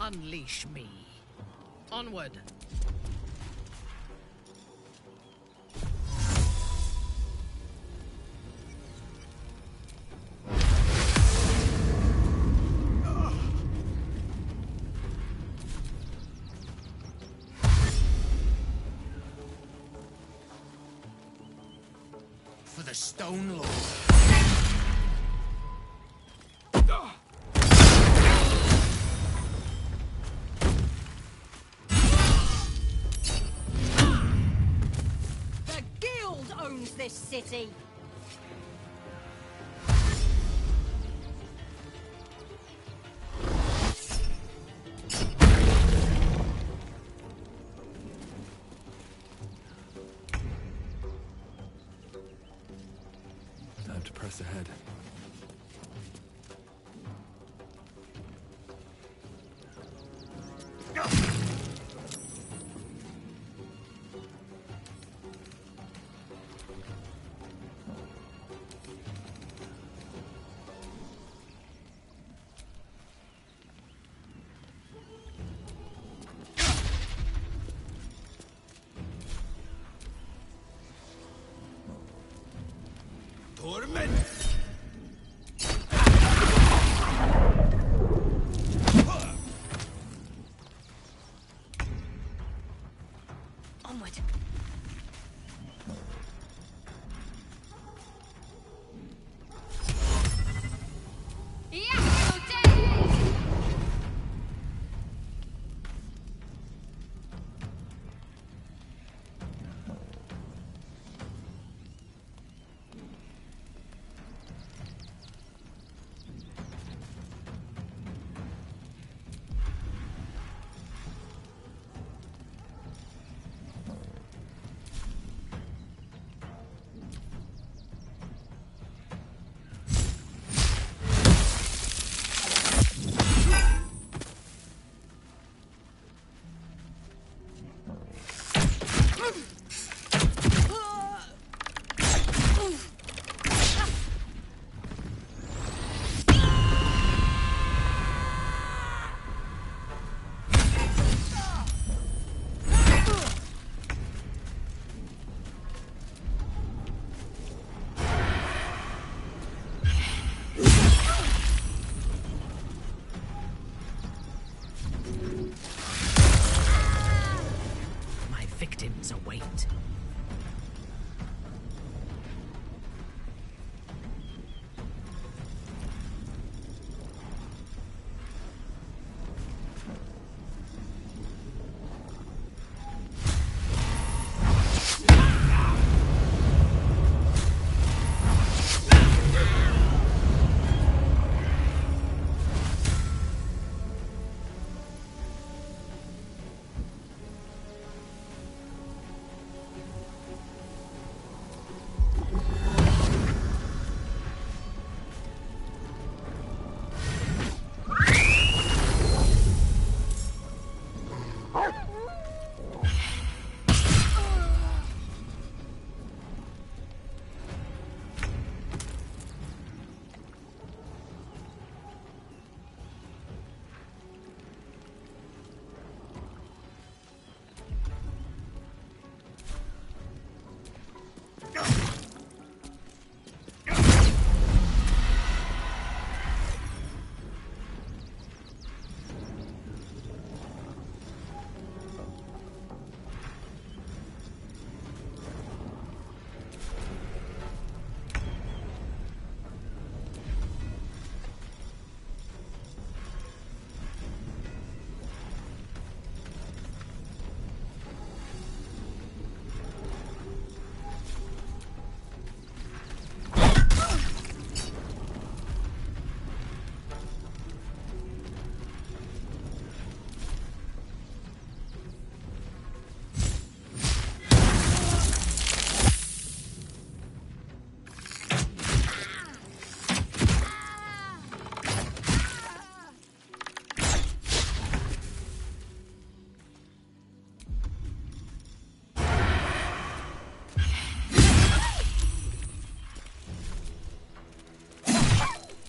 Unleash me. Onward. For the Stone Lord. This city. Time to press ahead. victims await.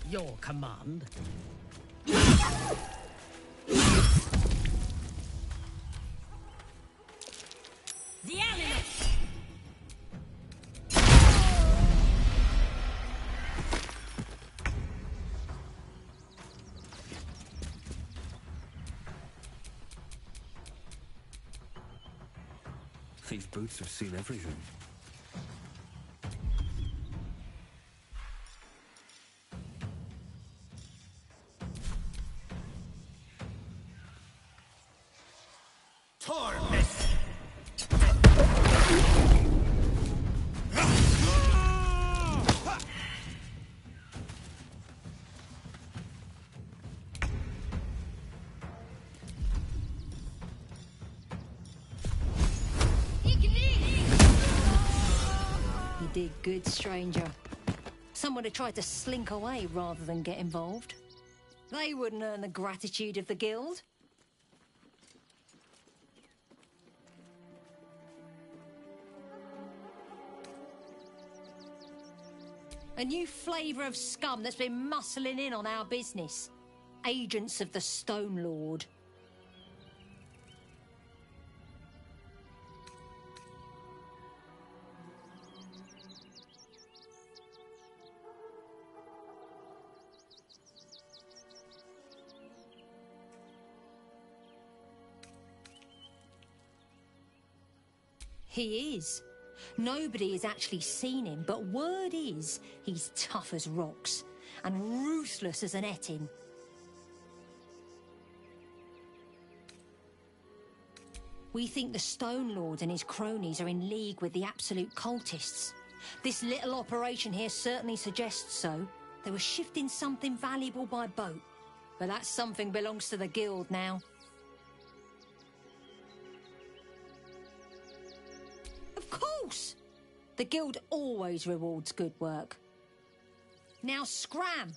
Your command. The animals! These boots have seen everything. You did good, stranger. Someone had tried to slink away rather than get involved. They wouldn't earn the gratitude of the guild. A new flavour of scum that's been muscling in on our business. Agents of the Stone Lord. He is. Nobody has actually seen him, but word is he's tough as rocks and ruthless as an ettin. We think the Stone Lord and his cronies are in league with the absolute cultists. This little operation here certainly suggests so. They were shifting something valuable by boat, but that something belongs to the guild now. Of course! The guild always rewards good work. Now scram!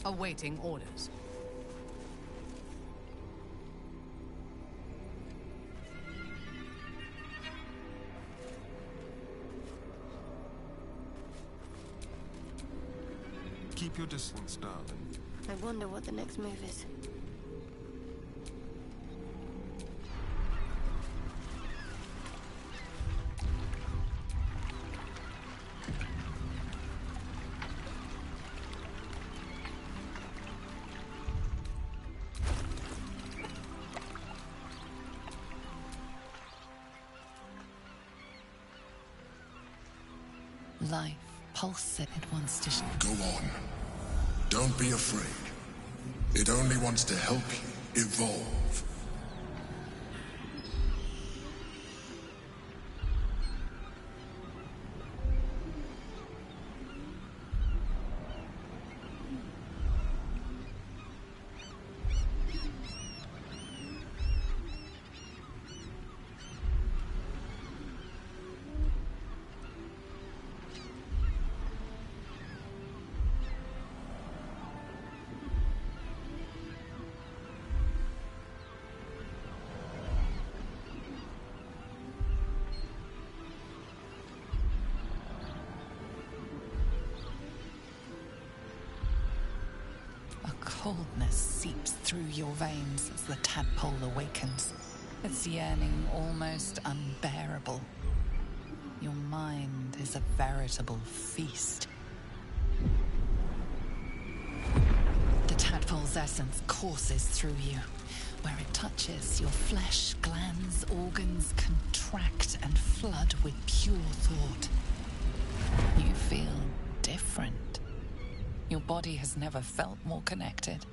awaiting orders. Keep your distance, darling. I wonder what the next move is. Life pulsated. It wants to... Go on. Don't be afraid. It only wants to help you evolve. Coldness seeps through your veins as the tadpole awakens, its yearning almost unbearable. Your mind is a veritable feast. The tadpole's essence courses through you. Where it touches, your flesh, glands, organs contract and flood with pure thought. You feel different. Your body has never felt more connected.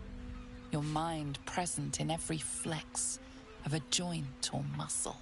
Your mind present in every flex of a joint or muscle.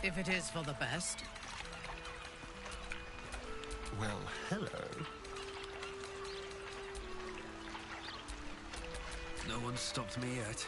If it is for the best. Well, hello. No one's stopped me yet.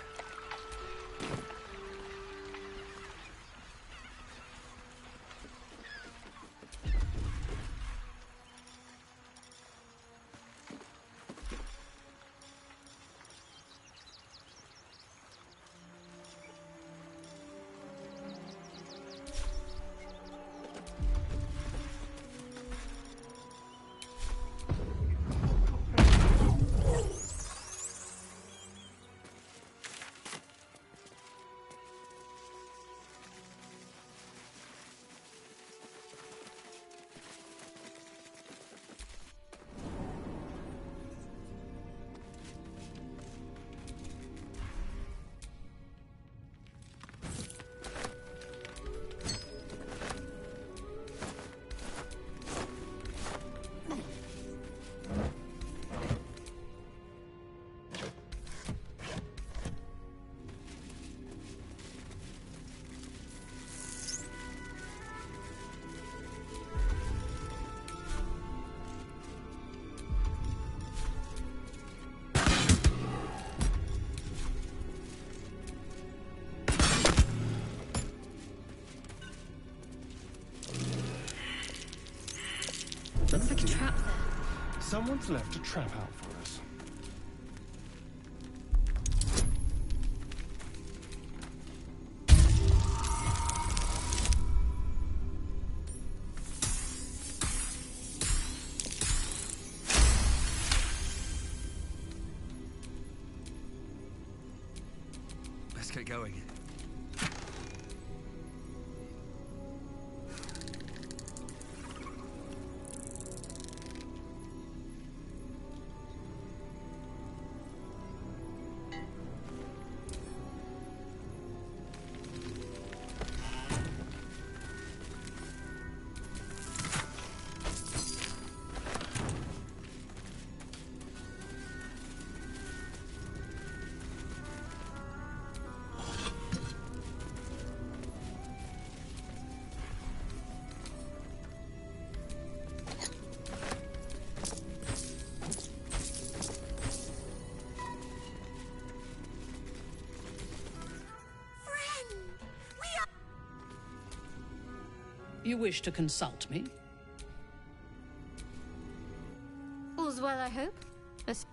Looks like a trap there. Someone's left a trap out for us. Let's get going. You wish to consult me? All's well, I hope. As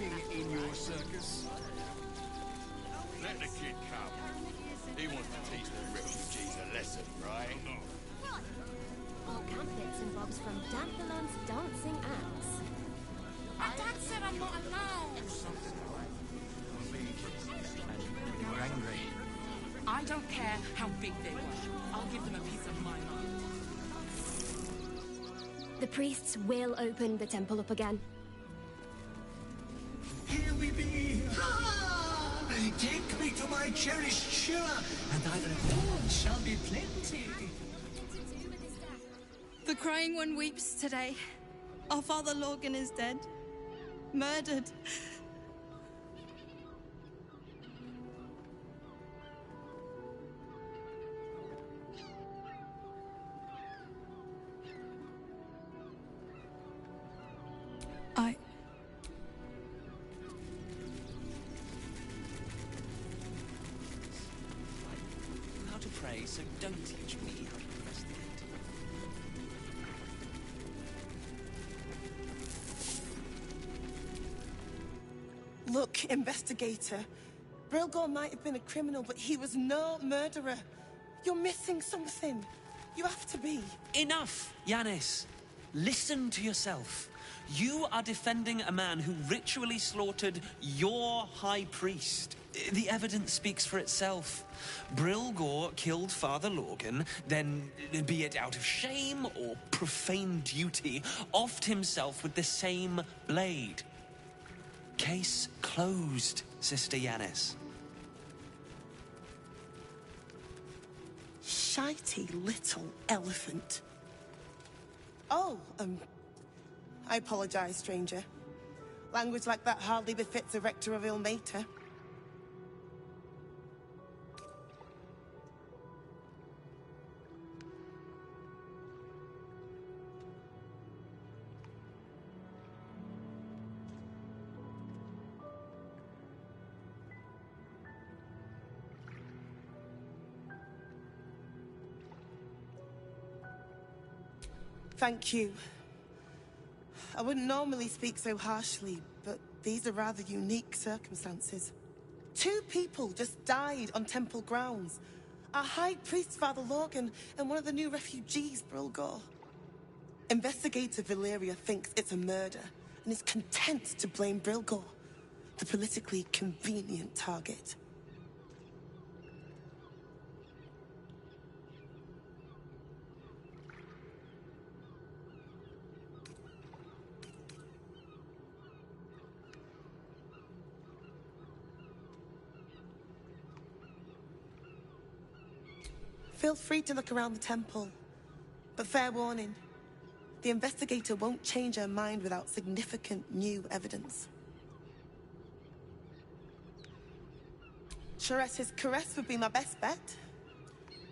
king in your circus? Let the kid come. He wants to teach the refugees a lesson, right? All camp bits and bobs from Danthilon's dancing acts. My dad said I'm not allowed. You're angry. I don't care how big they were. I'll give them a piece of my mind. The priests will open the temple up again. Here we be! Ah! Take me to my cherished Shira, and thy reward shall be plenty. The Crying One weeps today. Our father Lorgan is dead. Murdered. How to pray, so don't teach me how to investigate. Look, investigator. Brilgor might have been a criminal, but he was no murderer. You're missing something. You have to be. Enough, Yanis. Listen to yourself. You are defending a man who ritually slaughtered your high priest. The evidence speaks for itself. Brilgor killed Father Lorgan, then, be it out of shame or profane duty, offed himself with the same blade. Case closed, Sister Yanis. Shitey little elephant. Oh, I apologize, stranger. Language like that hardly befits a rector of Ilmater. Thank you. I wouldn't normally speak so harshly, but these are rather unique circumstances. 2 people just died on temple grounds. Our High Priest, Father Lorgan, and one of the new refugees, Brilgor. Investigator Valeria thinks it's a murder, and is content to blame Brilgor, the politically convenient target. Feel free to look around the temple. But fair warning, the investigator won't change her mind without significant new evidence. Shorette's caress would be my best bet.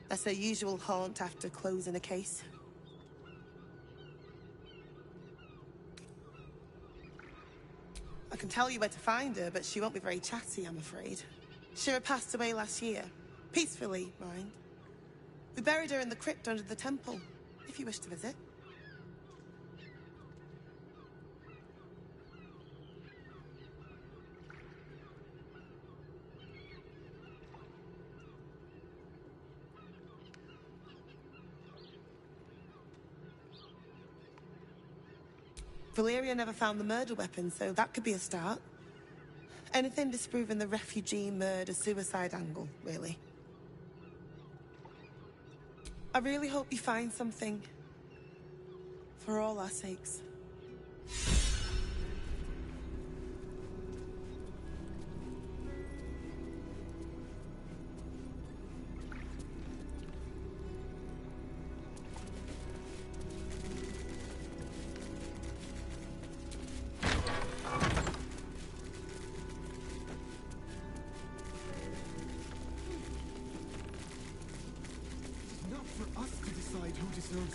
That's her usual haunt after closing a case. I can tell you where to find her, but she won't be very chatty, I'm afraid. Shira passed away last year. Peacefully, mind. We buried her in the crypt under the temple, if you wish to visit. Valeria never found the murder weapon, so that could be a start. Anything disproving the refugee murder-suicide angle, really. I really hope you find something. For all our sakes.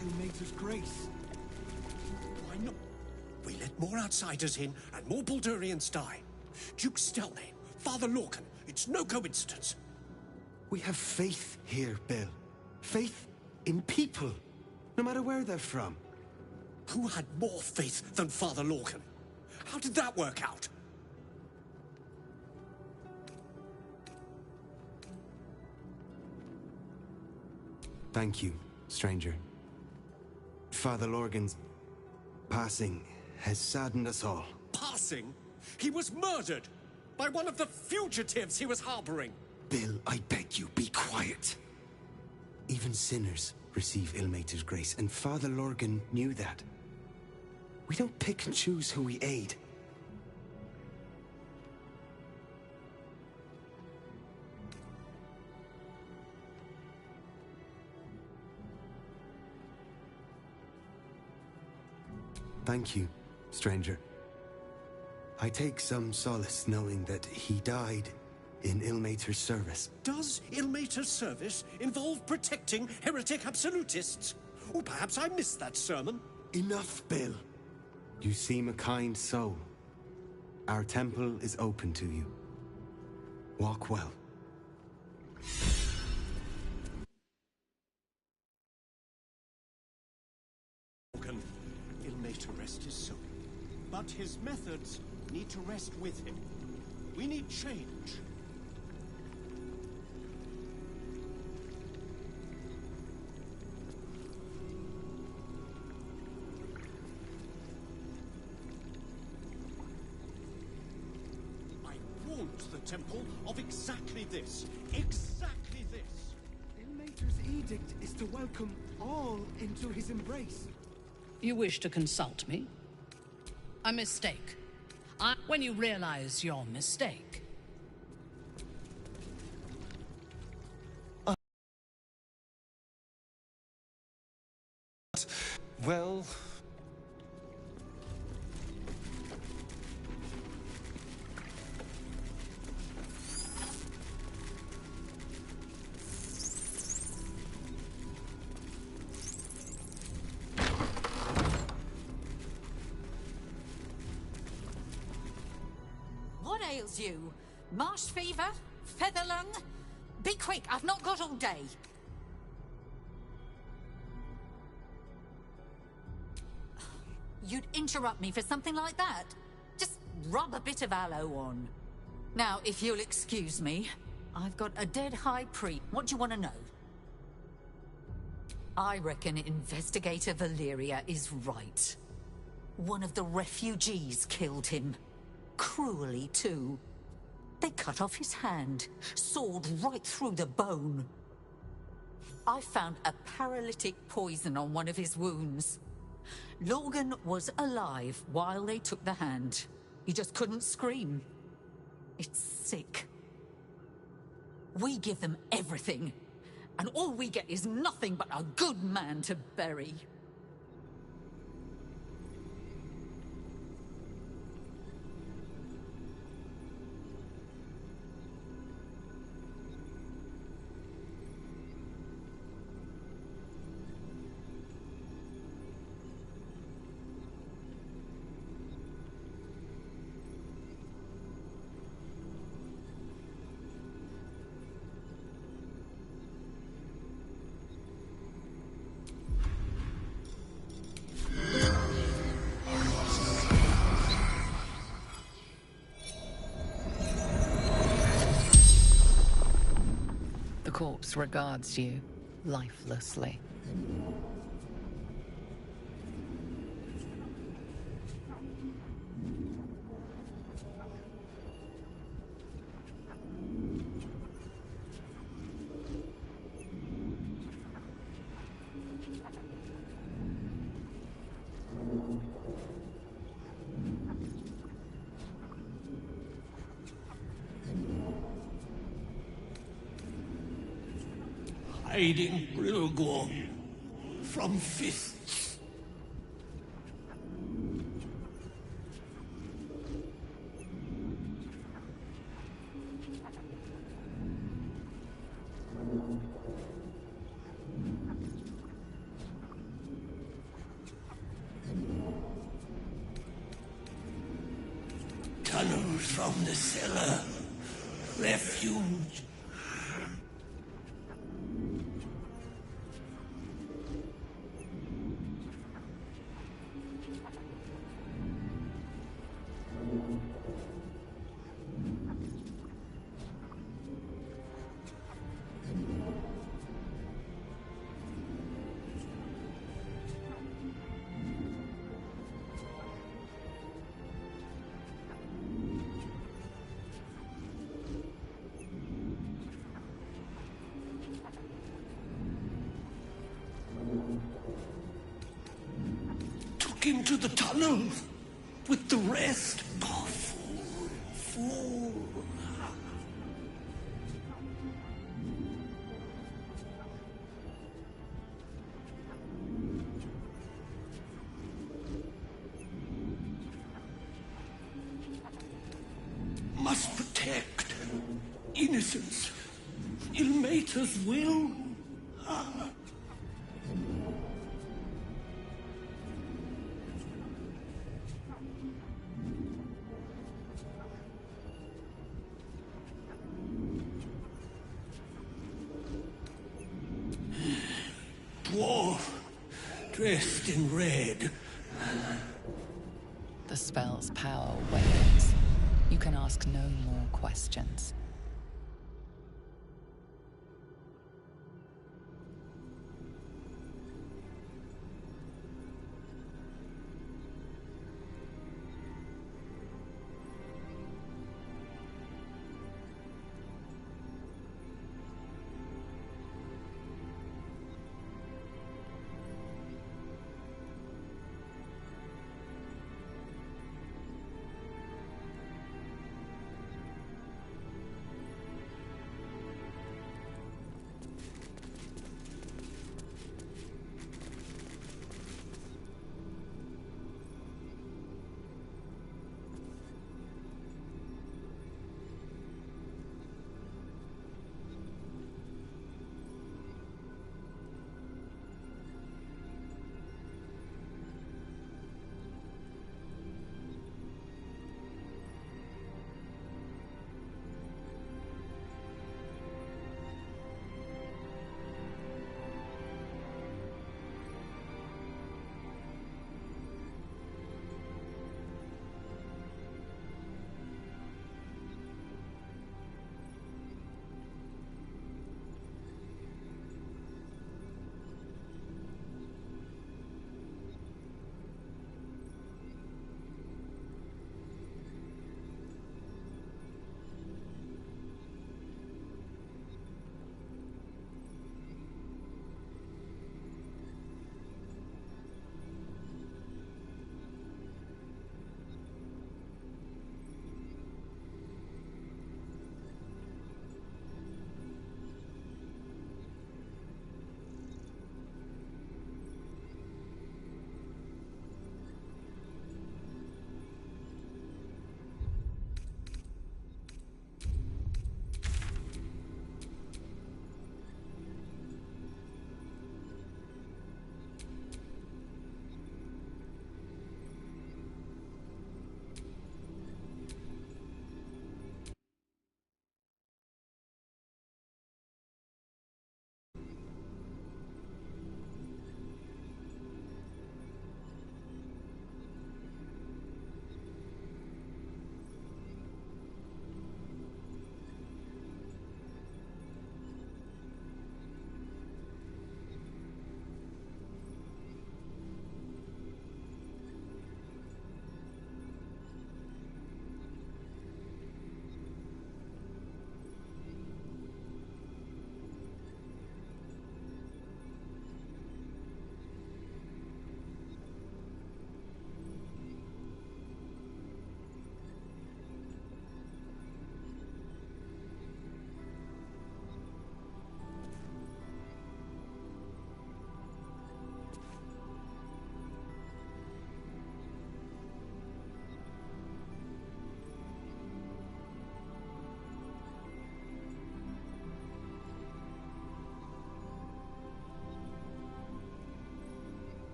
Ilmater's grace. Why not? We let more outsiders in, and more Baldurians die. Duke Stelmane, Father Lorcan, it's no coincidence. We have faith here, Bill. Faith in people, no matter where they're from. Who had more faith than Father Lorcan? How did that work out? Thank you, stranger. Father Lorgan's passing has saddened us all. Passing? He was murdered by one of the fugitives he was harboring. Bill, I beg you, be quiet. Even sinners receive Ilmater's grace, and Father Lorgan knew that. We don't pick and choose who we aid. Thank you, stranger. I take some solace knowing that he died in Ilmater's service. Does Ilmater's service involve protecting heretic absolutists? Or perhaps I missed that sermon. Enough, Bill. You seem a kind soul. Our temple is open to you. Walk well. Ilmater rest his soul. But his methods need to rest with him. We need change. I warned the temple of exactly this. Exactly this. Ilmater's edict is to welcome all into his embrace. You wish to consult me? A mistake. When you realize your mistake. Well... What ails you? Marsh fever? Feather lung? Be quick, I've not got all day. You'd interrupt me for something like that? Just rub a bit of aloe on. Now, if you'll excuse me, I've got a dead high priest. What do you want to know? I reckon Investigator Valeria is right. One of the refugees killed him. Cruelly, too. They cut off his hand, sawed right through the bone. I found a paralytic poison on one of his wounds. Lorgan was alive while they took the hand. He just couldn't scream. It's sick. We give them everything, and all we get is nothing but a good man to bury. The corpse regards you lifelessly. Hiding Rilgorn from fists. Tunnels from the cellar. Refuge. into the tunnel with the rest. Oh, fool. Must protect innocence. Ilmater's will. Dwarf, dressed in red. The spell's power wanes. You can ask no more questions.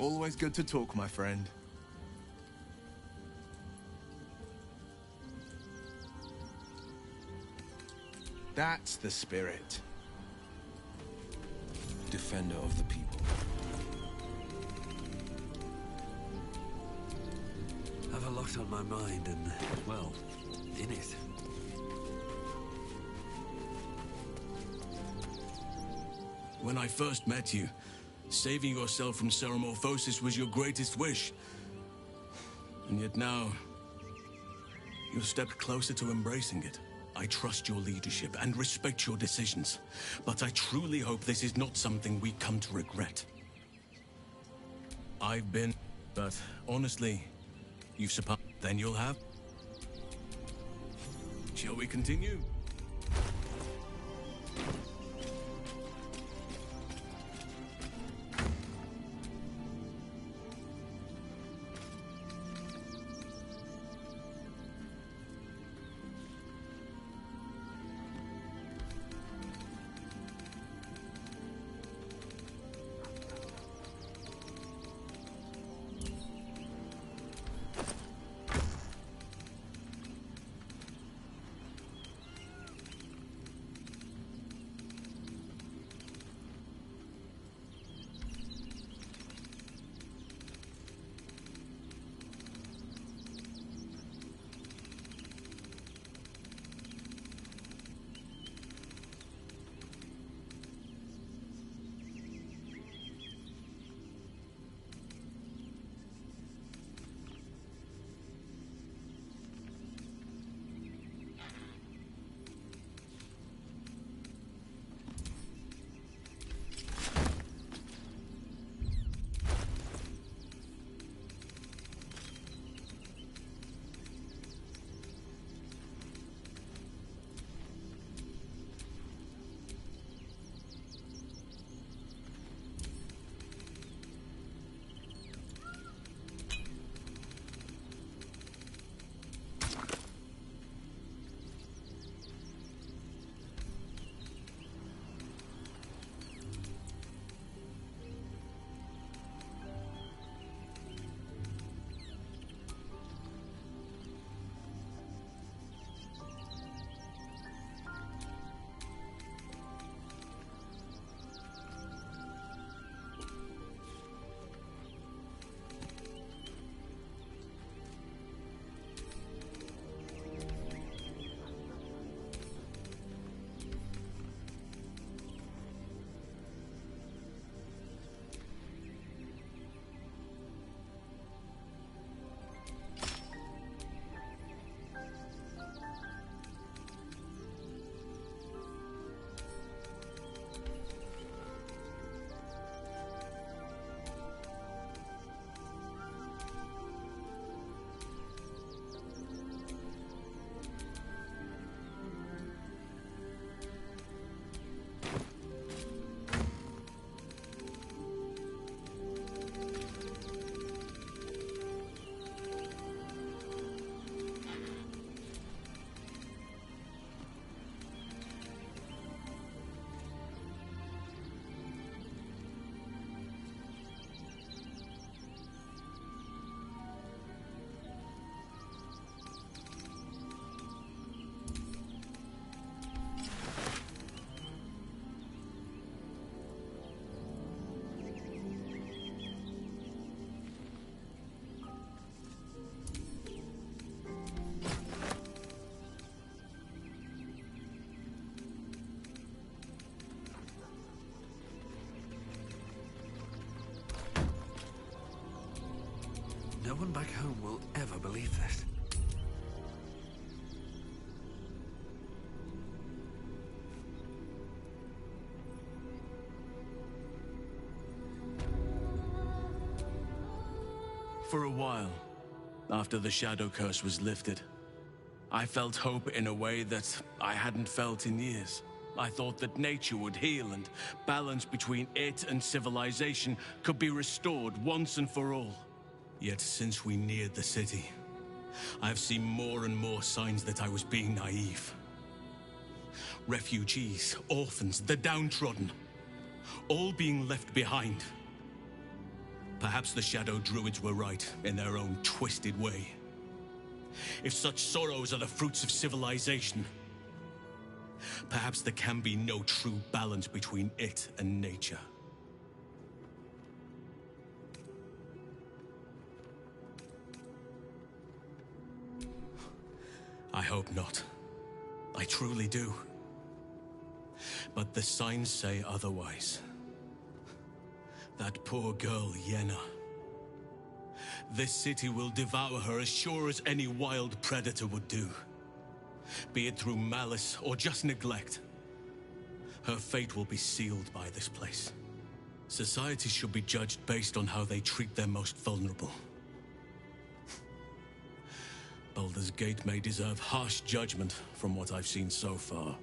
Always good to talk, my friend. That's the spirit. Defender of the people. I've a lot on my mind and, well, in it. When I first met you, saving yourself from Ceramorphosis was your greatest wish. And yet now, you've stepped closer to embracing it. I trust your leadership and respect your decisions, but I truly hope this is not something we come to regret. I've been, but honestly, you've surpassed, then you'll have. Shall we continue? No one back home will ever believe this. For a while, after the Shadow Curse was lifted, I felt hope in a way that I hadn't felt in years. I thought that nature would heal and balance between it and civilization could be restored once and for all. Yet since we neared the city, I've seen more and more signs that I was being naive. Refugees, orphans, the downtrodden, all being left behind. Perhaps the Shadow Druids were right in their own twisted way. If such sorrows are the fruits of civilization, perhaps there can be no true balance between it and nature. I hope not. I truly do. But the signs say otherwise. That poor girl, Yenna. This city will devour her as sure as any wild predator would do. Be it through malice or just neglect. Her fate will be sealed by this place. Society should be judged based on how they treat their most vulnerable. Baldur's Gate may deserve harsh judgment from what I've seen so far.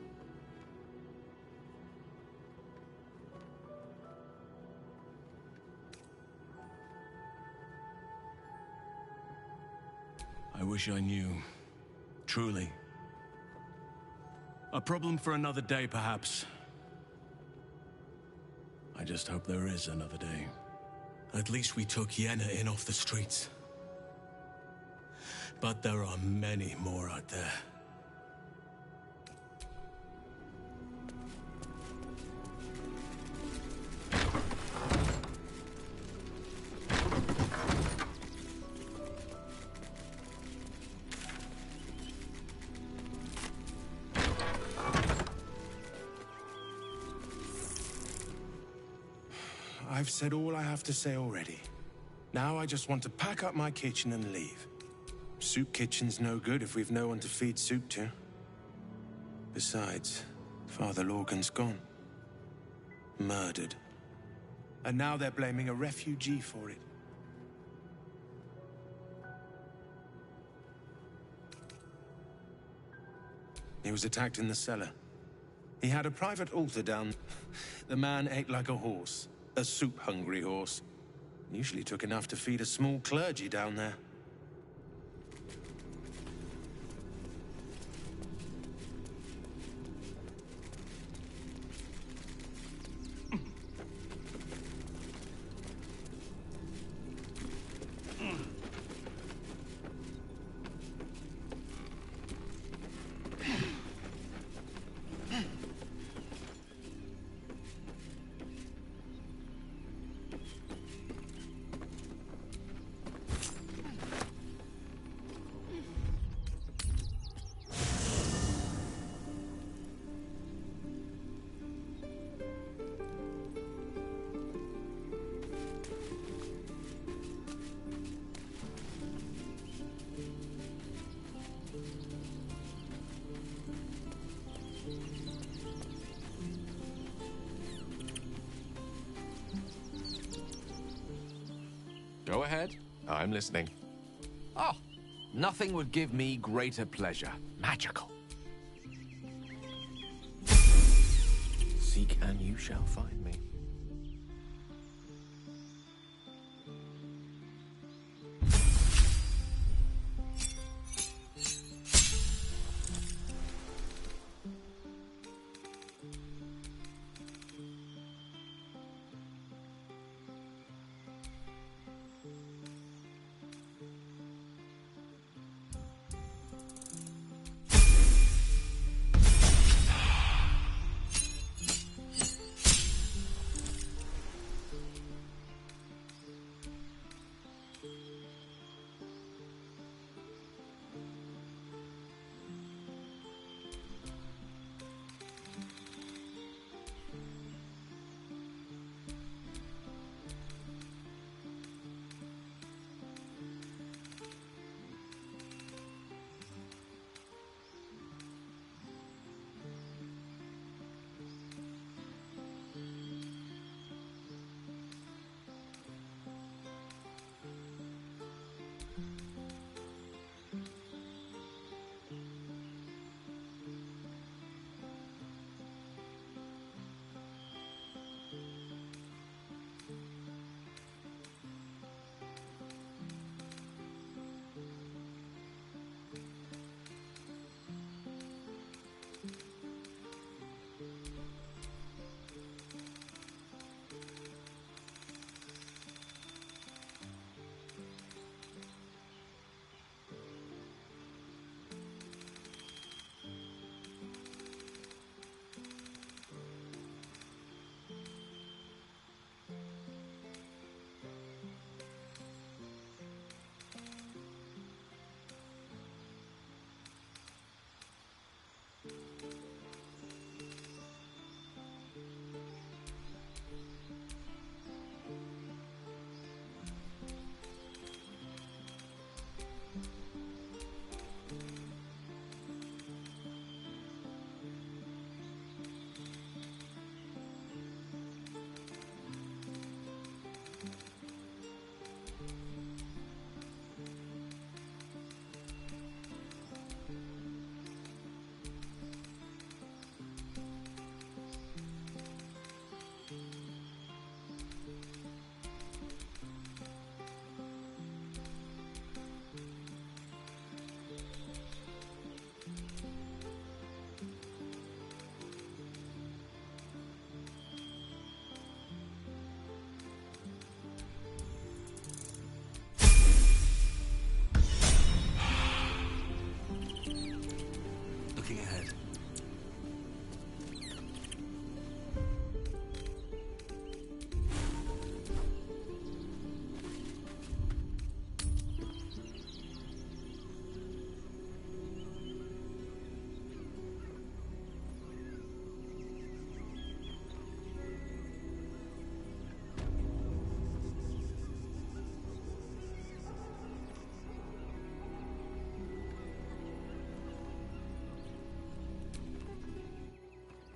I wish I knew. Truly. A problem for another day, perhaps. I just hope there is another day. At least we took Yenna in off the streets. But there are many more out there. I've said all I have to say already. Now I just want to pack up my kitchen and leave. Soup kitchen's no good if we've no one to feed soup to. Besides, Father Lorgan's gone. Murdered. And now they're blaming a refugee for it. He was attacked in the cellar. He had a private altar down. The man ate like a horse. A soup-hungry horse. Usually took enough to feed a small clergy down there. Go ahead. I'm listening. Oh, nothing would give me greater pleasure. Magical. Seek and you shall find me.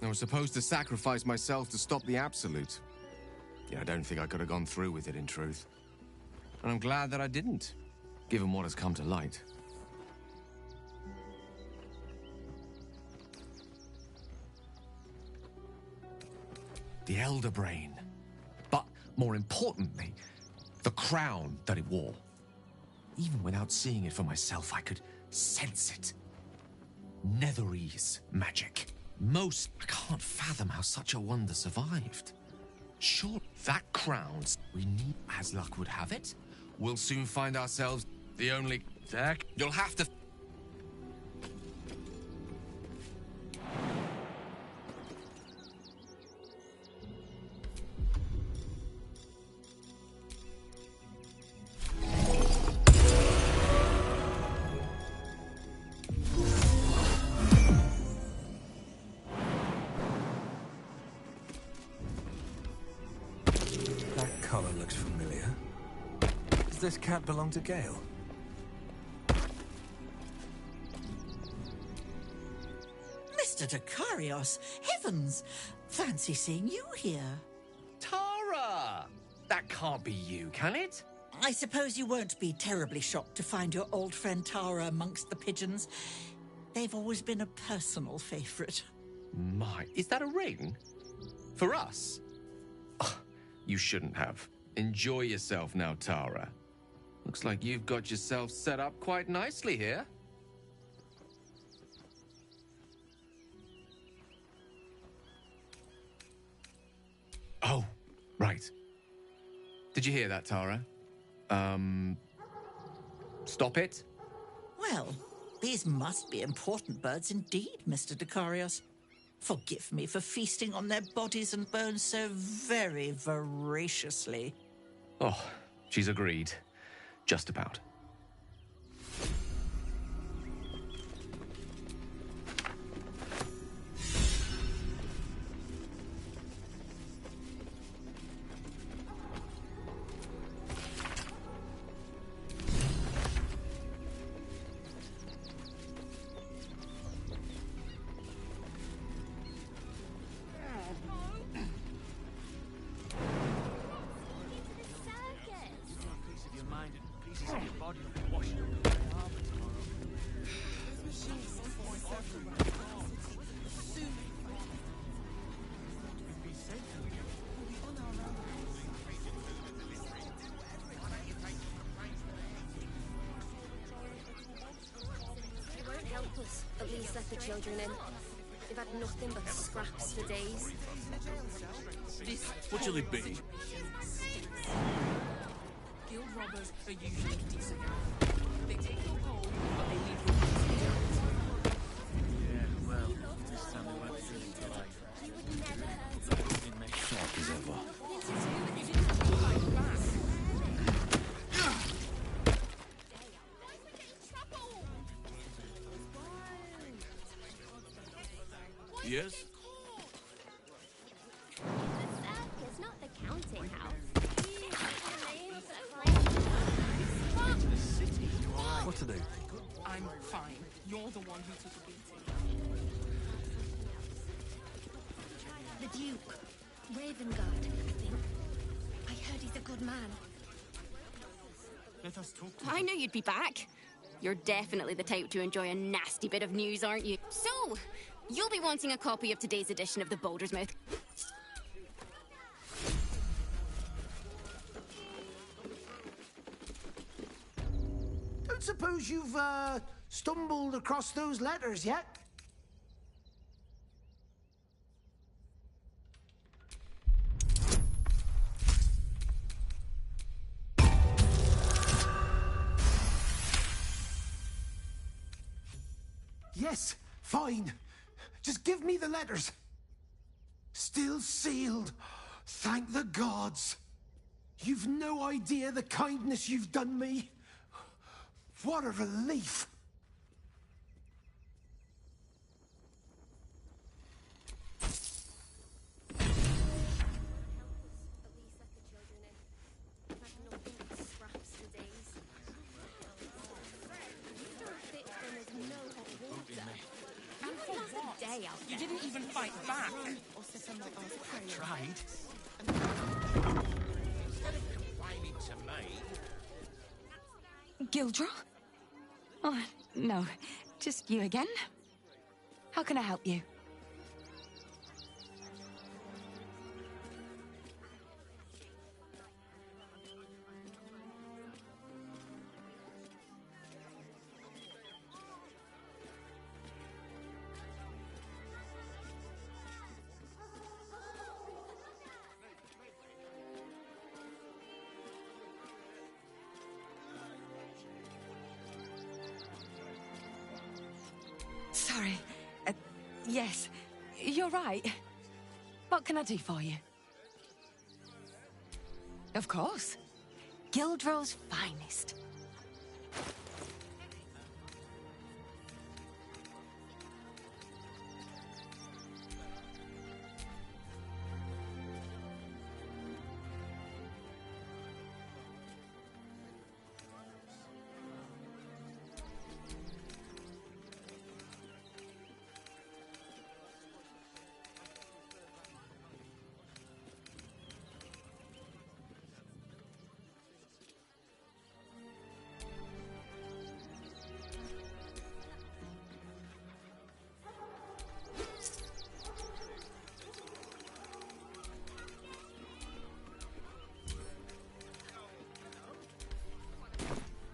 I was supposed to sacrifice myself to stop the Absolute. Yeah, I don't think I could have gone through with it, in truth. And I'm glad that I didn't, given what has come to light. The Elder Brain. But, more importantly, the crown that it wore. Even without seeing it for myself, I could sense it. Netherese magic. I can't fathom how such a wonder survived. Sure, that crown's we need, as luck would have it. We'll soon find ourselves the only... Zach, you'll have to... This cat belong to Gale? Mr. Dekarios! Heavens! Fancy seeing you here. Tara! That can't be you, can it? I suppose you won't be terribly shocked to find your old friend Tara amongst the pigeons. They've always been a personal favourite. My, is that a ring? For us? Oh, you shouldn't have. Enjoy yourself now, Tara. Looks like you've got yourself set up quite nicely here. Oh, right. Did you hear that, Tara? Stop it? Well, these must be important birds indeed, Mr. Dekarios. Forgive me for feasting on their bodies and bones so very voraciously. Oh, she's agreed. Just about. At least let the children in. They've had nothing but scraps for days. What shall they be? Guild robbers are usually decent. They take your gold, but they leave your Yeah, well, this time we won't feel until You would never hurt it. in make sharp as ever. Yes? The circus, not the counting house. What to do? I'm fine. You're the one who took a beating. The Duke. Ravengard, I think. I heard he's a good man. Let us talk I knew you'd be back. You're definitely the type to enjoy a nasty bit of news, aren't you? So, you'll be wanting a copy of today's edition of the Boulder's Mouth. Don't suppose you've, stumbled across those letters yet? Yes, fine. Just give me the letters. Still sealed. Thank the gods. You've no idea the kindness you've done me. What a relief. You didn't even find fight back. Or sit on my arse praying. Tried. Instead of complaining to me. Gildro? Oh, no. Just you again. How can I help you? Sorry. Yes, you're right. What can I do for you? Of course. Gildro's finest.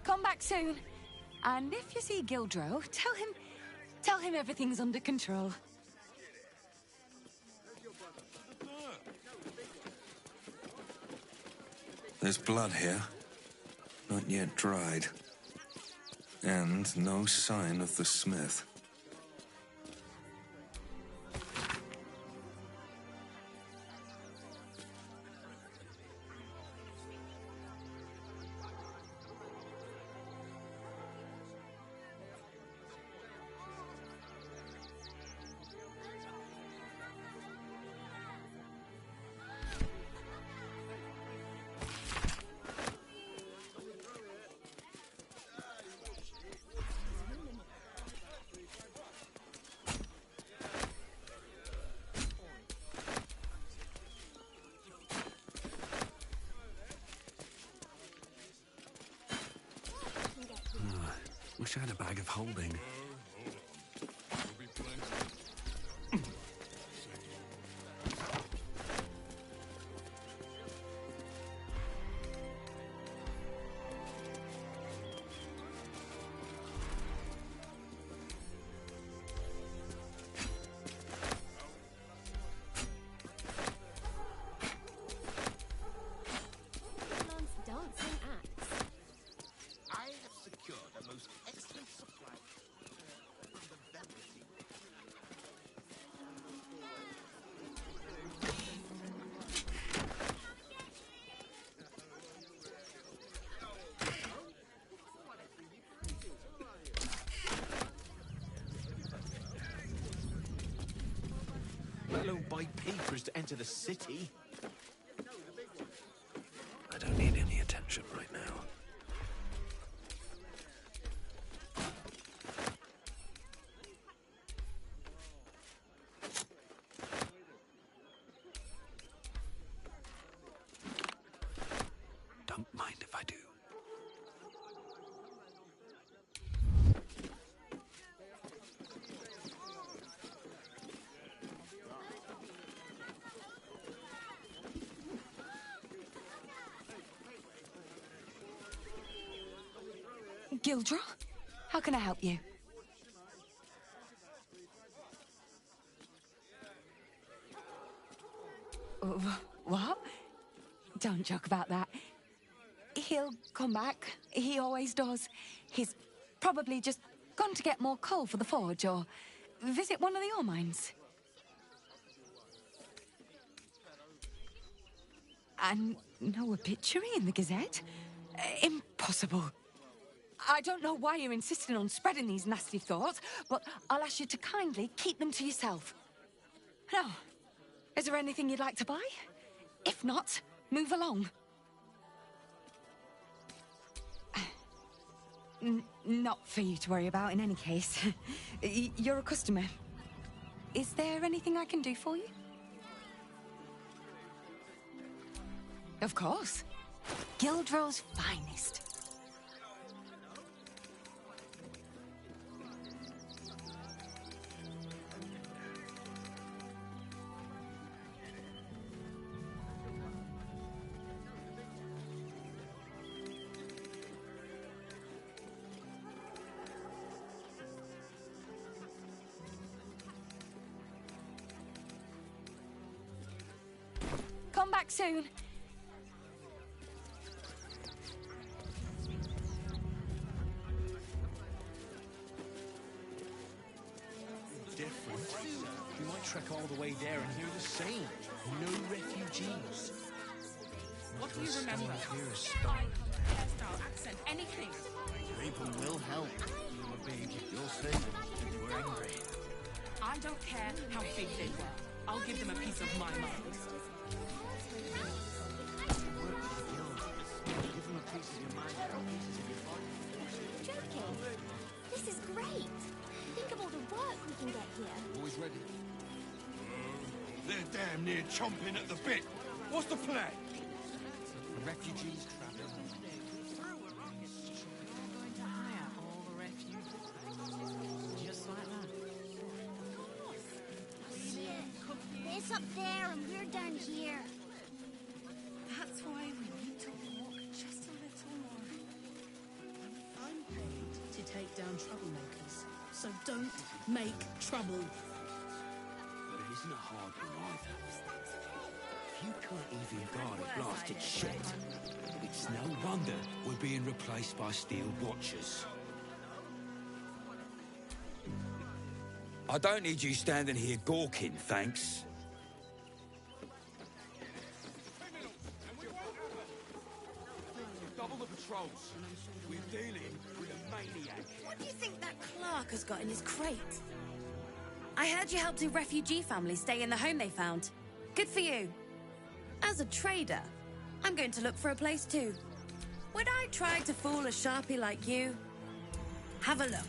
Come back soon. And if you see Gildro, tell him everything's under control. There's blood here. Not yet dried. And no sign of the smith. Wish I had a bag of holding. Let alone buy papers to enter the city. I don't need any attention right now. Don't mind if I do. Gildro? How can I help you? What? Don't joke about that. He'll come back. He always does. He's probably just gone to get more coal for the forge or visit one of the ore mines. And no obituary in the Gazette? Impossible. I don't know why you're insisting on spreading these nasty thoughts, but I'll ask you to kindly keep them to yourself. Now, is there anything you'd like to buy? If not, move along. Not for you to worry about in any case. You're a customer. Is there anything I can do for you? Of course. Gildrow's finest. Come back soon. Different. We might trek all the way there and hear the same. No refugees. What do you remember? Hairstyle, accent, anything. People will help. You're big, you'll see. We're angry. I don't care how big they were. I'll give them a piece of my mind. Joking. This is great. Think of all the work we can get here. Always ready. They're damn near chomping at the bit. What's the plan? Refugees traveling. Going to hire all the refugees. Just like that. It's up there and we're down here. That's why we need to walk just a little more. I'm paid to take down troublemakers, so don't make trouble. But it isn't a hard one either. If you can't even guard a blasted shit, it's no wonder we're being replaced by steel watchers. I don't need you standing here gawking, thanks. Double the patrols. We're dealing with a maniac. What do you think that Clark has got in his crate? I heard you helped a refugee family stay in the home they found. Good for you. As a trader, I'm going to look for a place too. Would I try to fool a sharpie like you? Have a look.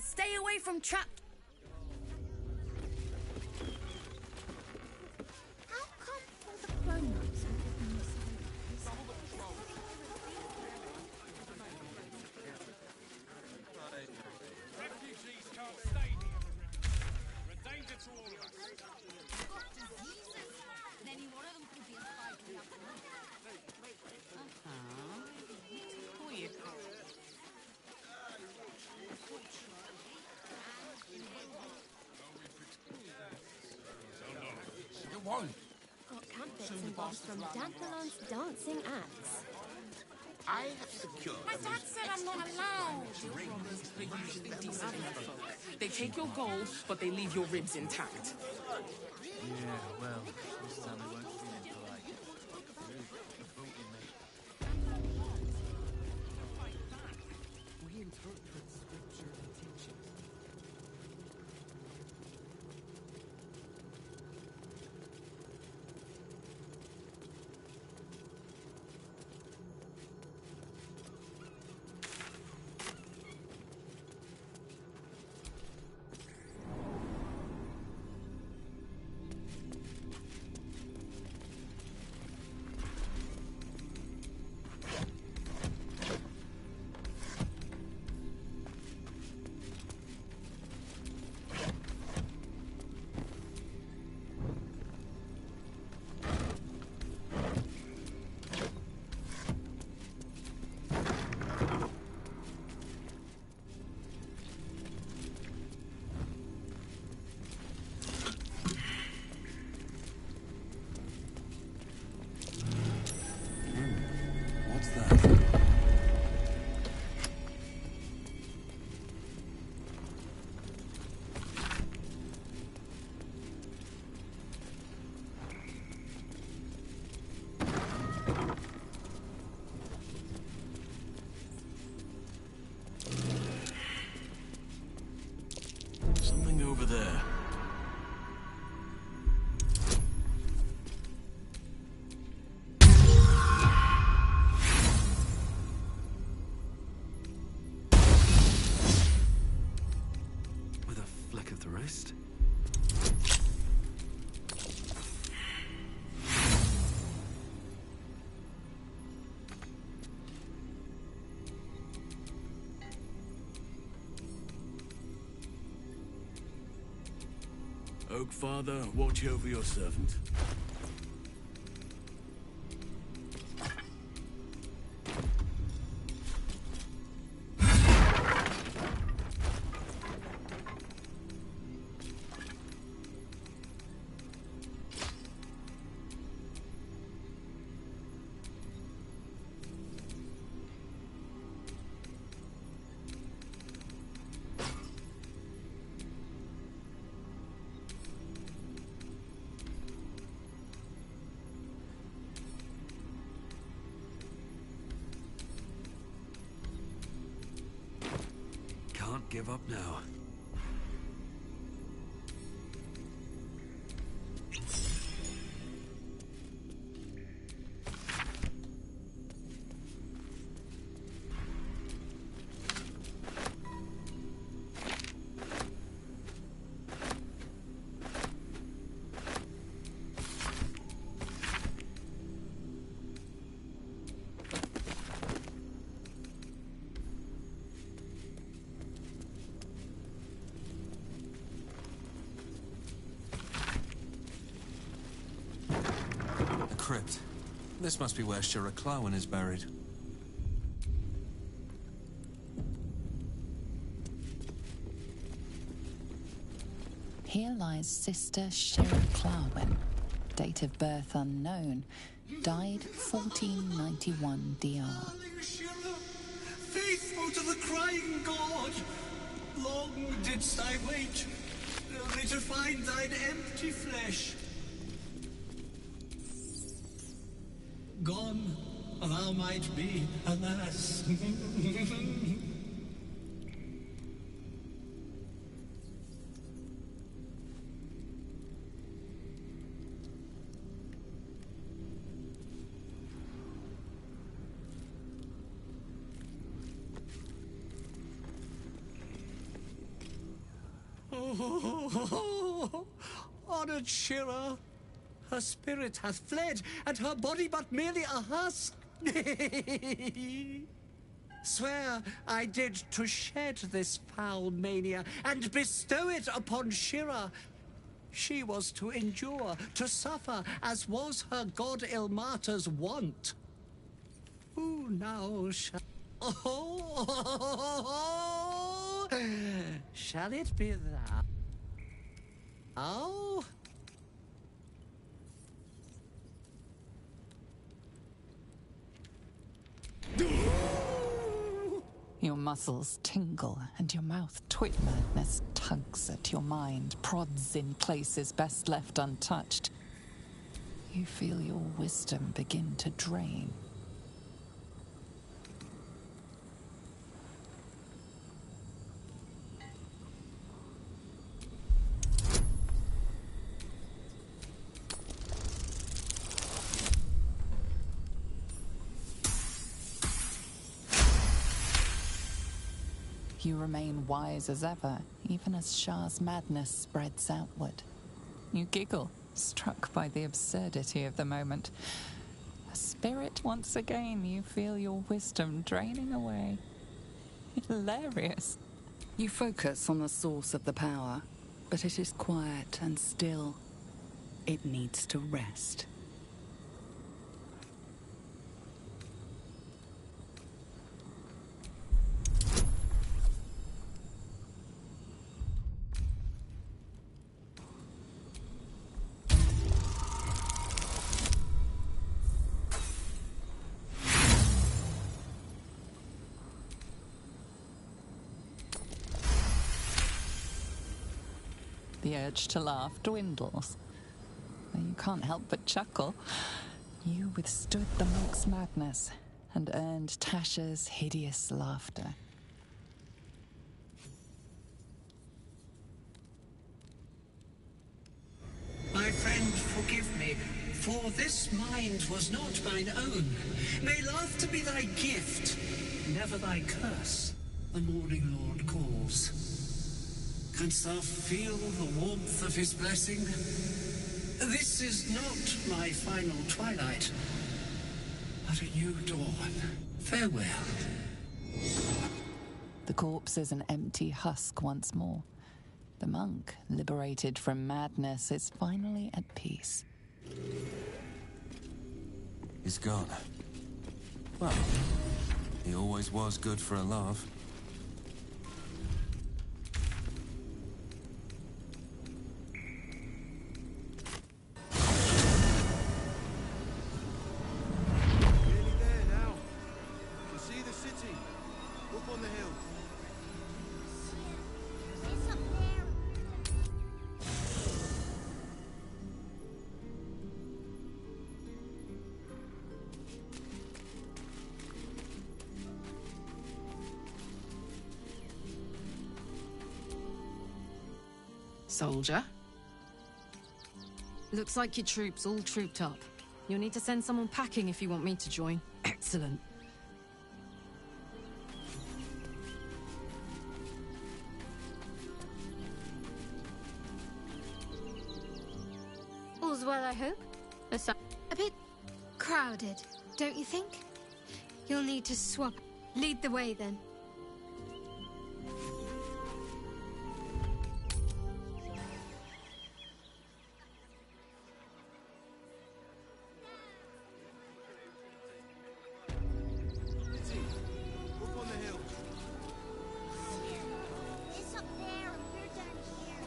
Stay away from trap. How come all the grown-ups are giving me Refugees can't stay here. We're a danger to all of us. Then any one of them could be a fight. Who you call? It won't. Got camp bits involved from Danthalon's dancing acts. I have secured. My dad said I'm not allowed. Robbers are usually decent folk. They take your gold, but they leave your ribs intact. Yeah, well, this time we won't be impolite. We interpret scripture Oak Father, watch over your servant. Can't give up now. Crypt. This must be where Shira Clawen is buried. Here lies Sister Shira Clawen. Date of birth unknown. Died 1491 DR. Faithful to the crying god, long didst I wait, only to find thine empty flesh. Gone, thou might be, alas. Honored Shira, her spirit hath fled, and her body but merely a husk. Swear I did to shed this foul mania and bestow it upon Shira. She was to endure, to suffer, as was her god Ilmata's wont. Who now shall... Oh, shall it be thou? Oh? Your muscles tingle and your mouth twitch. Madness tugs at your mind, prods in places best left untouched. You feel your wisdom begin to drain. You remain wise as ever, even as Shah's madness spreads outward. You giggle, struck by the absurdity of the moment. A spirit once again, you feel your wisdom draining away. Hilarious. You focus on the source of the power, but it is quiet and still. It needs to rest. The urge to laugh dwindles. You can't help but chuckle. You withstood the monk's madness and earned Tasha's hideous laughter. My friend, forgive me, for this mind was not mine own. May laughter be thy gift, never thy curse. The morning Lord calls. Canst thou feel the warmth of his blessing? This is not my final twilight, but a new dawn. Farewell. The corpse is an empty husk once more. The monk, liberated from madness, is finally at peace. He's gone. Well, he always was good for a laugh. Nearly there now. You see the city? Up on the hill. Soldier? Looks like your troops all trooped up. You'll need to send someone packing if you want me to join. Excellent. All's well, I hope. A bit crowded, don't you think? You'll need to swap. Lead the way, then. Up on the hill. It's up there, and we're down here.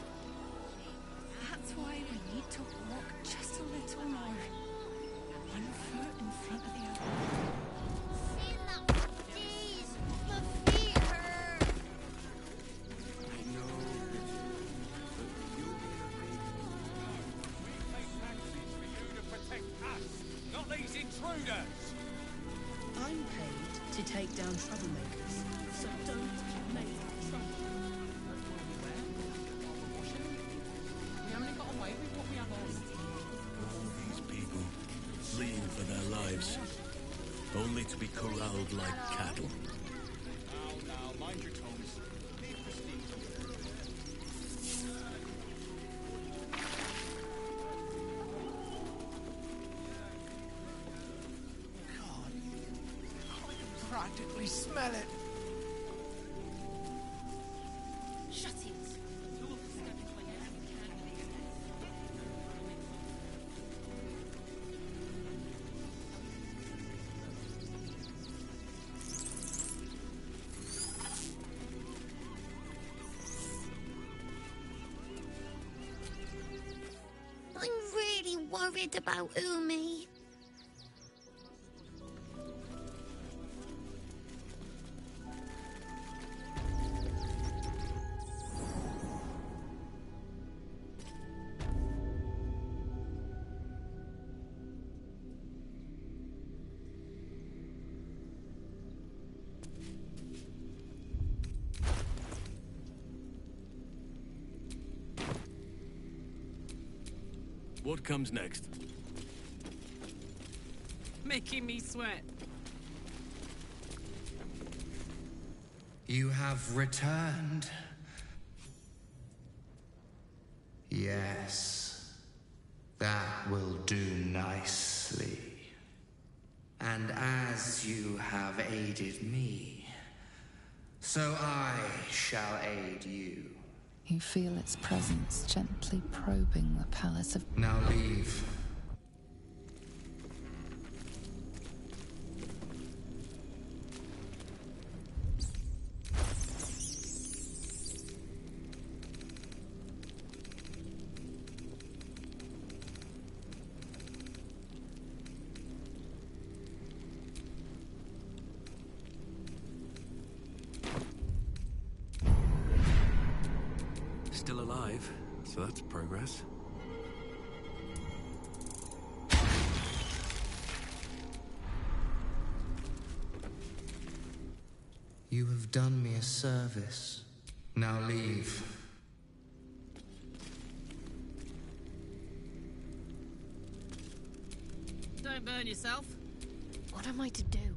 That's why we need to walk just a little more. One foot in front of the other. See that? Jeez, my feet hurt. I know. But you'll be Not these intruders! I'm paid to take down troublemakers, so don't make trouble. We only got away with what we have on. All these people fleeing for their lives, only to be corralled like cattle. Now, mind your tongues. Leave prestige. Practically smell it. Shut it. I'm really worried about Umi. What comes next? Making me sweat. You have returned. Yes, that will do nicely. And as you have aided me, so I shall aid you. You feel its presence gently probing the palace of... Now leave. Still alive, so that's progress. You have done me a service. Now leave. Don't burn yourself. What am I to do?